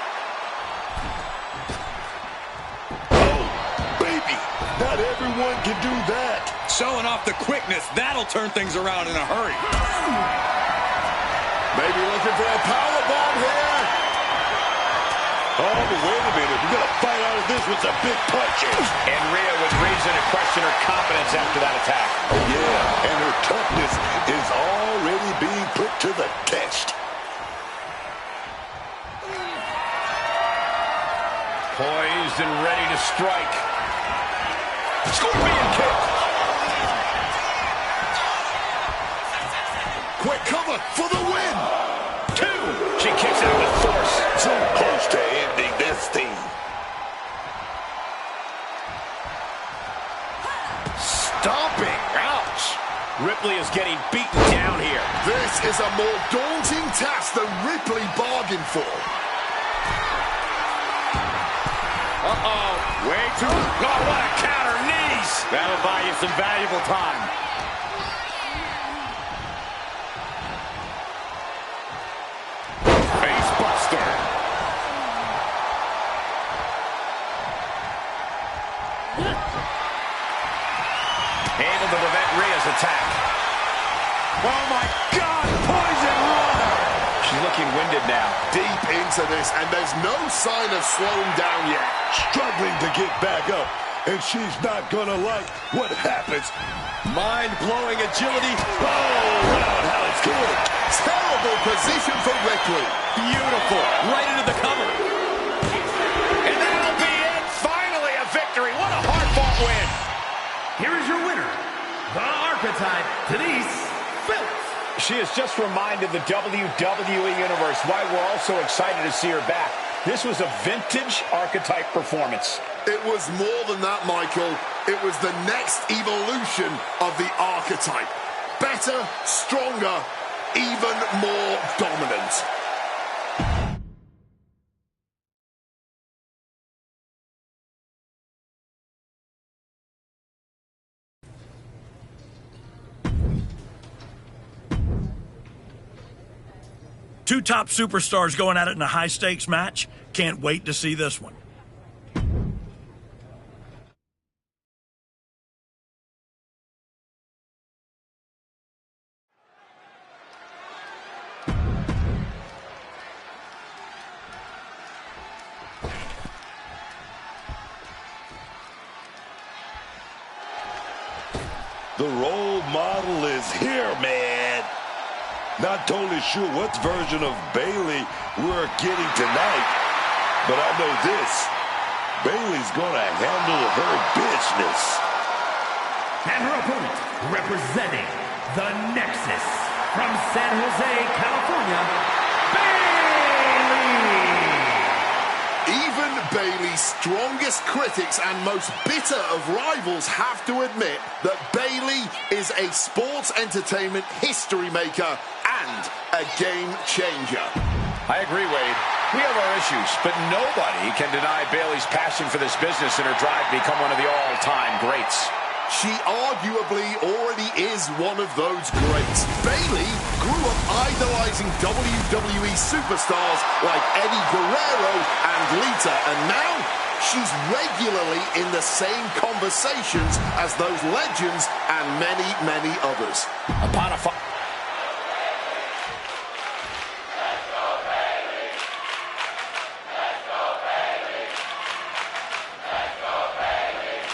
Oh, baby, not everyone can do that. Showing off the quickness, that'll turn things around in a hurry. Maybe looking for a powerbomb here. Oh, but wait a minute. We're going to fight out of this with some big punches. And Rhea with reason to question her confidence after that attack. Oh, yeah, and her toughness is already being put to the test. Poised and ready to strike. Scorpion kick. Quick cover for the win. 2. She kicks out with force. So close to ending this thing. Stomping. Ouch. Ripley is getting beaten down here. This is a more daunting task than Ripley bargained for. Uh-oh. Way too... Oh, what a counter. Knees. That'll buy you some valuable time. Facebuster. Able to prevent Rhea's attack. Oh, my God! Poison runner! She's looking winded now. Deep into this, and there's no sign of slowing down yet. Struggling to get back up, and she's not going to like what happens. Mind-blowing agility. Oh, roundhouse kick. Terrible position for Ripley. Beautiful. Right into the cover. And that'll be it. Finally a victory. What a hard-fought win. here is your winner, the Archetype, Denise Phillips. She has just reminded the WWE Universe why we're all so excited to see her back. This was a vintage Archetype performance. It was more than that, Michael. It was the next evolution of the Archetype. Better, stronger, even more dominant. Two top superstars going at it in a high-stakes match. Can't wait to see this one. The role model is here, man. Not totally sure what version of Bayley we're getting tonight, but I know this. Bayley's gonna handle her business. And her opponent, representing the Nexus from San Jose, California, Even Bayley's strongest critics and most bitter of rivals have to admit that Bayley is a sports entertainment history maker and a game changer. I agree, Wade. We have our issues, but nobody can deny Bayley's passion for this business and her drive to become one of the all-time greats. She arguably already is one of those greats. Bayley grew up idolizing WWE superstars like Eddie Guerrero and Lita, and now she's regularly in the same conversations as those legends and many, many others. Upon a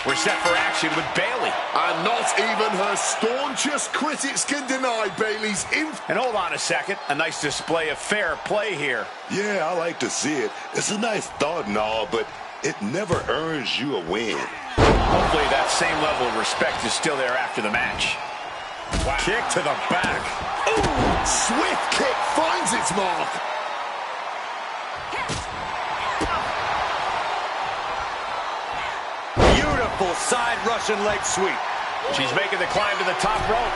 We're set for action with Bayley. And not even her staunchest critics can deny Bayley's And hold on a second. A nice display of fair play here. Yeah, I like to see it. It's a nice thought and all, but it never earns you a win. Hopefully that same level of respect is still there after the match. Wow. Kick to the back. Ooh, swift kick finds its mark. Beautiful side Russian leg sweep. She's making the climb to the top rope.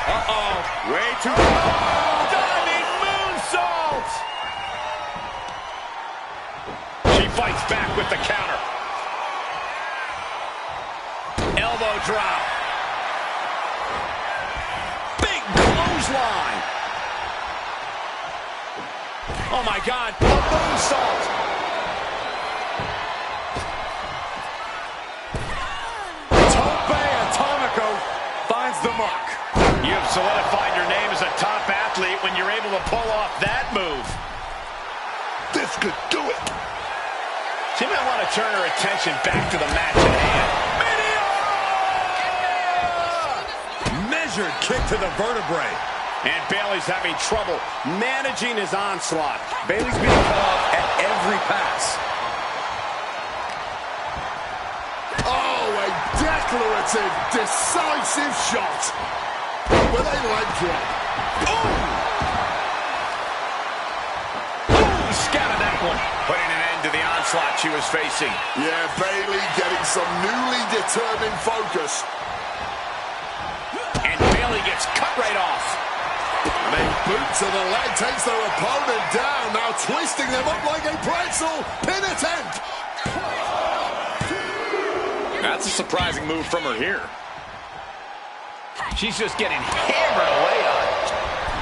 Uh-oh. Way too far. Diving moonsault. She fights back with the counter. Elbow drop. Big clothesline. Oh my God, a moonsault. Finds the mark. You have solidified your name as a top athlete when you're able to pull off that move. This could do it. She might want to turn her attention back to the match at hand. Measured kick to the vertebrae. And Bayley's having trouble managing his onslaught. Bayley's being cut off at every pass. Declarative, decisive shot. With a leg drop. Ooh! Scattered that one. Putting an end to the onslaught she was facing. Yeah, Bayley getting some newly determined focus. And Bayley gets cut right off. And a boot to the leg takes their opponent down. Now twisting them up like a pretzel. Pin attempt. That's a surprising move from her here. She's just getting hammered away on.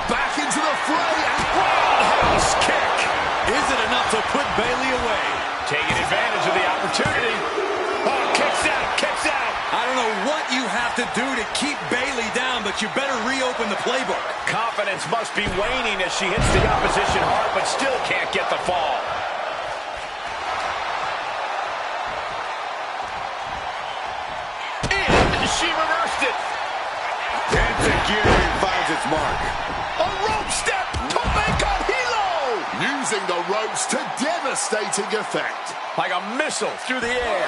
Back into the fray and roundhouse kick. Is it enough to put Bayley away? Taking advantage of the opportunity. Oh, kicks out, kicks out. I don't know what you have to do to keep Bayley down, but you better reopen the playbook. Confidence must be waning as she hits the opposition hard, but still can't get the fall. She reversed it. Enzuigiri finds its mark. A rope step. Tope con hilo. Using the ropes to devastating effect. Like a missile through the air.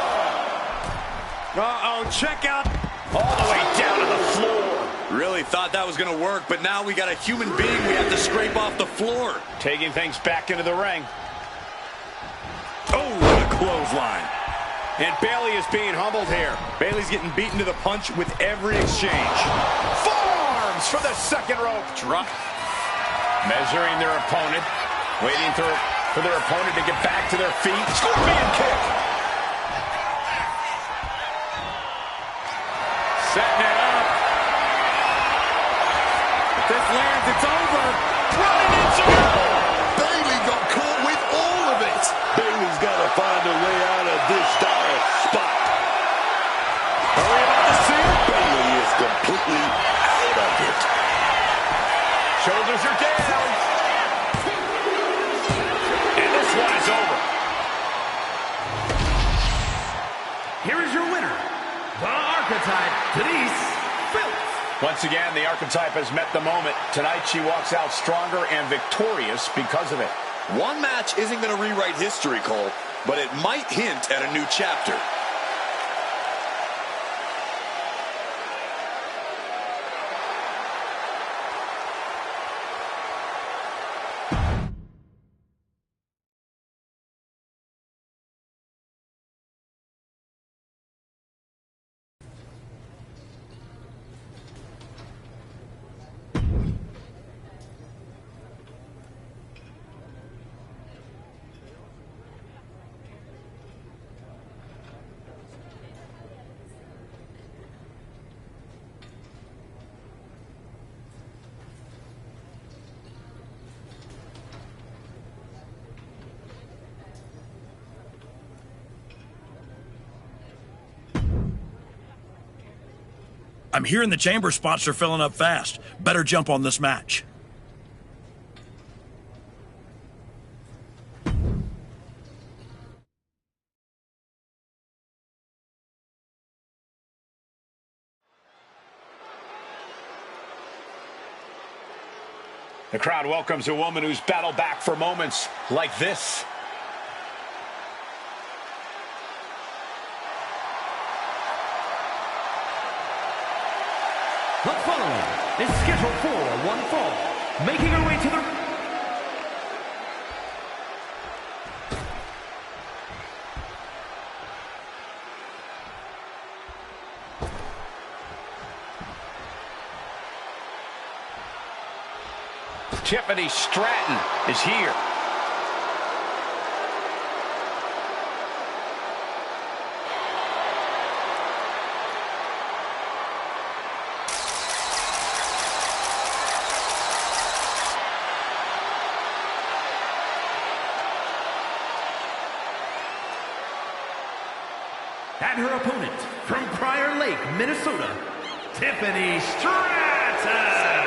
Uh-oh, check out. All the way down to the floor. Really thought that was going to work, but now we got a human being we have to scrape off the floor. Taking things back into the ring. Oh, what a clothesline. And Bayley is being humbled here. Bayley's getting beaten to the punch with every exchange. Forearms for the second rope. Drop. Measuring their opponent. Waiting for their opponent to get back to their feet. Scorpion kick. Setting it up. If this lands, it's over. Running into it. Bayley got caught with all of it. Bayley's got to find a way out of this dire spot. Are we about to see it? Bayley is completely out of it. Shoulders are down. And this one is over. Here is your winner, the Archetype, Denise Phillips. Once again, the Archetype has met the moment. Tonight, she walks out stronger and victorious because of it. One match isn't going to rewrite history, Cole, but it might hint at a new chapter. I'm hearing the chamber spots are filling up fast. Better jump on this match. The crowd welcomes a woman who's battled back for moments like this. The following is scheduled for one fall, making her way to the... Tiffany Stratton is here. And her opponent, from Prior Lake, Minnesota, Tiffany Stratton.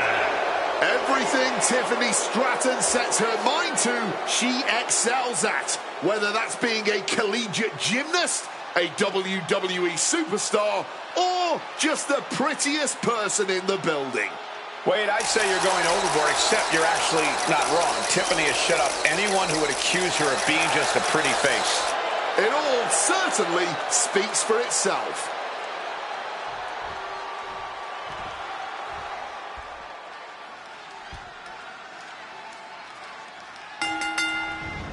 Everything Tiffany Stratton sets her mind to, she excels at. Whether that's being a collegiate gymnast, a WWE superstar, or just the prettiest person in the building. Wade, I'd say you're going overboard, except you're actually not wrong. Tiffany has shut up anyone who would accuse her of being just a pretty face. It all certainly speaks for itself.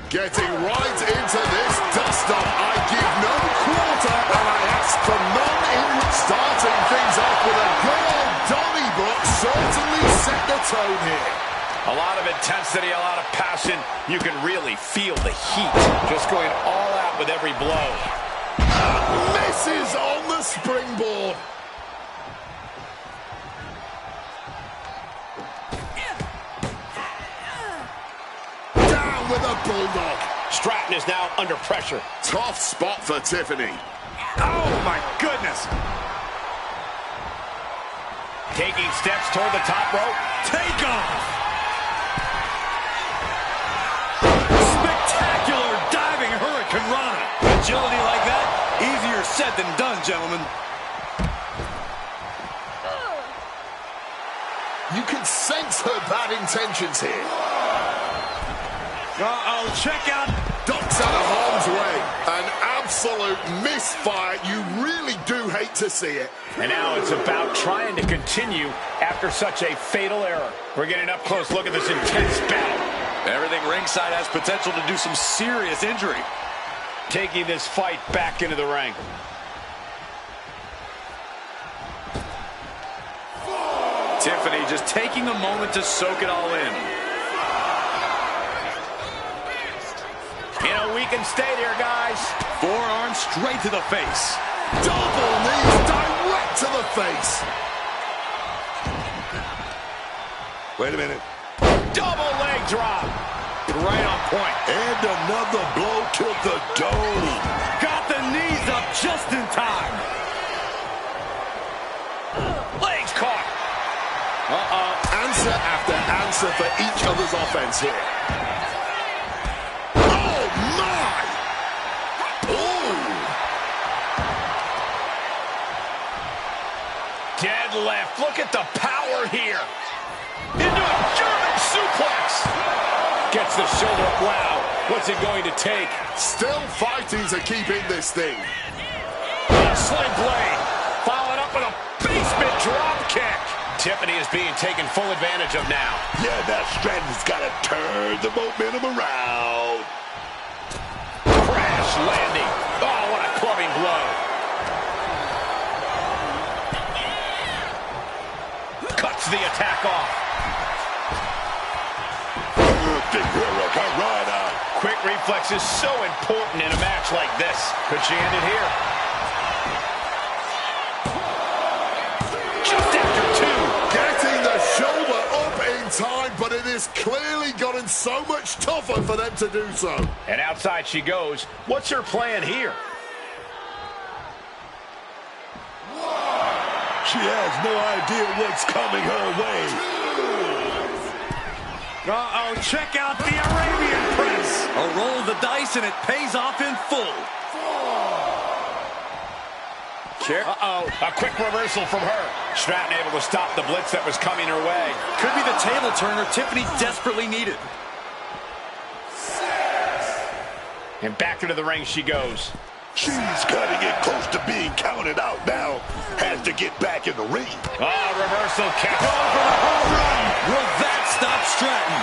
Getting right into this dust-up. I give no quarter, and I ask for none in starting things off with a good old Donnybrook certainly set the tone here. A lot of intensity, a lot of passion. You can really feel the heat. Just going all out with every blow. Misses on the springboard. Down with a bulldog. Stratton is now under pressure. Tough spot for Tiffany. Oh, my goodness. Taking steps toward the top rope. Take off. Spectacular diving Hurricane Rana. Agility like that, easier said than done, gentlemen. You can sense her bad intentions here. Uh-oh, check out. Ducks out of harm's way. An absolute misfire. You really do hate to see it. And now it's about trying to continue after such a fatal error. We're getting up close. Look at this intense battle. Everything ringside has potential to do some serious injury. Taking this fight back into the ring. Tiffany just taking a moment to soak it all in. You know, we can stay there, guys. Forearm straight to the face. Double knees direct to the face. Wait a minute. Double leg drop. Right on point. And another blow to the dome. Got the knees up just in time. Legs caught. Answer after answer for each other's offense here. Oh, my! Oh! Deadlift. Look at the power here. Into a German suplex. Gets the shoulder up. Wow. What's it going to take? Still fighting to keep in this thing. Sling blade. Followed up with a basement drop kick. Tiffany is being taken full advantage of now. Yeah, that Stratton's got to turn the momentum around. Crash landing. Oh, what a clubbing blow. Cuts the attack off. Quick reflex is so important in a match like this. Could she end it here? Just after two. Getting the shoulder up in time, but it has clearly gotten so much tougher for them to do so. And outside she goes. What's her plan here? She has no idea what's coming her way. Uh-oh, check out the Arabian Press. A roll of the dice and it pays off in full. Uh-oh, a quick reversal from her. Stratton able to stop the blitz that was coming her way. Could be the table turner Tiffany desperately needed. And back into the ring she goes. She's cutting it close to being counted out now. Has to get back in the ring. Oh, reversal catch. Going for the home run. Will that stop Stratton?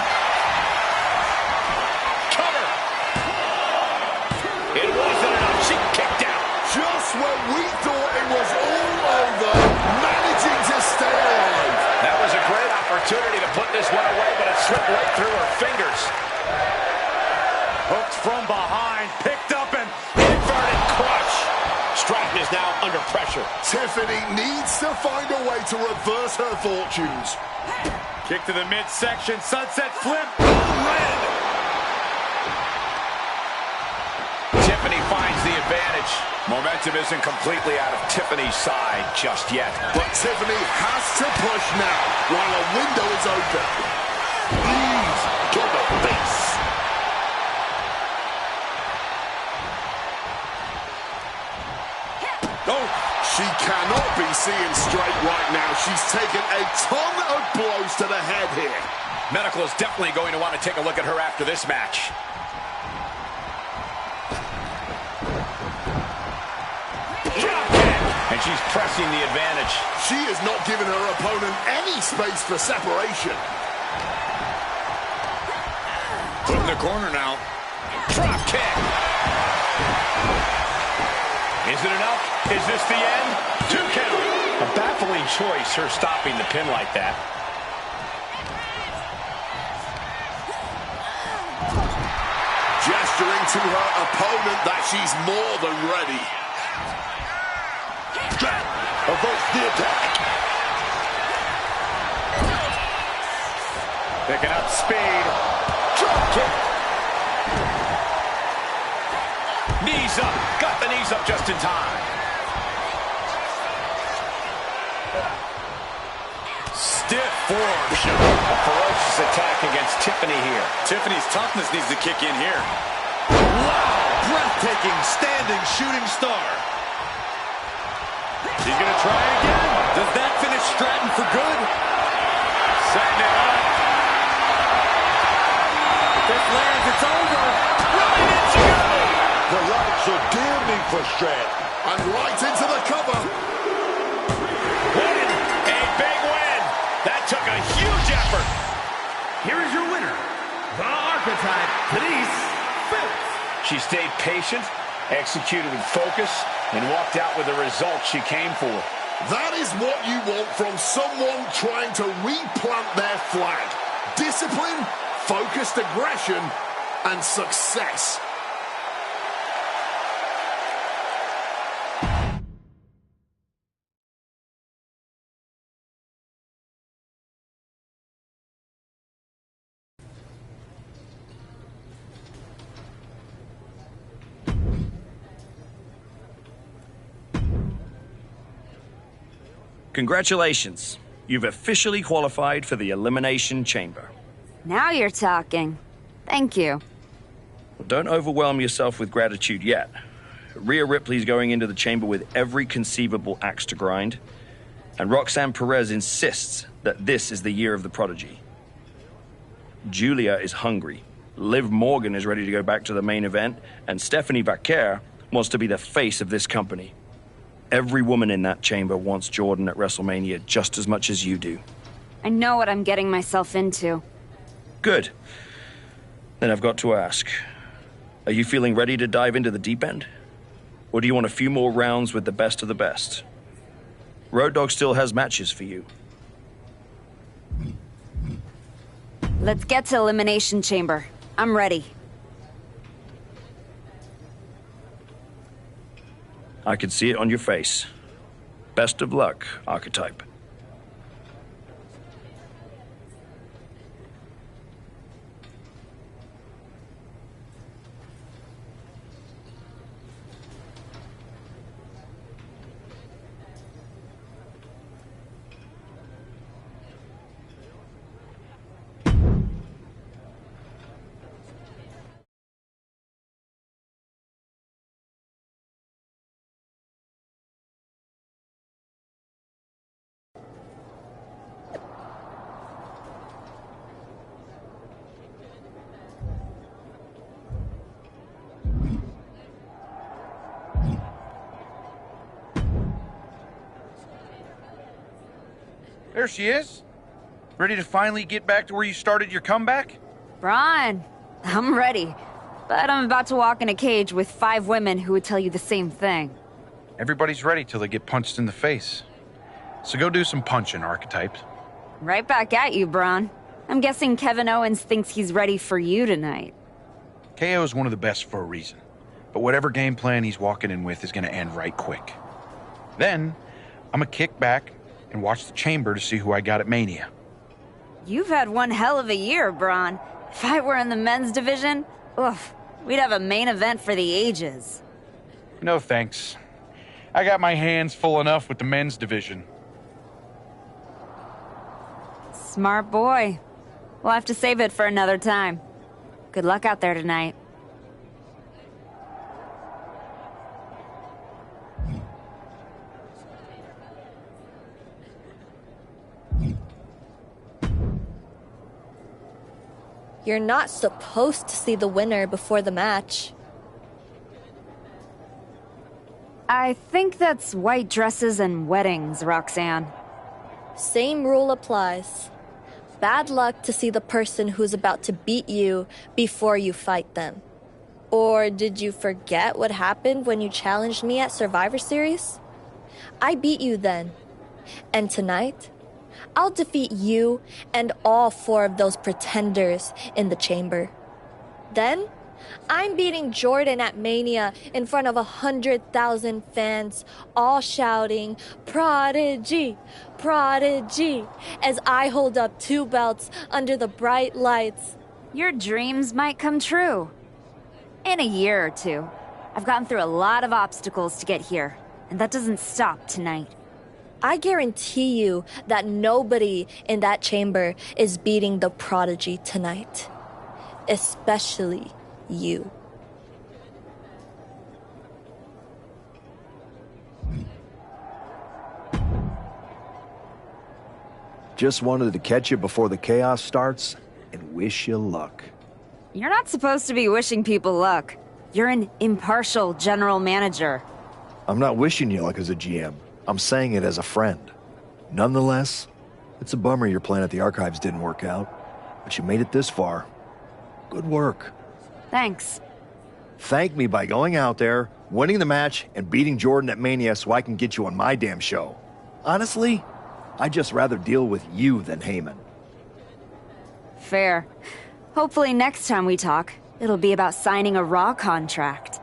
Cover. It wasn't enough. She kicked out. Just when we thought it was all over, managing to stay alive. That was a great opportunity to put this one away, but it slipped right through her fingers. Hooked from behind, picked up and inverted crush. Stratton is now under pressure. Tiffany needs to find a way to reverse her fortunes. Kick to the midsection, sunset flip, red. Tiffany finds the advantage. Momentum isn't completely out of Tiffany's side just yet. But Tiffany has to push now while a window is open. Knees to the face. Oh, she cannot be seeing straight right now. She's taken a ton of blows to the head here. Medical is definitely going to want to take a look at her after this match. Drop kick. And she's pressing the advantage. She is not giving her opponent any space for separation. Put in the corner now. Drop kick. Is it enough? Is this the end? 2 count. A baffling choice, her stopping the pin like that. Gesturing to her opponent that she's more than ready. Averts the attack. Picking up speed. Drop kick. Knees up. Got the knees up just in time. Stiff forearm. A ferocious attack against Tiffany here. Tiffany's toughness needs to kick in here. Wow! Breathtaking, standing shooting star. She's going to try again. Does that finish Stratton for good? Setting it up. If this lands, it's over. Right into go. The lights are dimmy for Stratton. And right into the cover. She stayed patient, executed with focus, and walked out with the result she came for. That is what you want from someone trying to replant their flag. Discipline, focused aggression, and success. Congratulations. You've officially qualified for the Elimination Chamber. Now you're talking. Thank you. Don't overwhelm yourself with gratitude yet. Rhea Ripley's going into the chamber with every conceivable axe to grind, and Roxanne Perez insists that this is the year of the prodigy. Julia is hungry. Liv Morgan is ready to go back to the main event, and Stephanie Vaquer wants to be the face of this company. Every woman in that chamber wants Jordan at WrestleMania just as much as you do. I know what I'm getting myself into. Good. Then I've got to ask, are you feeling ready to dive into the deep end? Or do you want a few more rounds with the best of the best? Road Dogg still has matches for you. Let's get to Elimination Chamber. I'm ready. I can see it on your face. Best of luck, Archetype. There she is. Ready to finally get back to where you started your comeback? Braun, I'm ready. But I'm about to walk in a cage with 5 women who would tell you the same thing. Everybody's ready till they get punched in the face. So go do some punching, Archetype. Right back at you, Braun. I'm guessing Kevin Owens thinks he's ready for you tonight. KO is one of the best for a reason. But whatever game plan he's walking in with is going to end right quick. Then, I'm going to kick back and watch the chamber to see who I got at Mania. You've had one hell of a year, Braun. If I were in the men's division, oof, we'd have a main event for the ages. No thanks. I got my hands full enough with the men's division. Smart boy. We'll have to save it for another time. Good luck out there tonight. You're not supposed to see the winner before the match. I think that's white dresses and weddings, Roxanne. Same rule applies. Bad luck to see the person who's about to beat you before you fight them. Or did you forget what happened when you challenged me at Survivor Series? I beat you then. And tonight, I'll defeat you and all 4 of those pretenders in the chamber. Then, I'm beating Jordan at Mania in front of 100,000 fans, all shouting, "Prodigy! Prodigy!" as I hold up 2 belts under the bright lights. Your dreams might come true. In a year or 2. I've gotten through a lot of obstacles to get here, and that doesn't stop tonight. I guarantee you that nobody in that chamber is beating the Prodigy tonight. Especially you. Just wanted to catch you before the chaos starts and wish you luck. You're not supposed to be wishing people luck. You're an impartial general manager. I'm not wishing you luck as a GM. I'm saying it as a friend. Nonetheless, it's a bummer your plan at the Archives didn't work out, but you made it this far. Good work. Thanks. Thank me by going out there, winning the match, and beating Jordan at Mania so I can get you on my damn show. Honestly, I'd just rather deal with you than Heyman. Fair. Hopefully next time we talk, it'll be about signing a Raw contract.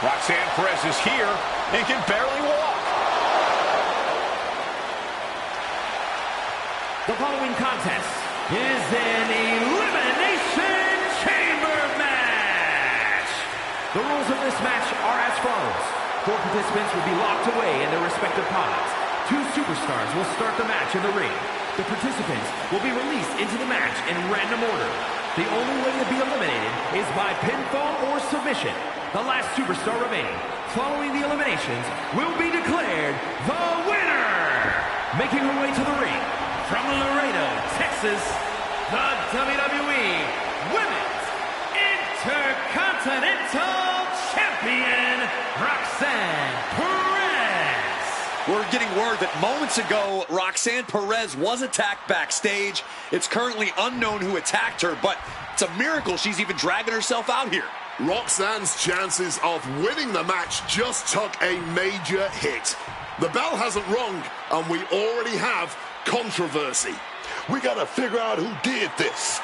Roxanne Perez is here and can barely walk. The following contest is an Elimination Chamber match. The rules of this match are as follows. 4 participants will be locked away in their respective pods. 2 superstars will start the match in the ring. The participants will be released into the match in random order. The only way to be eliminated is by pinfall or submission. The last superstar remaining, following the eliminations, will be declared the winner. Making her way to the ring, from Laredo, Texas, the WWE Women's Intercontinental Champion, Roxanne Perez. We're getting word that moments ago, Roxanne Perez was attacked backstage. It's currently unknown who attacked her, but it's a miracle she's even dragging herself out here. Roxanne's chances of winning the match just took a major hit. The bell hasn't rung, and we already have controversy. We gotta figure out who did this.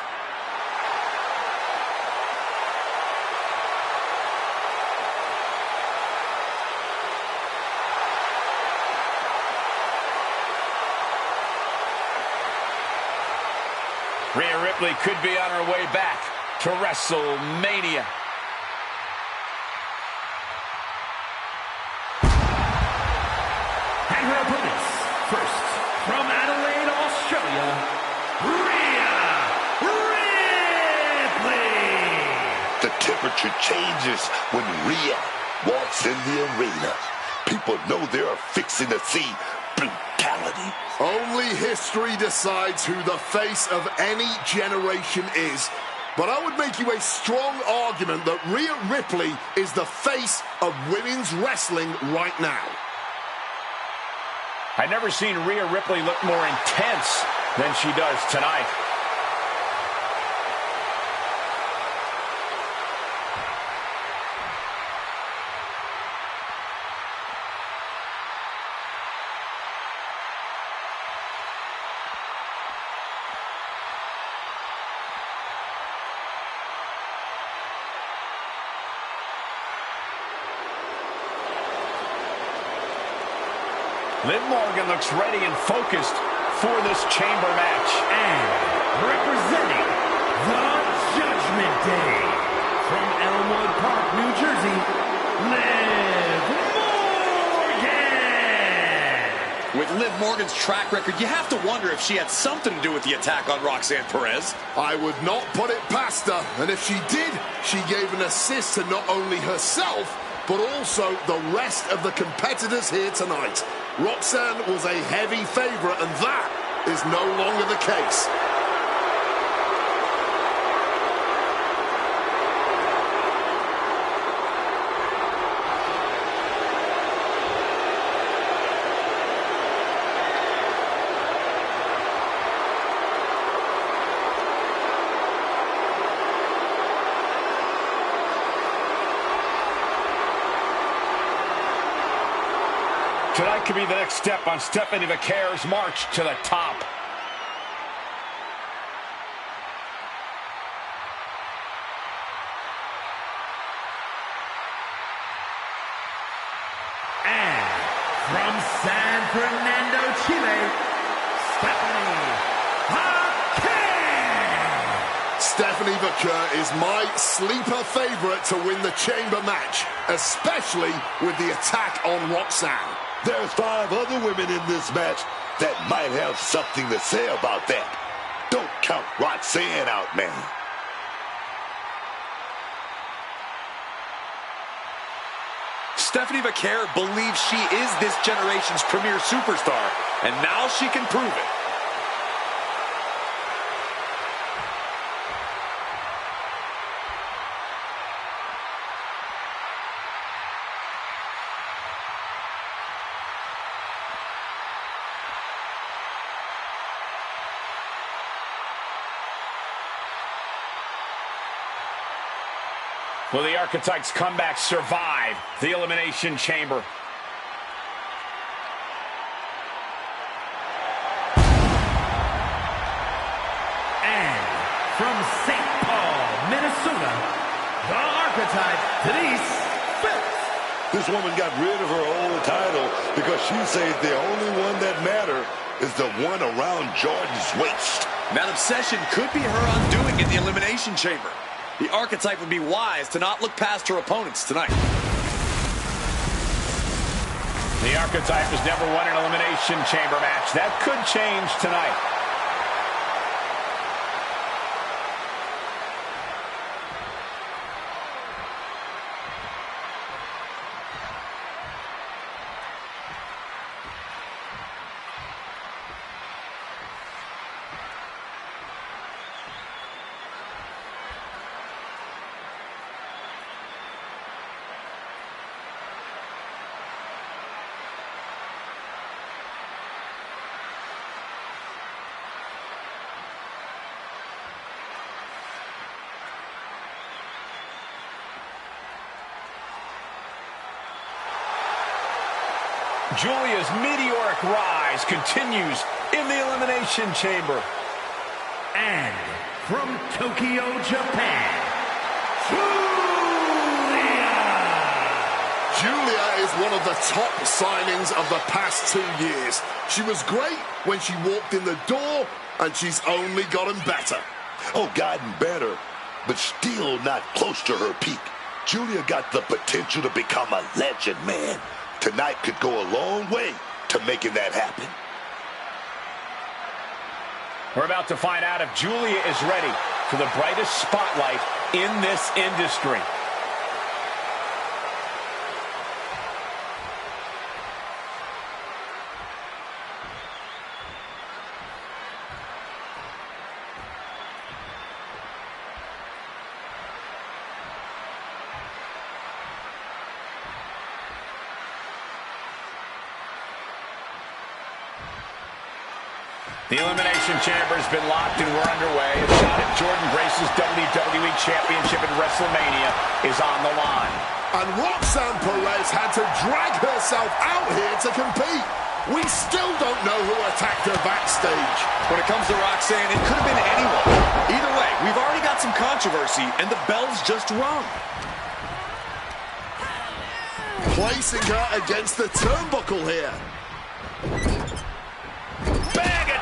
Rhea Ripley could be on her way back to WrestleMania. And her opponents, first, from Adelaide, Australia, Rhea Ripley. The temperature changes when Rhea walks in the arena. People know they're fixing to see brutality. Only history decides who the face of any generation is. But I would make you a strong argument that Rhea Ripley is the face of women's wrestling right now. I've never seen Rhea Ripley look more intense than she does tonight. Liv Morgan looks ready and focused for this chamber match. And representing the Judgment Day, from Elmwood Park, New Jersey, Liv Morgan! With Liv Morgan's track record, you have to wonder if she had something to do with the attack on Roxanne Perez. I would not put it past her, and if she did, she gave an assist to not only herself, but also the rest of the competitors here tonight. Roxanne was a heavy favorite, and that is no longer the case. Tonight could be the next step on Stephanie McCare's march to the top. And from San Fernando, Chile, Stephanie McCare. Stephanie McCare is my sleeper favorite to win the chamber match, especially with the attack on Roxanne. There's 5 other women in this match, that might have something to say about that. Don't count Roxanne out, man. Stephanie McCare believes she is this generation's premier superstar, and now she can prove it. Will the Archetypes' comeback survive the Elimination Chamber? And from St. Paul, Minnesota, the Archetype, Denise Phillips. This woman got rid of her old title because she says the only one that matters is the one around Jordan's waist. That obsession could be her undoing in the Elimination Chamber. The Archetype would be wise to not look past her opponents tonight. The Archetype has never won an Elimination Chamber match. That could change tonight. Julia's meteoric rise continues in the Elimination Chamber. And from Tokyo, Japan, Julia is one of the top signings of the past 2 years. She was great when she walked in the door, and she's only gotten better. Oh, gotten better, but still not close to her peak. Julia got the potential to become a legend, man. Tonight could go a long way to making that happen. We're about to find out if Julia is ready for the brightest spotlight in this industry. The Elimination Chamber has been locked and we're underway. A shot at Jordan Grace's WWE Championship at WrestleMania is on the line. And Roxanne Perez had to drag herself out here to compete. We still don't know who attacked her backstage. When it comes to Roxanne, it could have been anyone. Either way, we've already got some controversy, and the bell's just rung. Placing her against the turnbuckle here.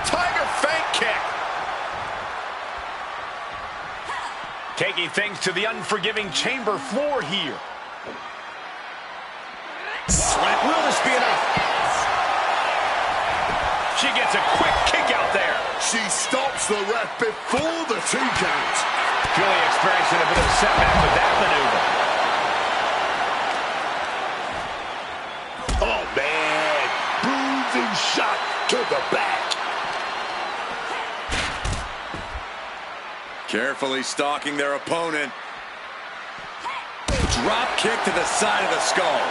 Tiger feint kick. Taking things to the unforgiving chamber floor here. Slap. Will this be enough? She gets a quick kick out there. She stops the ref before the 2 count. Julia experiencing a bit of a setback with that maneuver. Oh, man. Bruising shot to the back. Carefully stalking their opponent. Drop kick to the side of the skull.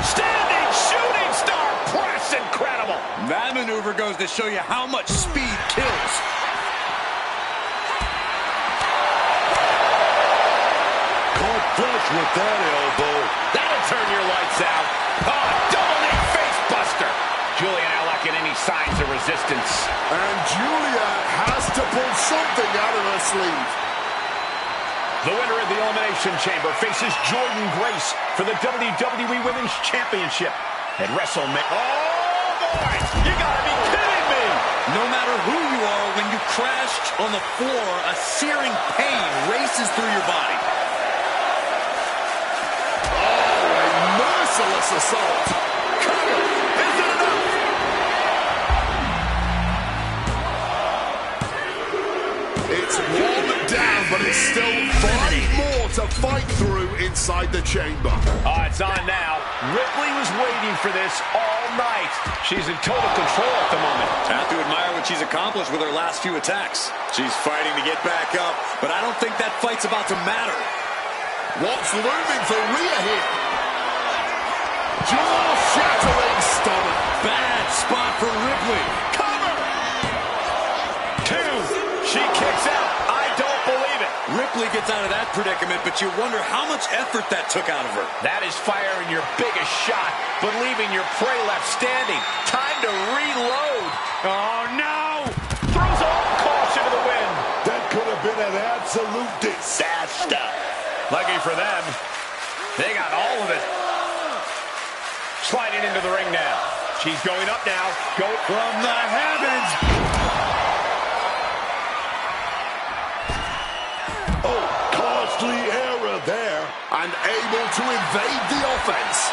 Standing shooting star press. Incredible. That maneuver goes to show you how much speed kills. Caught flush with that elbow. That'll turn your lights out. Oh, double knee face buster. Julia now lacking any signs of resistance. And Julia has to pull something out of her sleeve. The winner of the Elimination Chamber faces Jordan Grace for the WWE Women's Championship at WrestleMania. Oh, boy! You gotta be kidding me! No matter who you are, when you crash on the floor, a searing pain races through your body. Oh, a merciless assault. Is it enough? There's still 5 more to fight through inside the chamber. Oh, it's on now. Ripley was waiting for this all night. She's in total control at the moment. I have to admire what she's accomplished with her last few attacks. She's fighting to get back up, but I don't think that fight's about to matter. What's looming for Rhea here? Jaw-shattering stomach. Bad spot for Ripley. Cover! 2. She kicks out. I don't believe it. Ripley gets out of that predicament, but you wonder how much effort that took out of her. That is firing your biggest shot, but leaving your prey left standing. Time to reload. Oh, no! Throws all caution to the wind. That could have been an absolute disaster. Lucky for them, they got all of it. Sliding into the ring now. She's going up now. Go from the heavens. Oh, costly error there. And able to evade the offense.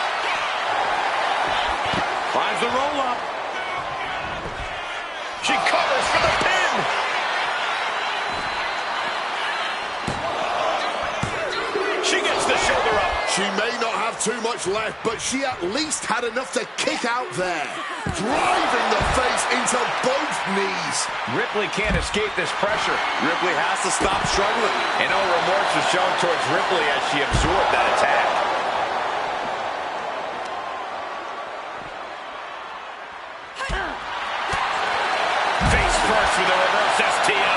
Finds the roll-up. She covers for the pin. She gets the shoulder up. She may not have too much left, but she at least had enough to kick out there. Driving the face into both knees. Ripley can't escape this pressure. Ripley has to stop struggling. And no remorse was shown towards Ripley as she absorbed that attack. Face first with a reverse STO.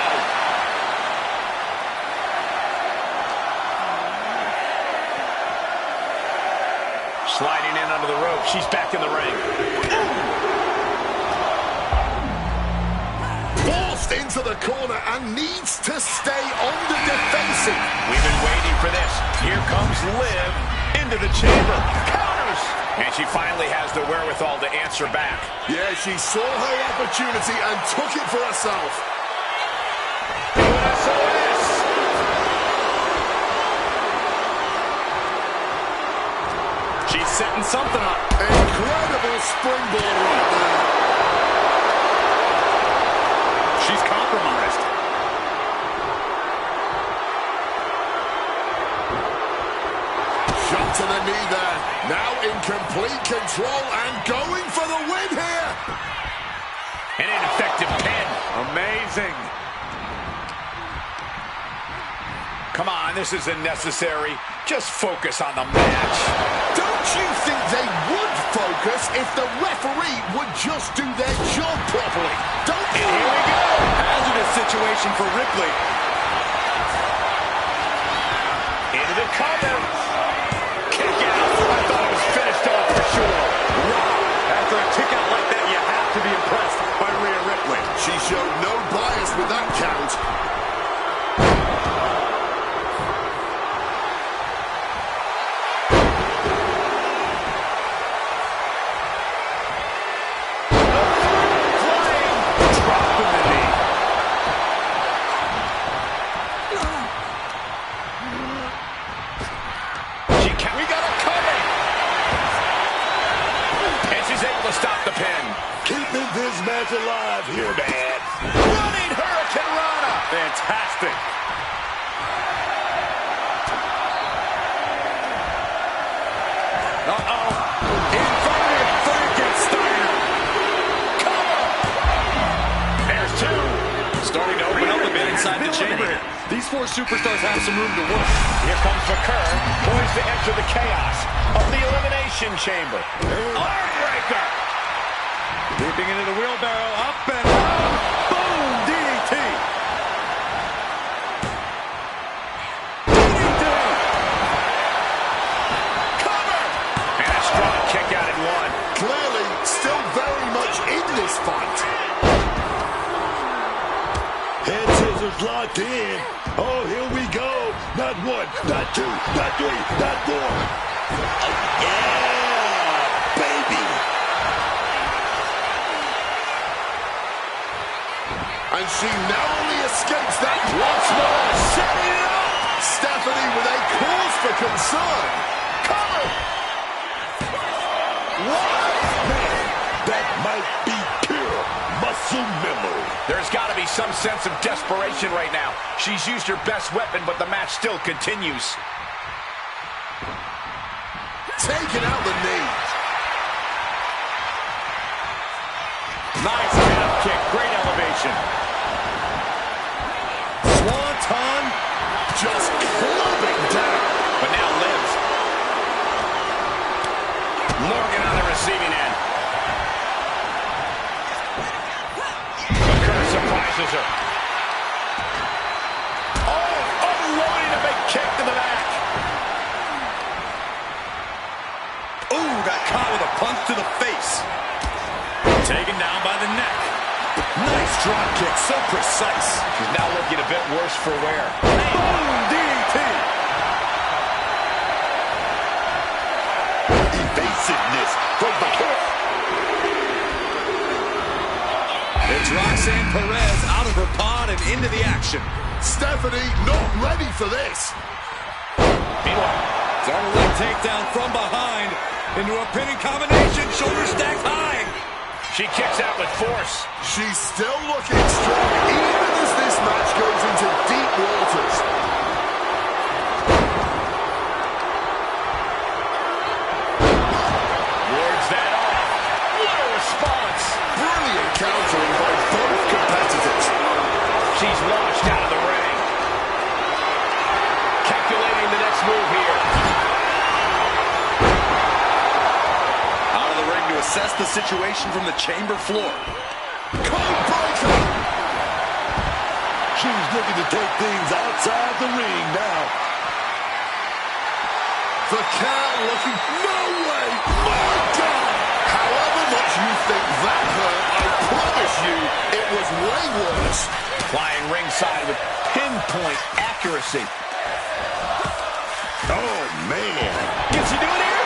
Sliding in under the rope. She's back in the ring. Forced into the corner and needs to stay on the defensive. We've been waiting for this. Here comes Liv into the chamber. Counters! And she finally has the wherewithal to answer back. Yeah, she saw her opportunity and took it for herself. SOS! She's setting something up. Incredible springboard right there. She's compromised. Shot to the knee there. Now in complete control and going for the win here. An ineffective pin. Amazing. Come on, this isn't necessary. Just focus on the match. Don't you think they would focus if the referee would just do their job properly? Don't you? And here we go. Hazardous situation for Ripley. Into the cover. Kick out. I thought it was finished off for sure. Wow. After a kick out like that, you have to be impressed by Rhea Ripley. She showed no bias with that count. Keeping this match alive here, man. Running Hurricane Rana. Fantastic. Uh-oh. Inverted Frankensteiner. Cover. There's 2. Starting to open up a bit inside the chamber. These 4 superstars have some room to work. Here comes McCurr, poised to enter the chaos of the Elimination Chamber. Armbreaker. Leaping into the wheelbarrow, up and up. Boom, DDT. DDT. Cover. And a strong kick out at 1. Clearly, still very much in this fight. Head scissors locked in. Oh, here we go. Not 1, not 2, not 3, not 4. Oh, yeah, baby. And she narrowly escapes that once more. Setting it up. Stephanie with a cause for concern. Cover. What? Man, that might be pure muscle muscle memory. There's got to be some sense of desperation right now. She's used her best weapon, but the match still continues. Taking out the knee. Nice calf kick, great elevation. Swanton just clubbing down. But now Liv's. Morgan on the receiving end. McCurry surprises her. Oh, unloading a big kick to the back. Ooh, got caught with a punch to the face. Taken down by the neck. Nice drop kick, so precise. She's now looking a bit worse for wear. Boom, DDT. Evasiveness from the hip. It's Roxanne Perez out of her pod and into the action. Stephanie not ready for this. Meanwhile, double leg takedown from behind into a pinning combination, shoulder stacked high. She kicks out with force. She's still looking strong, even as this match goes into deep waters. Wards that off. What a response. Brilliant countering by both competitors. She's launched out of the ring. Calculating the next move here. To assess the situation from the chamber floor. Code breaker! She's looking to take things outside the ring now. The count looking... No way! My God! However much you think that hurt, I promise you it was way worse. Flying ringside with pinpoint accuracy. Oh, man. Can she do it here?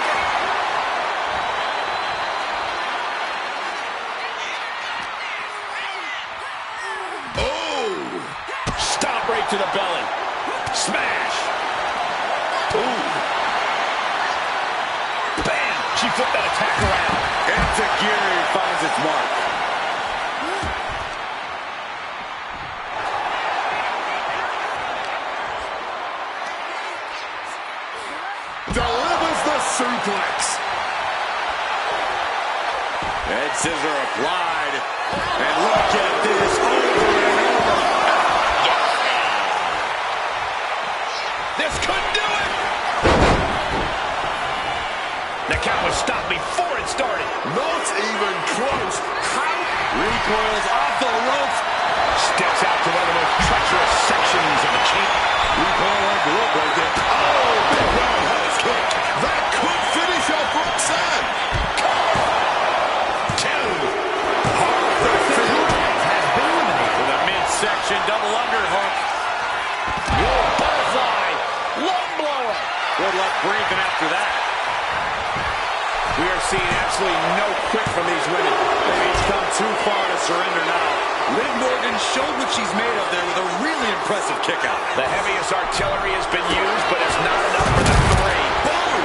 Right to the belly. Smash. Ooh. Bam. She flipped that attack around. Enziguri finds its mark. Delivers the suplex. Head scissor applied. And look at this over and over. This could do it! The count was stopped before it started. Not even close. How? Recoils off the ropes. Steps out to one of the most treacherous sections of the champ. Recoil off the rope right there. Oh, big roundhouse kick. That could finish off Roxanne. Two. Has been eliminated. With a midsection double underhook. Whoa, butterfly. Lung blower. Good luck breathing after that. We are seeing absolutely no quit from these women. Maybe it's come too far to surrender now. Liv Morgan showed what she's made of there with a really impressive kick out. The heaviest artillery has been used, but it's not enough for the three. Boom!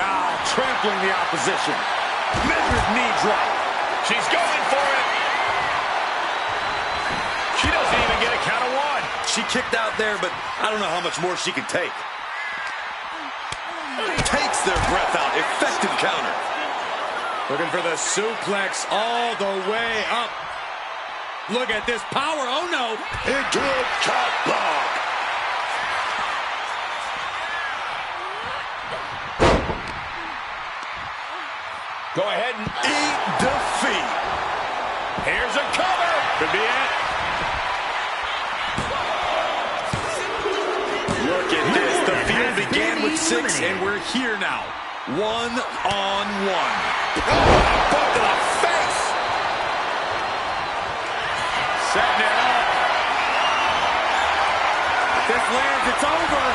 Ah, trampling the opposition. Measured knee drop. She's going for it. She doesn't even get a count of one. She kicked out there, but I don't know how much more she can take. Takes their breath out. Effective counter. Looking for the suplex all the way up. Look at this power. Oh, no. Into a cat block. Go ahead and eat defeat. Here's a cover. Could be it. Look at this. The field began with 6, and we're here now. 1-on-1. Both to the face. Setting it up. If this lands, it's over.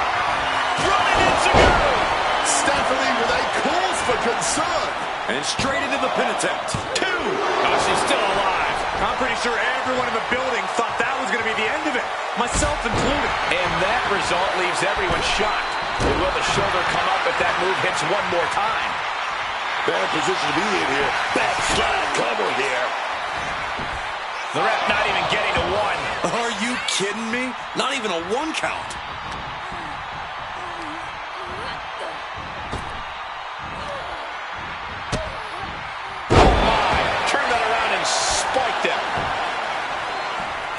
Running Enziguri. Stephanie with a cause for concern. And straight into the pin attempt. 2. Oh, she's still alive. I'm pretty sure everyone in the building thought that was going to be the end of it, myself included. And that result leaves everyone shocked. Will the shoulder come up if that move hits one more time? Bad position to be in here. Backslide cover here. The ref not even getting to one. Are you kidding me? Not even a 1 count. Turn that around and spiked them.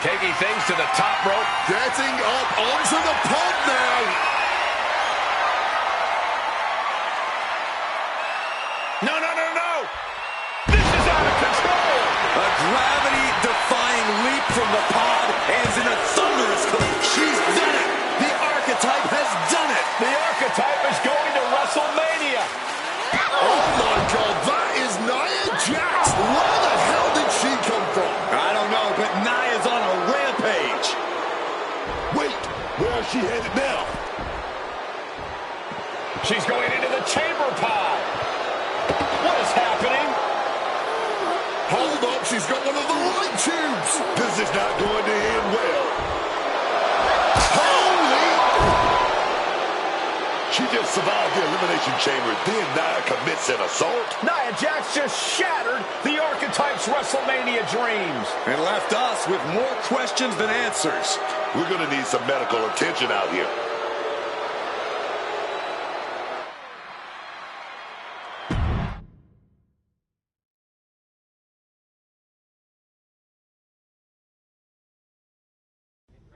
Taking things to the top rope. Getting up onto the pump now. No, no, no, no. This is out of control. A gravity-defying leap from the pod ends in a thunderous collapse. She's done it. The Archetype has done it. The Archetype is going to WrestleMania. Oh, my God. That is Nia Jax. Where the hell did she come from? I don't know, but Nia's on a rampage. Wait, where is she headed now? She's going into the chamber pod. What is happening? Hold up, she's got one of the light tubes. This is not going to end well. Holy! She just survived the Elimination Chamber, then Nia commits an assault. Nia Jax just shattered the Archetype's WrestleMania dreams. And left us with more questions than answers. We're going to need some medical attention out here.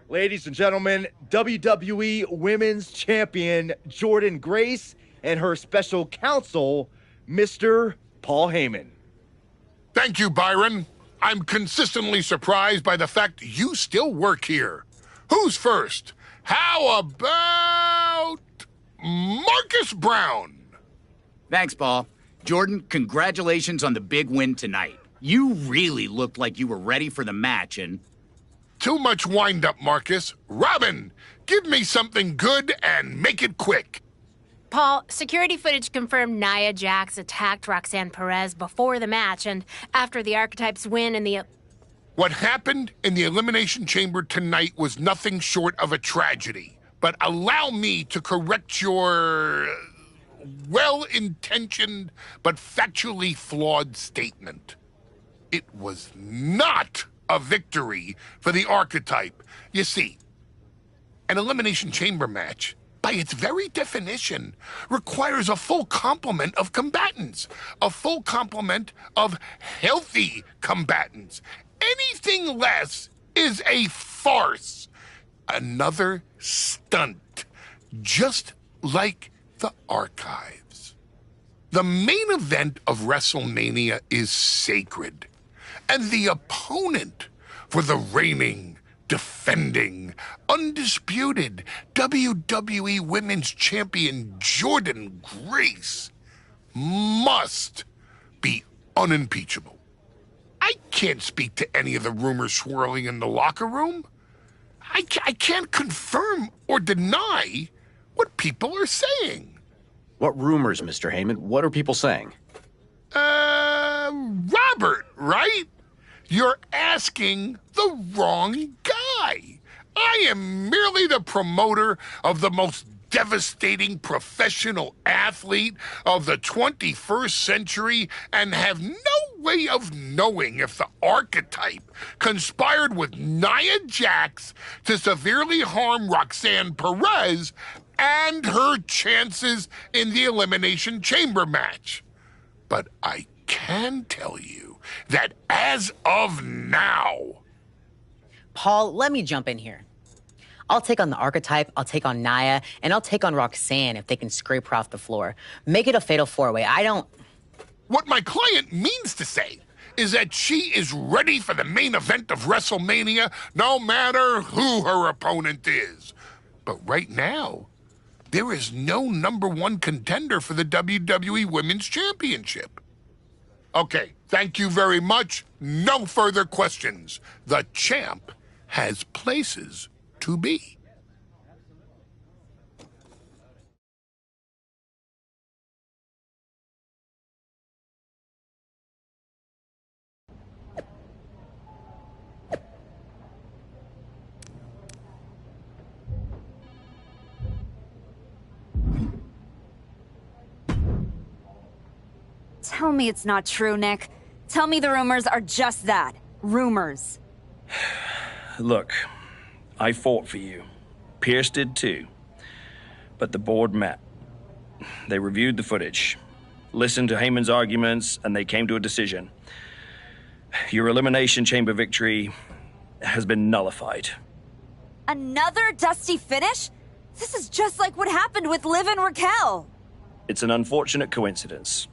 Ladies and gentlemen, WWE Women's Champion Jordynne Grace and her special counsel, Mr. Paul Heyman. Thank you, Byron. I'm consistently surprised by the fact you still work here. Who's first? How about Marcus Brown? Thanks, Paul. Jordan, congratulations on the big win tonight. You really looked like you were ready for the match, and... Too much wind-up, Marcus. Robin, give me something good and make it quick. Paul, security footage confirmed Nia Jax attacked Roxanne Perez before the match and after the Archetypes win in the... What happened in the Elimination Chamber tonight was nothing short of a tragedy. But allow me to correct your well-intentioned but factually flawed statement. It was not a victory for the Archetype. You see, an Elimination Chamber match, by its very definition, requires a full complement of combatants, a full complement of healthy combatants. Anything less is a farce, another stunt, just like the Archives. The main event of WrestleMania is sacred. And the opponent for the reigning, defending, undisputed WWE Women's Champion Jordynne Grace must be unimpeachable. I can't speak to any of the rumors swirling in the locker room. I can't confirm or deny what people are saying. What rumors, Mr. Heyman? What are people saying? Robert, right? You're asking the wrong guy. I am merely the promoter of the most devastating professional athlete of the 21st century and have no way of knowing if the Archetype conspired with Nia Jax to severely harm Roxanne Perez and her chances in the Elimination Chamber match. But I can tell you that as of now... Paul, let me jump in here. I'll take on the Archetype, I'll take on Nia, and I'll take on Roxanne if they can scrape her off the floor. Make it a fatal four-way. I don't... What my client means to say is that she is ready for the main event of WrestleMania no matter who her opponent is. But right now, there is no #1 contender for the WWE Women's Championship. Okay, thank you very much. No further questions. The champ has places to be. Tell me it's not true, Nick. Tell me the rumors are just that. Rumors. Look, I fought for you. Pierce did too. But the board met. They reviewed the footage, listened to Heyman's arguments, and they came to a decision. Your Elimination Chamber victory has been nullified. Another dusty finish? This is just like what happened with Liv and Raquel. It's an unfortunate coincidence.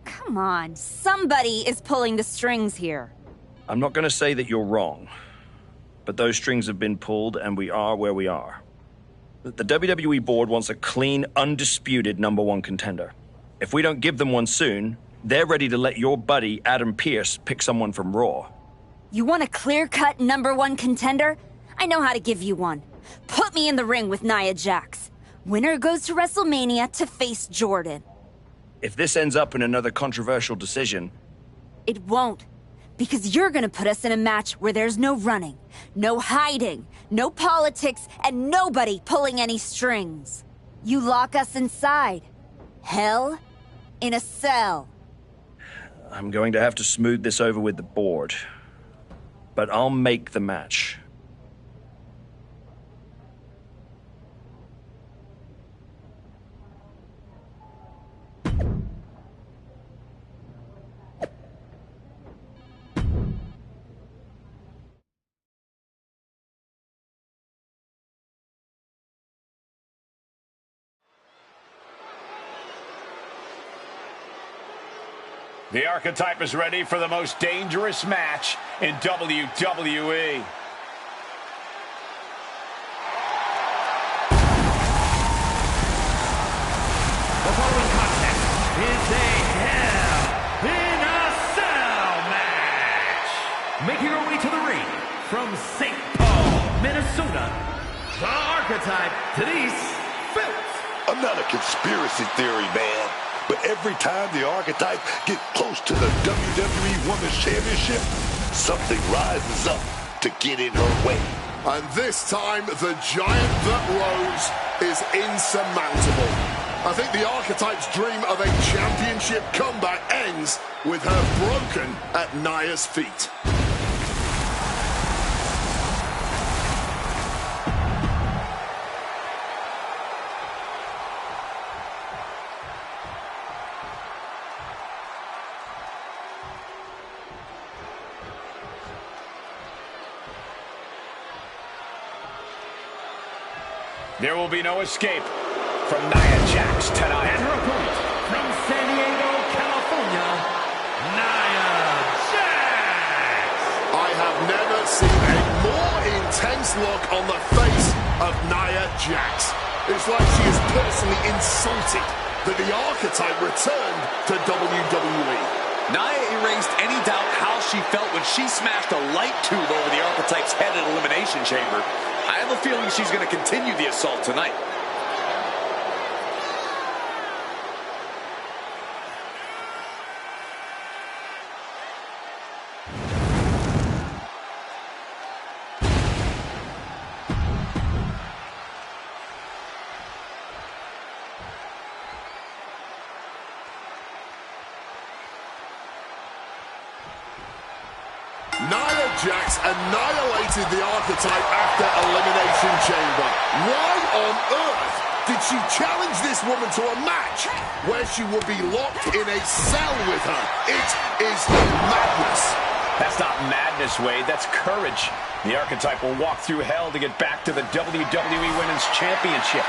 Come on, somebody is pulling the strings here. I'm not going to say that you're wrong, but those strings have been pulled and we are where we are. The WWE board wants a clean, undisputed #1 contender. If we don't give them one soon, they're ready to let your buddy Adam Pearce pick someone from Raw. You want a clear-cut #1 contender? I know how to give you one. Put me in the ring with Nia Jax. Winner goes to WrestleMania to face Jordan. If this ends up in another controversial decision... It won't. Because you're gonna put us in a match where there's no running, no hiding, no politics, and nobody pulling any strings. You lock us inside. Hell in a cell. I'm going to have to smooth this over with the board. But I'll make the match. The Archetype is ready for the most dangerous match in WWE. The following contest is a Hell in a Cell match. Making her way to the ring from St. Paul, Minnesota, the Archetype, Denise Phillips. I'm not a conspiracy theory man, but every time the Archetype get close to the WWE Women's Championship, something rises up to get in her way. And this time, the giant that rose is insurmountable. I think the Archetype's dream of a championship comeback ends with her broken at Nia's feet. There will be no escape from Nia Jax tonight. And her opponent from San Diego, California, Nia Jax. I have never seen a more intense look on the face of Nia Jax. It's like she is personally insulted that the Archetype returned to WWE. Nia erased any doubt how she felt when she smashed a light tube over the Archetype's head in Elimination Chamber. I have a feeling she's going to continue the assault tonight. Nia Jax annihilated the Archetype after Elimination Chamber. Why on earth did she challenge this woman to a match where she would be locked in a cell with her? It is madness. That's not madness, Wade. That's courage. The Archetype will walk through hell to get back to the WWE Women's Championship.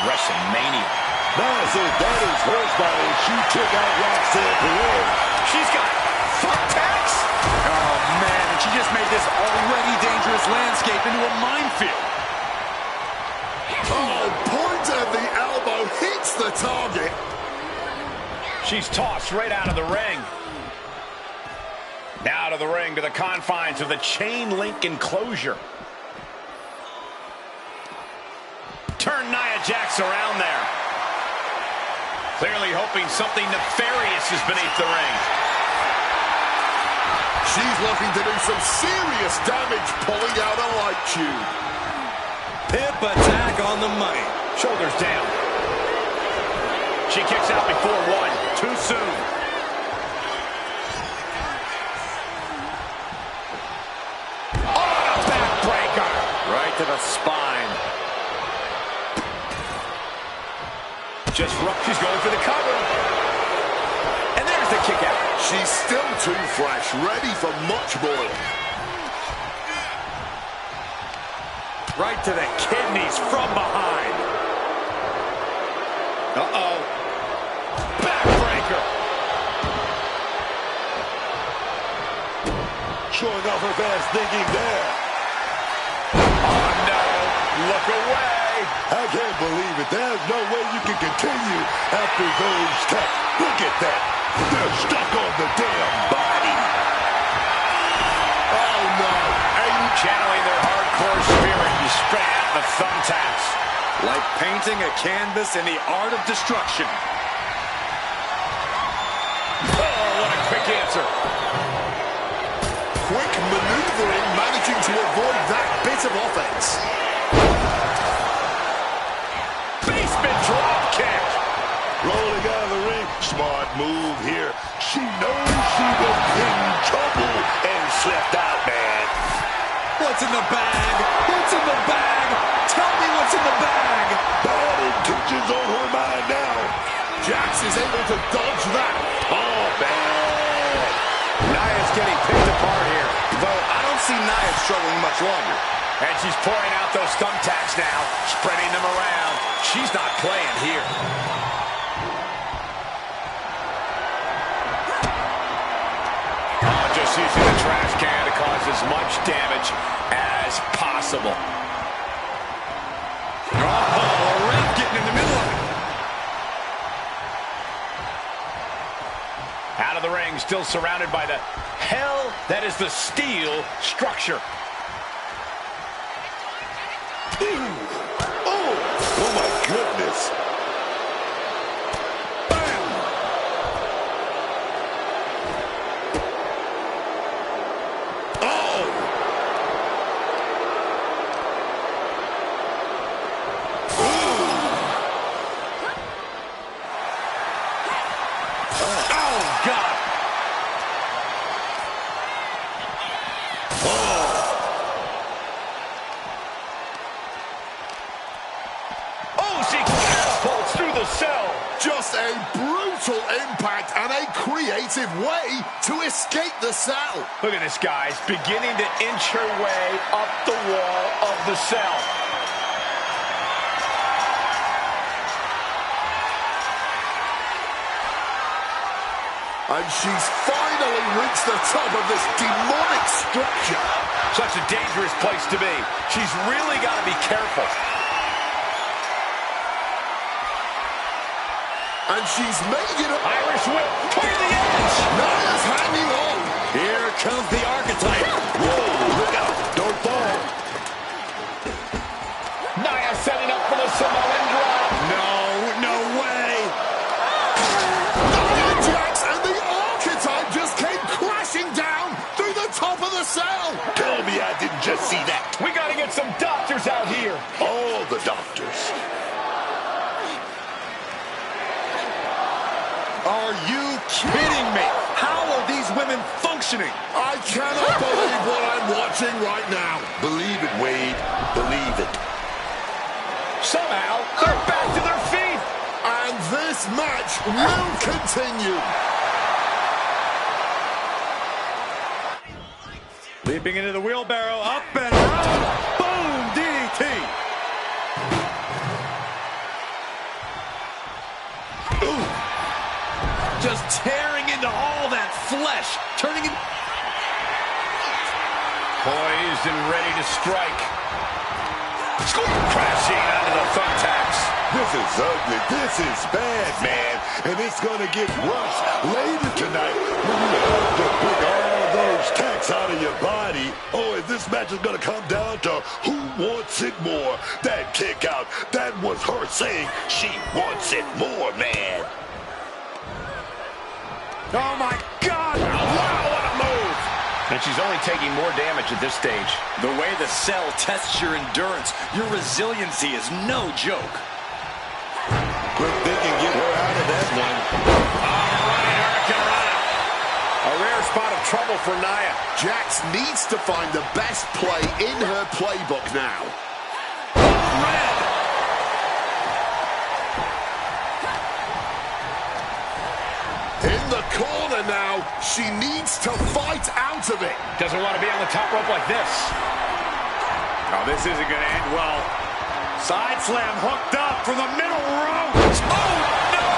WrestleMania. Nia says that is horsepower. She took out Roxanne Perez. She's got thumbtacks. Oh, man, and she just made this already dangerous landscape into a minefield. Oh, point of the elbow hits the target. She's tossed right out of the ring. Now to the ring, to the confines of the chain link enclosure. Turn Nia Jax around there. Clearly hoping something nefarious is beneath the ring. She's looking to do some serious damage pulling out a light tube. Hip attack on the money. Shoulders down. She kicks out before one. Too soon. to the spine. Just rough. She's going for the cover. And there's the kick out. She's still too fresh, ready for much more. Right to the kidneys from behind. Uh-oh. Backbreaker. Showing off her best thinking there. Oh, no. Look away. I can't believe it. There's no way you can continue after those steps. Look at that. They're stuck on the damn body. Oh, no. Channeling their hardcore spirit and spread out the thumbtacks. Like painting a canvas in the art of destruction. Oh, what a quick answer. Quick maneuvering, managing to avoid that bit of offense. Basement drop kick. Rolling out of the ring. Smart move here. She knows she was in trouble and slipped out, man. What's in the bag? What's in the bag? Tell me what's in the bag. Bad intentions on her mind now. Jax is able to dodge that. Oh, bad. Nia's getting picked apart here. Though I don't see Nia struggling much longer. And she's pouring out those thumbtacks now, spreading them around. She's not playing here. Oh, just using the trash can to cause as much damage as possible. Oh, ref getting in the middle of it. Out of the ring, still surrounded by the hell that is the steel structure. Oh my goodness. Just a brutal impact and a creative way to escape the cell. Look at this, guys. Beginning to inch her way up the wall of the cell. And she's finally reached the top of this demonic structure. Such a dangerous place to be. She's really got to be careful. And she's making it. Irish whip to the edge. Nia's hanging on. Here comes the archetype. Whoa, look out. Don't fall. Nia setting up for the Samoan drop. No way. Nia Jax and the archetype just came crashing down through the top of the cell. Tell me I didn't just see that. We got to get some doctors out here. All the doctors. Are you kidding me? How are these women functioning? I cannot believe what I'm watching right now. Believe it, Wade. Believe it. Somehow, they're back to their feet. And this match will continue. Leaping into the wheelbarrow, up and around. Boom, DDT. Just tearing into all that flesh, turning it. Poised and ready to strike. Crashing onto the thumbtacks. This is ugly. This is bad, man. And it's going to get worse later tonight when you have to pick all those tacks out of your body. Oh, and this match is going to come down to who wants it more. That kick out, that was her saying she wants it more, man. Oh, my God. Wow, what a move. And she's only taking more damage at this stage. The way the cell tests your endurance, your resiliency is no joke. Quick thinking, get her out of that one. A rare spot of trouble for Nia. Jax needs to find the best play in her playbook now. She needs to fight out of it. Doesn't want to be on the top rope like this. Oh, this isn't going to end well. Side slam hooked up from the middle rope. Oh, no!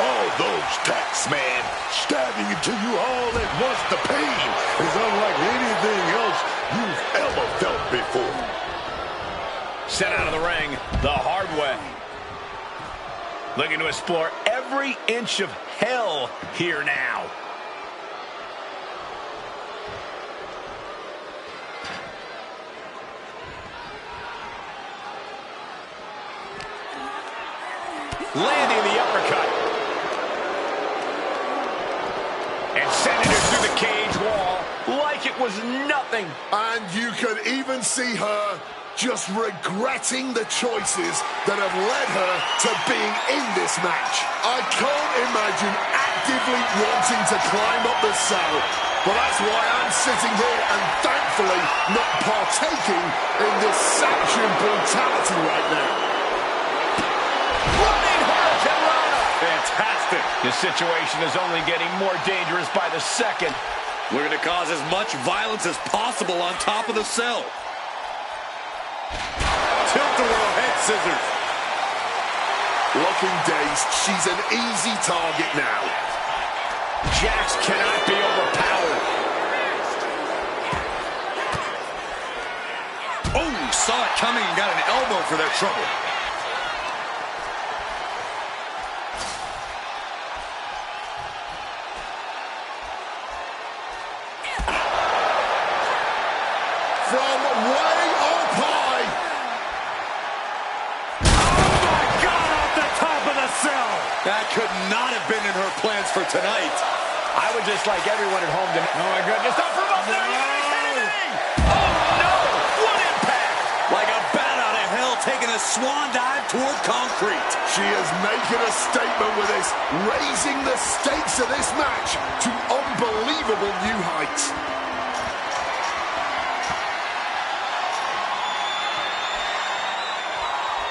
Oh, those tacks, man. Stabbing into you all at once. The pain is unlike anything else you've ever felt before. Sent out of the ring the hard way. Looking to explore every inch of hell here now. Landing the uppercut. And sending her through the cage wall like it was nothing. And you could even see her just regretting the choices that have led her to being in this match. I can't imagine actively wanting to climb up the cell, but that's why I'm sitting here and thankfully not partaking in this sanctioned brutality right now. Running Hurricane Rana. Fantastic. This situation is only getting more dangerous by the second. Looking to cause as much violence as possible on top of the cell. Tilt-a-whirl head scissors. Looking dazed, she's an easy target now. Jax cannot be overpowered. Oh, saw it coming and got an elbow for that trouble. From way up high. Oh, my God, off the top of the cell. That could not have been in her plans for tonight. I would just like everyone at home to... Oh, my goodness. Not from up there. Oh, no. What impact. Like a bat out of hell taking a swan dive toward concrete. She is making a statement with this, raising the stakes of this match to unbelievable new heights.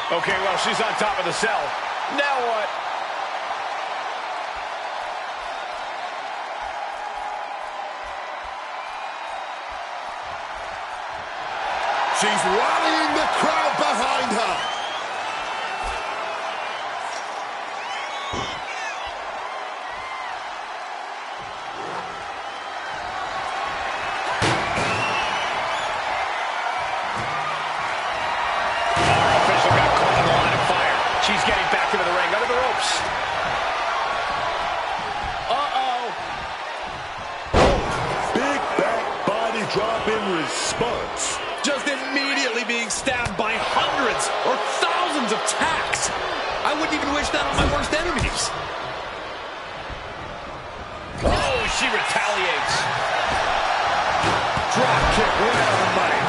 Okay, well, she's on top of the cell. Now what? She's rallying the crowd behind her. She's getting back into the ring, under the ropes. Uh-oh. Big back body drop in response. Just immediately being stabbed by hundreds or thousands of tacks. I wouldn't even wish that on my worst enemies. Oh, she retaliates. Drop kick right on the money.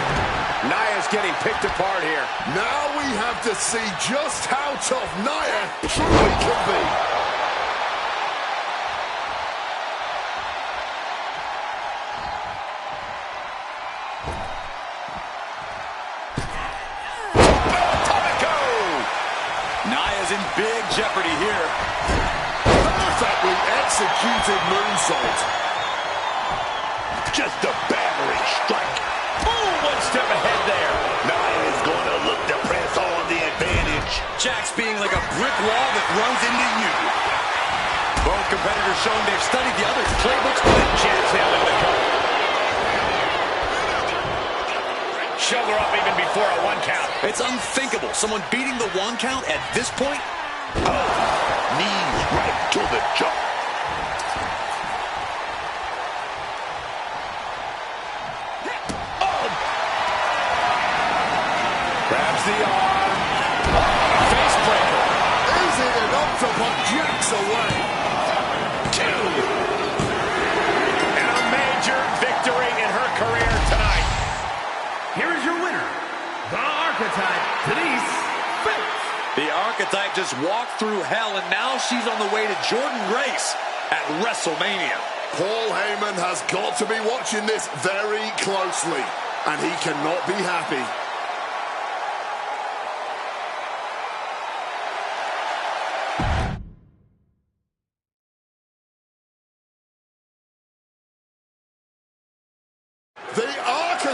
Nia's getting picked apart here. Now we have to see just how tough Nia truly can be. Nia's in big jeopardy here. Perfectly executed moonsault. Just a battering strike. Boom, one step ahead there. Nia is going to look to press on the advantage. Jax being like a brick wall that runs into you. Both competitors showing they've studied the other's playbooks, but Jax nailing the cover. Shoulder up even before a one count. it's unthinkable. Someone beating the one count at this point? Oh, knees right to the jaw. Grabs the arm. Face breaker. Is it enough to put Jax away? 2. And a major victory in her career tonight. Here is your winner, the Archetype, Denise Fitz. The Archetype just walked through hell, and now she's on the way to Jordan Grace at WrestleMania. Paul Heyman has got to be watching this very closely, and he cannot be happy.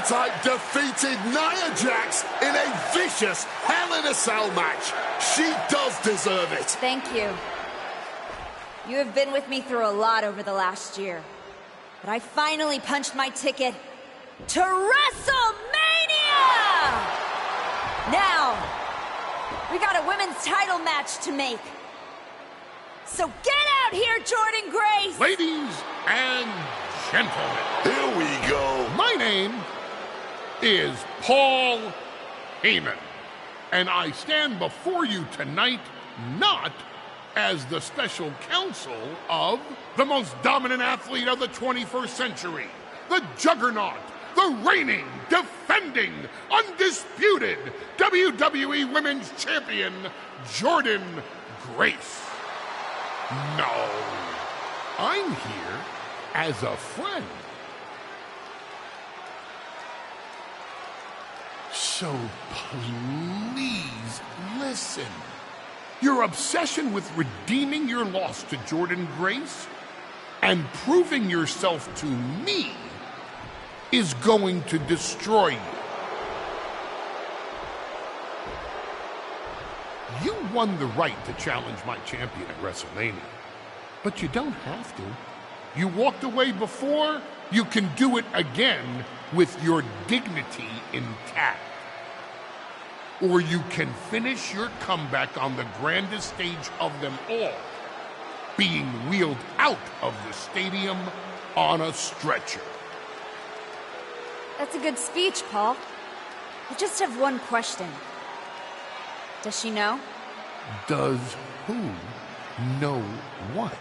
Archetype defeated Nia Jax in a vicious Hell in a Cell match. She does deserve it. Thank you. You have been with me through a lot over the last year. But I finally punched my ticket to WrestleMania! Now, we got a women's title match to make. So get out here, Jordynne Grace! Ladies and gentlemen. Here we go. My name is Paul Heyman, and I stand before you tonight not as the special counsel of the most dominant athlete of the 21st century, the juggernaut, the reigning, defending, undisputed WWE Women's Champion, Jordynne Grace. No, I'm here as a friend. So please listen. Your obsession with redeeming your loss to Jordynne Grace and proving yourself to me is going to destroy you. You won the right to challenge my champion at WrestleMania, but you don't have to. You walked away before, you can do it again with your dignity intact. Or you can finish your comeback on the grandest stage of them all, being wheeled out of the stadium on a stretcher. That's a good speech, Paul. I just have one question. Does she know? Does who know what?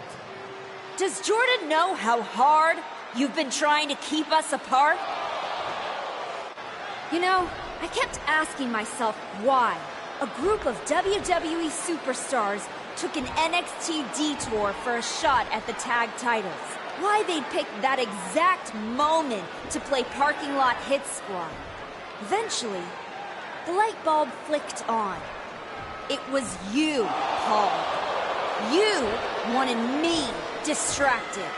Does Jordynne know how hard you've been trying to keep us apart? You know, I kept asking myself why a group of WWE superstars took an NXT detour for a shot at the tag titles. Why they'd pick that exact moment to play parking lot hit squad. Eventually, the light bulb flicked on. It was you, Paul. You wanted me distracted.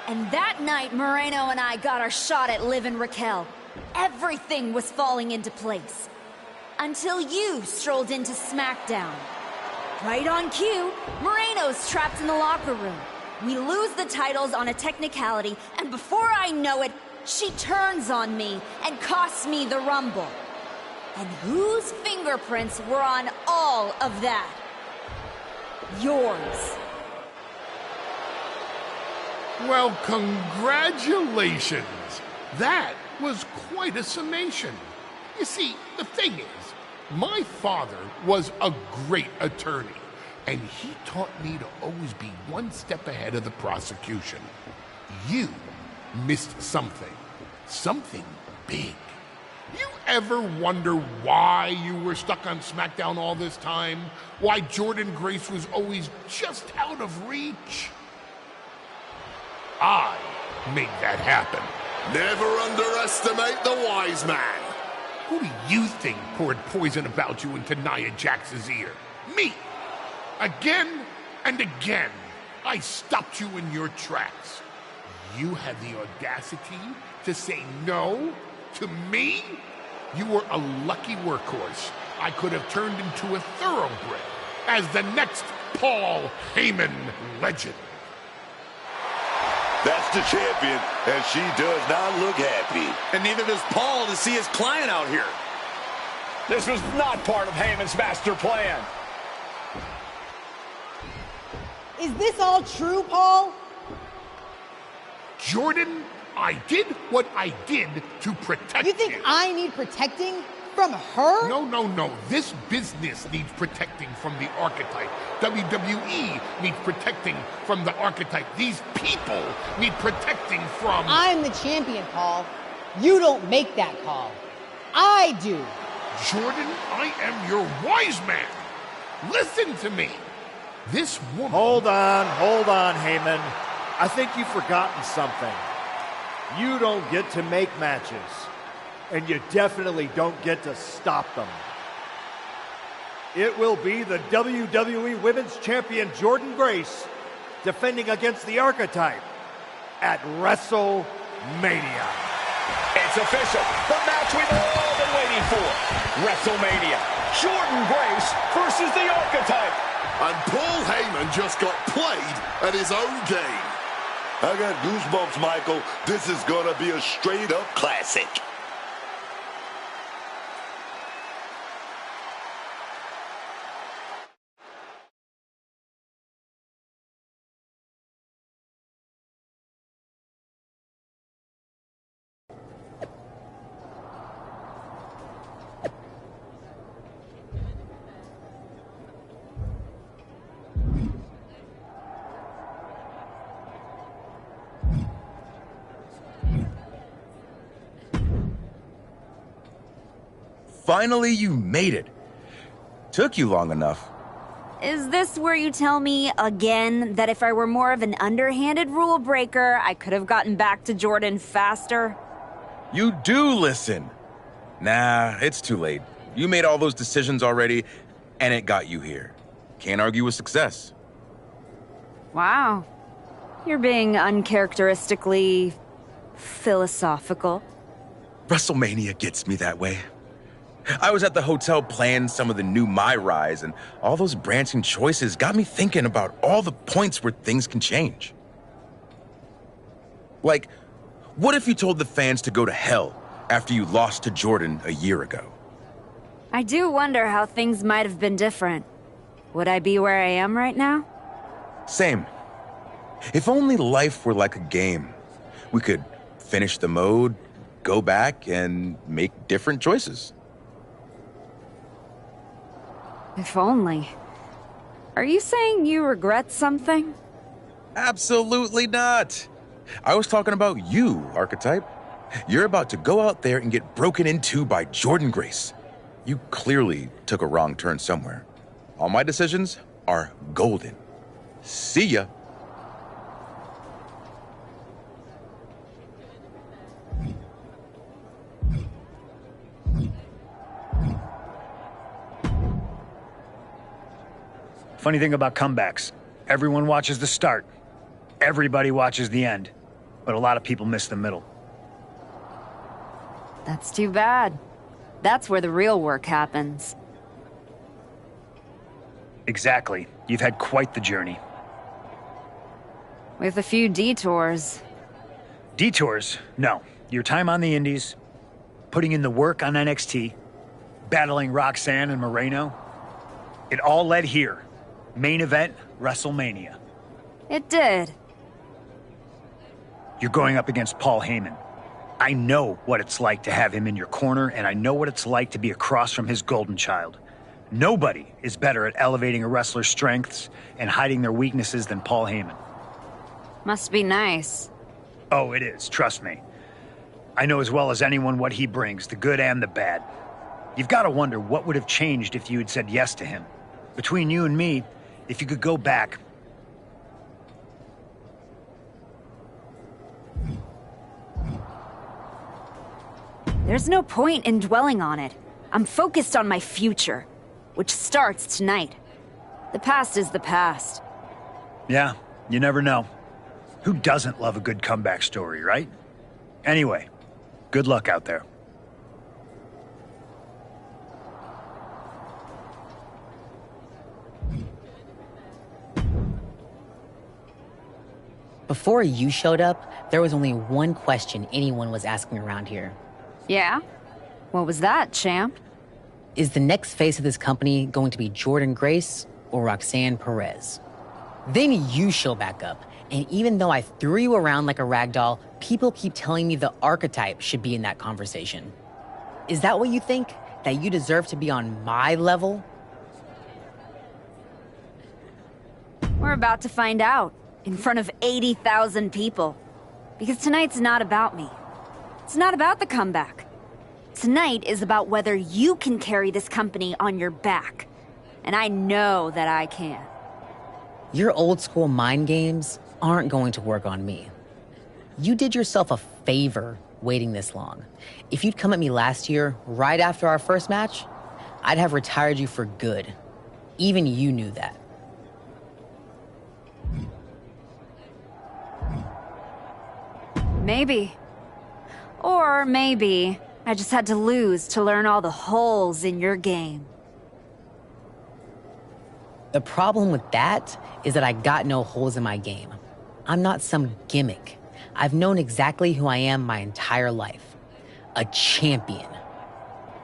And that night, Moreno and I got our shot at Liv and Raquel. Everything was falling into place. Until you strolled into SmackDown. Right on cue, Moreno's trapped in the locker room. We lose the titles on a technicality, and before I know it, she turns on me and costs me the Rumble. And whose fingerprints were on all of that? Yours. Well, congratulations. That was quite a summation. You see, the thing is, my father was a great attorney, and he taught me to always be one step ahead of the prosecution. You missed something. Something big. You ever wonder why you were stuck on SmackDown all this time? Why Jordynne Grace was always just out of reach? I made that happen. Never underestimate the wise man. Who do you think poured poison about you into Nia Jax's ear? Me. Again and again, I stopped you in your tracks. You had the audacity to say no to me? You were a lucky workhorse I could have turned into a thoroughbred as the next Paul Heyman legend. That's the champion, and she does not look happy. And neither does Paul to see his client out here. This was not part of Heyman's master plan. Is this all true, Paul? Jordynne, I did what I did to protect you. You think I need protecting from her? No. This business needs protecting from the archetype. WWE needs protecting from the archetype. These people need protecting from... I'm the champion, Paul. You don't make that call. I do. Jordynne, I am your wise man. Listen to me. This woman... Hold on, Heyman. I think you've forgotten something. You don't get to make matches. And you definitely don't get to stop them. It will be the WWE Women's Champion Jordynne Grace defending against the archetype at WrestleMania. It's official. The match we've all been waiting for. WrestleMania. Jordynne Grace versus the Archetype. And Paul Heyman just got played at his own game. I got goosebumps, Michael. This is gonna be a straight-up classic. Finally, you made it. Took you long enough. Is this where you tell me again that if I were more of an underhanded rule breaker, I could have gotten back to Jordynne faster? You do listen. Nah, it's too late. You made all those decisions already, and it got you here. Can't argue with success. Wow. You're being uncharacteristically philosophical. WrestleMania gets me that way. I was at the hotel playing some of the new MyRise, and all those branching choices got me thinking about all the points where things can change. Like, what if you told the fans to go to hell after you lost to Jordynne a year ago? I do wonder how things might have been different. Would I be where I am right now? Same. If only life were like a game. We could finish the mode, go back, and make different choices. If only. Are you saying you regret something? Absolutely not. I was talking about you, Archetype. You're about to go out there and get broken into by Jordynne Grace. You clearly took a wrong turn somewhere. All my decisions are golden. See ya. Funny thing about comebacks, everyone watches the start. Everybody watches the end. But a lot of people miss the middle. That's too bad. That's where the real work happens. Exactly. You've had quite the journey. With a few detours. Detours? No. Your time on the Indies, putting in the work on NXT, battling Roxanne and Moreno. It all led here. Main event, WrestleMania. It did. You're going up against Paul Heyman. I know what it's like to have him in your corner, and I know what it's like to be across from his golden child. Nobody is better at elevating a wrestler's strengths and hiding their weaknesses than Paul Heyman. Must be nice. Oh, it is, trust me. I know as well as anyone what he brings, the good and the bad. You've got to wonder what would have changed if you had said yes to him. Between you and me, if you could go back. There's no point in dwelling on it. I'm focused on my future, which starts tonight. The past is the past. Yeah, you never know. Who doesn't love a good comeback story, right? Anyway, good luck out there. Before you showed up, there was only one question anyone was asking around here. Yeah? What was that, champ? Is the next face of this company going to be Jordynne Grace or Roxanne Perez? Then you show back up, and even though I threw you around like a rag doll, people keep telling me the Archetype should be in that conversation. Is that what you think? That you deserve to be on my level? We're about to find out, in front of 80,000 people. Because tonight's not about me. It's not about the comeback. Tonight is about whether you can carry this company on your back. And I know that I can. Your old school mind games aren't going to work on me. You did yourself a favor waiting this long. If you'd come at me last year, right after our first match, I'd have retired you for good. Even you knew that. Maybe. Or maybe I just had to lose to learn all the holes in your game. The problem with that is that I got no holes in my game. I'm not some gimmick. I've known exactly who I am my entire life. A champion.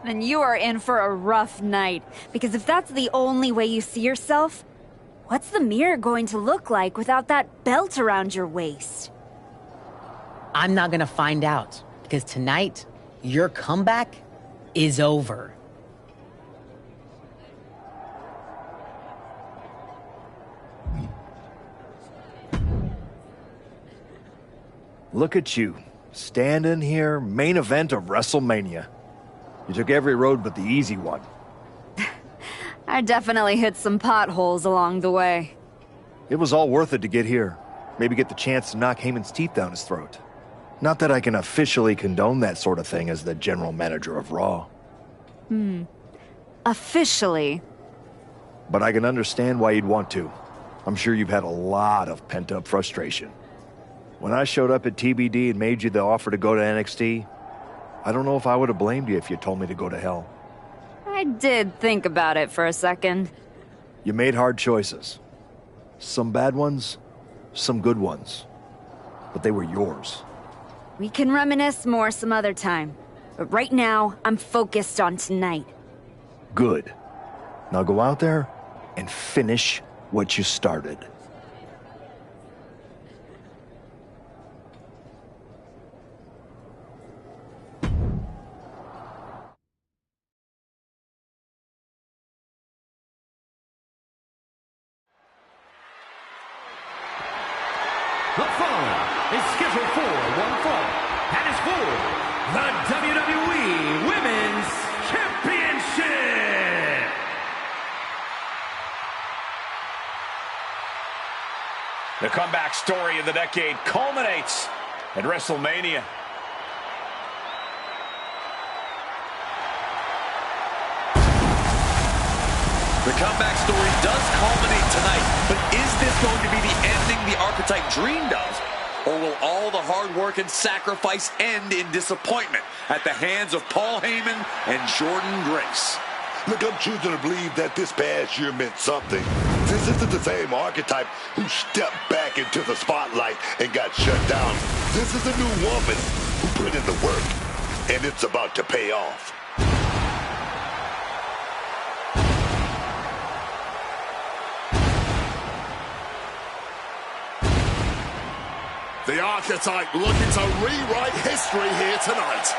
Then you are in for a rough night, because if that's the only way you see yourself, what's the mirror going to look like without that belt around your waist? I'm not gonna find out, because tonight, your comeback is over. Look at you, standing here, main event of WrestleMania. You took every road but the easy one. I definitely hit some potholes along the way. It was all worth it to get here. Maybe get the chance to knock Heyman's teeth down his throat. Not that I can officially condone that sort of thing as the general manager of Raw. Officially. But I can understand why you'd want to. I'm sure you've had a lot of pent-up frustration. When I showed up at TBD and made you the offer to go to NXT, I don't know if I would have blamed you if you told me to go to hell. I did think about it for a second. You made hard choices. Some bad ones, some good ones. But they were yours. We can reminisce more some other time. But right now, I'm focused on tonight. Good. Now go out there and finish what you started. The following is scheduled for one fall and is for the WWE Women's Championship. The comeback story of the decade culminates at WrestleMania. The comeback story does culminate tonight, but is this going to be the ending the Archetype dreamed of? Or will all the hard work and sacrifice end in disappointment at the hands of Paul Heyman and Jordan Grace? Look, I'm choosing to believe that this past year meant something. This isn't the same Archetype who stepped back into the spotlight and got shut down. This is a new woman who put in the work, and it's about to pay off. The Archetype looking to rewrite history here tonight.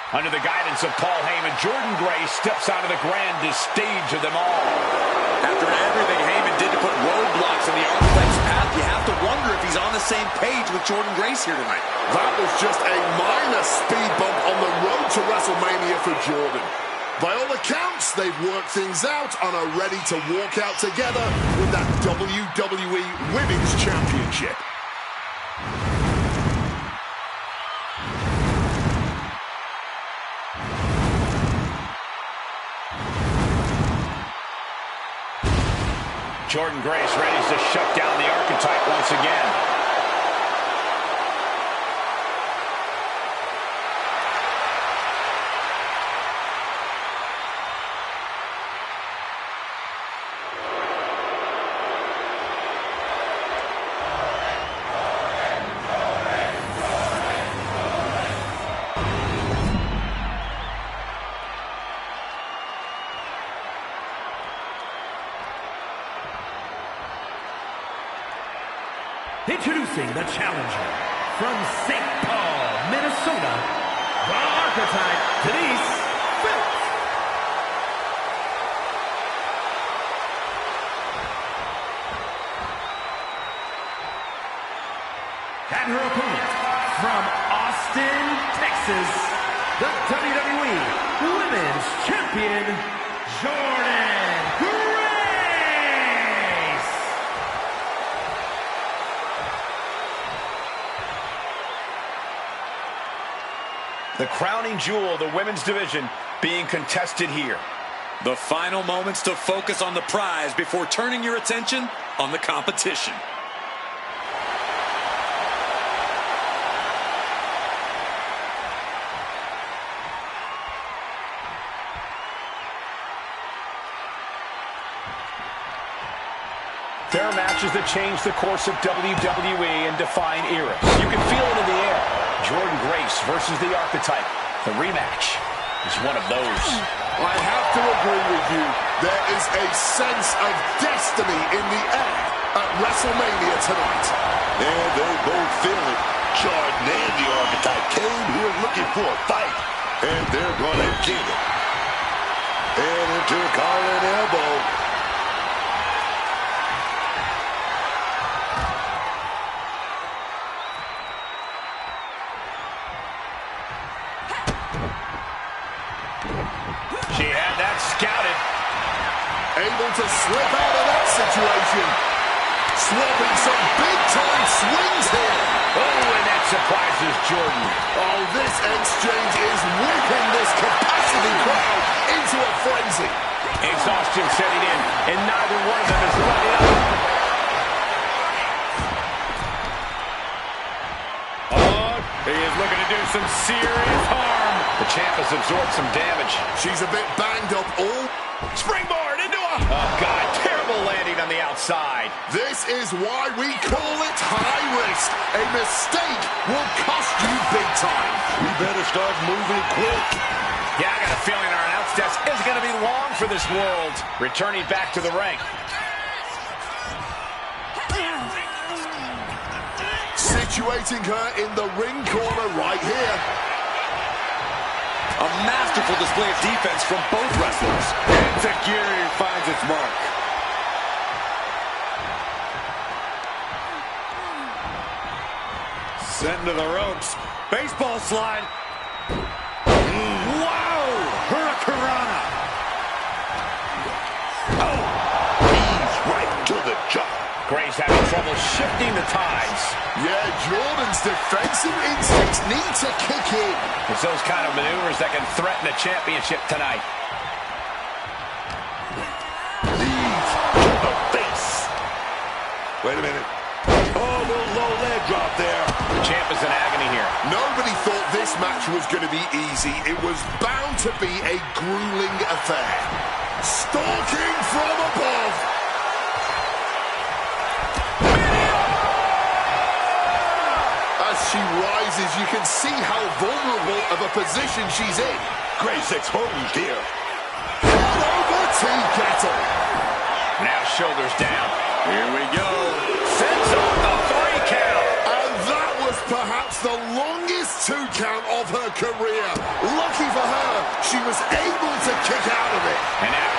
Under the guidance of Paul Heyman, Jordan Grace steps out of the grandest stage of them all. After everything Heyman did to put roadblocks in the Archetype's path, you have to wonder if he's on the same page with Jordan Grace here tonight. That was just a minor speed bump on the road to WrestleMania for Jordan. By all accounts, they've worked things out and are ready to walk out together with that WWE Women's Championship. Jordan Grace ready to shut down the Archetype once again. Introducing the challenger from St. Paul, Minnesota, the Archetype, Denise Phillips. And her opponent from Austin, Texas, the WWE Women's Champion, Jordan Grace. crowning jewel of the women's division being contested here. The final moments to focus on the prize before turning your attention on the competition. There are matches that change the course of WWE and define eras. You can feel it in the air. Jordynne Grace versus the Archetype. The rematch is one of those. I have to agree with you. There is a sense of destiny in the air at WrestleMania tonight. And they both feel it. Jordynne and the Archetype came here looking for a fight. And they're going to get it. And into a collar and elbow. She had that scouted. Able to slip out of that situation. Swapping some big-time swings here. Oh, and that surprises Jordynne. Oh, this exchange is whipping this capacity crowd into a frenzy. Exhaustion setting in, and neither one of them is letting up. Oh, he is looking to do some serious harm. The champ has absorbed some damage. She's a bit banged up. Oh, springboard into a... Oh, God, terrible landing on the outside. This is why we call it high risk. A mistake will cost you big time. We better start moving quick. Yeah, I got a feeling our announce desk isn't going to be long for this world. Returning back to the ring. Situating her in the ring corner right here. A masterful display of defense from both wrestlers. And security finds its mark. Sent to the ropes. Baseball slide. Wow! Hurricanrana. Oh, he's right to the jaw. Grace having trouble shifting the tides. Yeah, Jordynne's defensive instincts need to kick in. It's those kind of maneuvers that can threaten a championship tonight. Knees to the face. Wait a minute. Oh, little low leg drop there. The champ is in agony here. Nobody thought this match was going to be easy. It was bound to be a grueling affair. Stalking from above. As she rises, you can see how vulnerable of a position she's in. Grace exposed here. Head over tea kettle. Now shoulders down. Here we go. Sends off the 3 count. And that was perhaps the longest 2 count of her career. Lucky for her, she was able to kick out of it. And now,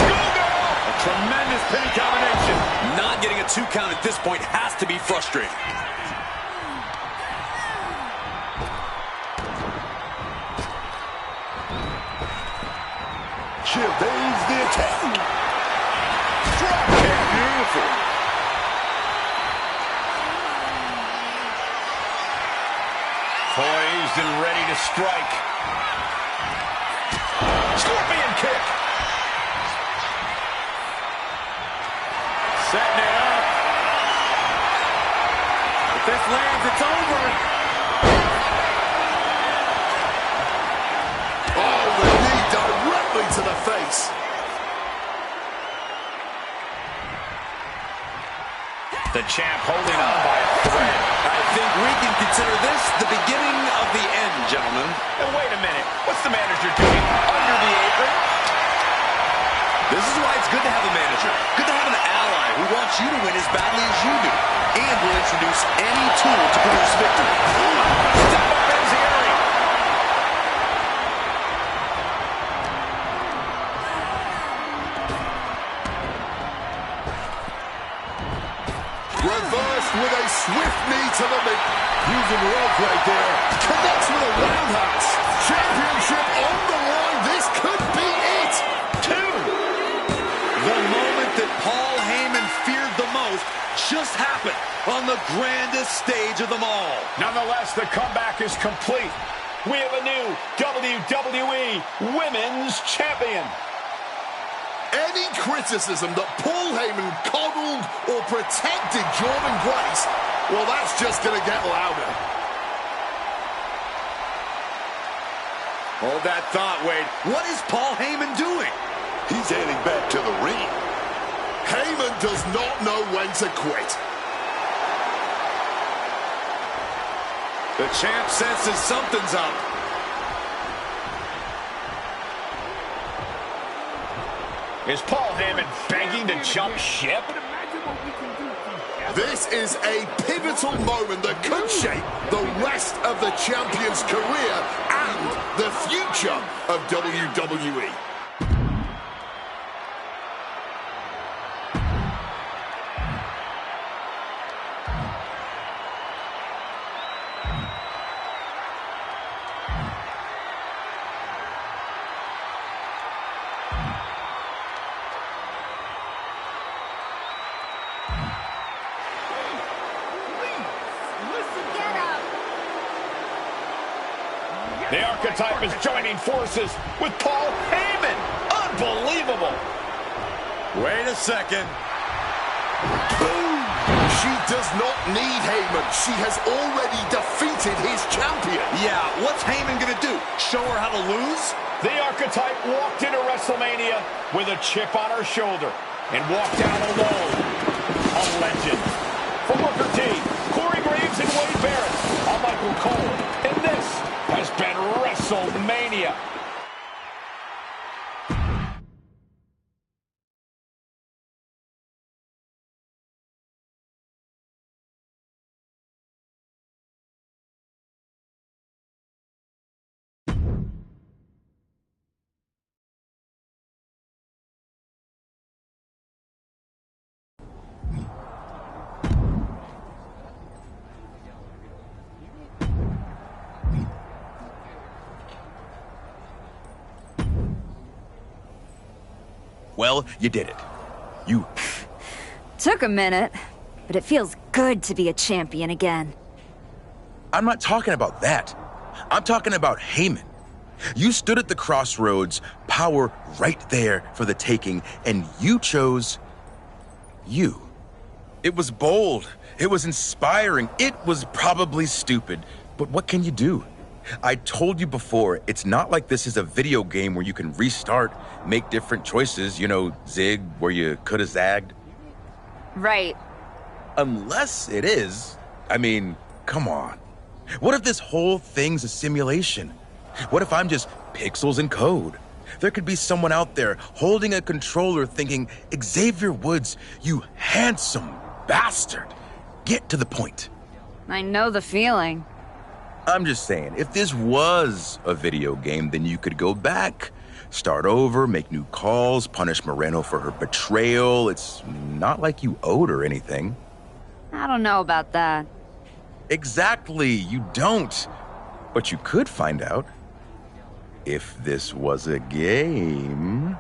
schoolgirl! A tremendous pin combination. Not getting a 2 count at this point has to be frustrating. She evades the attack. Drop kick. Beautiful. Poised and ready to strike. Scorpion kick. Setting it up. If this lands, it's over. Oh, the knee directly to the face. The champ holding on by a thread. I think we can consider this the beginning of the end, gentlemen. And wait a minute. What's the manager doing under the apron? This is why it's good to have a manager. Good to have an ally who wants you to win as badly as you do. And will introduce any tool to produce victory. Step up Enziguri. Reversed with a swift knee to the mid. Using rope right there. Connects with a roundhouse. Championship on the line. This could be it. 2. The moment that Paul Heyman feared the most just happened on the grandest stage of them all. Nonetheless, the comeback is complete. we have a new WWE Women's Champion. Any criticism that Paul Heyman coddled or protected Jordynne Grace, well, that's just going to get louder. Hold that thought, Wade. What is Paul Heyman doing? He's heading back to the ring. Heyman does not know when to quit. The champ senses something's up. Is Paul Heyman begging to jump ship? This is a pivotal moment that could shape the rest of the champion's career and the future of WWE. The Archetype is joining forces with Paul Heyman. Unbelievable. Wait a second. Boom! She does not need Heyman. She has already defeated his champion. Yeah, what's Heyman gonna do? Show her how to lose? The Archetype walked into WrestleMania with a chip on her shoulder and walked out alone. A legend. For Booker T, Corey Graves, and Wade Barrett, I'm Michael Cole, and this has been WrestleMania. Well, you did it. You... Took a minute, but it feels good to be a champion again. I'm not talking about that. I'm talking about Heyman. You stood at the crossroads, power right there for the taking, and you chose you. It was bold. It was inspiring. It was probably stupid. But what can you do? I told you before, it's not like this is a video game where you can restart, make different choices, you know, zig where you could have zagged. Right. Unless it is. I mean, come on. What if this whole thing's a simulation? What if I'm just pixels and code? There could be someone out there holding a controller thinking, Xavier Woods, you handsome bastard. Get to the point. I know the feeling. I'm just saying, if this was a video game, then you could go back, start over, make new calls, punish Moreno for her betrayal. It's not like you owed her anything. I don't know about that. Exactly, you don't. But you could find out. If this was a game.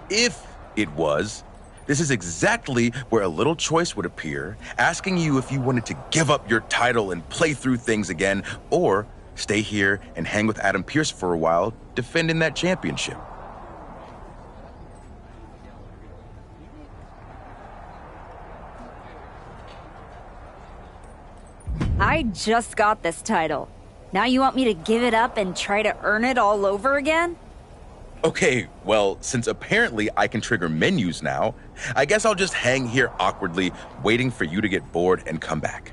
If it was, this is exactly where a little choice would appear, asking you if you wanted to give up your title and play through things again, or stay here and hang with Adam Pearce for a while, defending that championship. I just got this title. Now you want me to give it up and try to earn it all over again? Okay, well, since apparently I can trigger menus now, I guess I'll just hang here awkwardly, waiting for you to get bored and come back.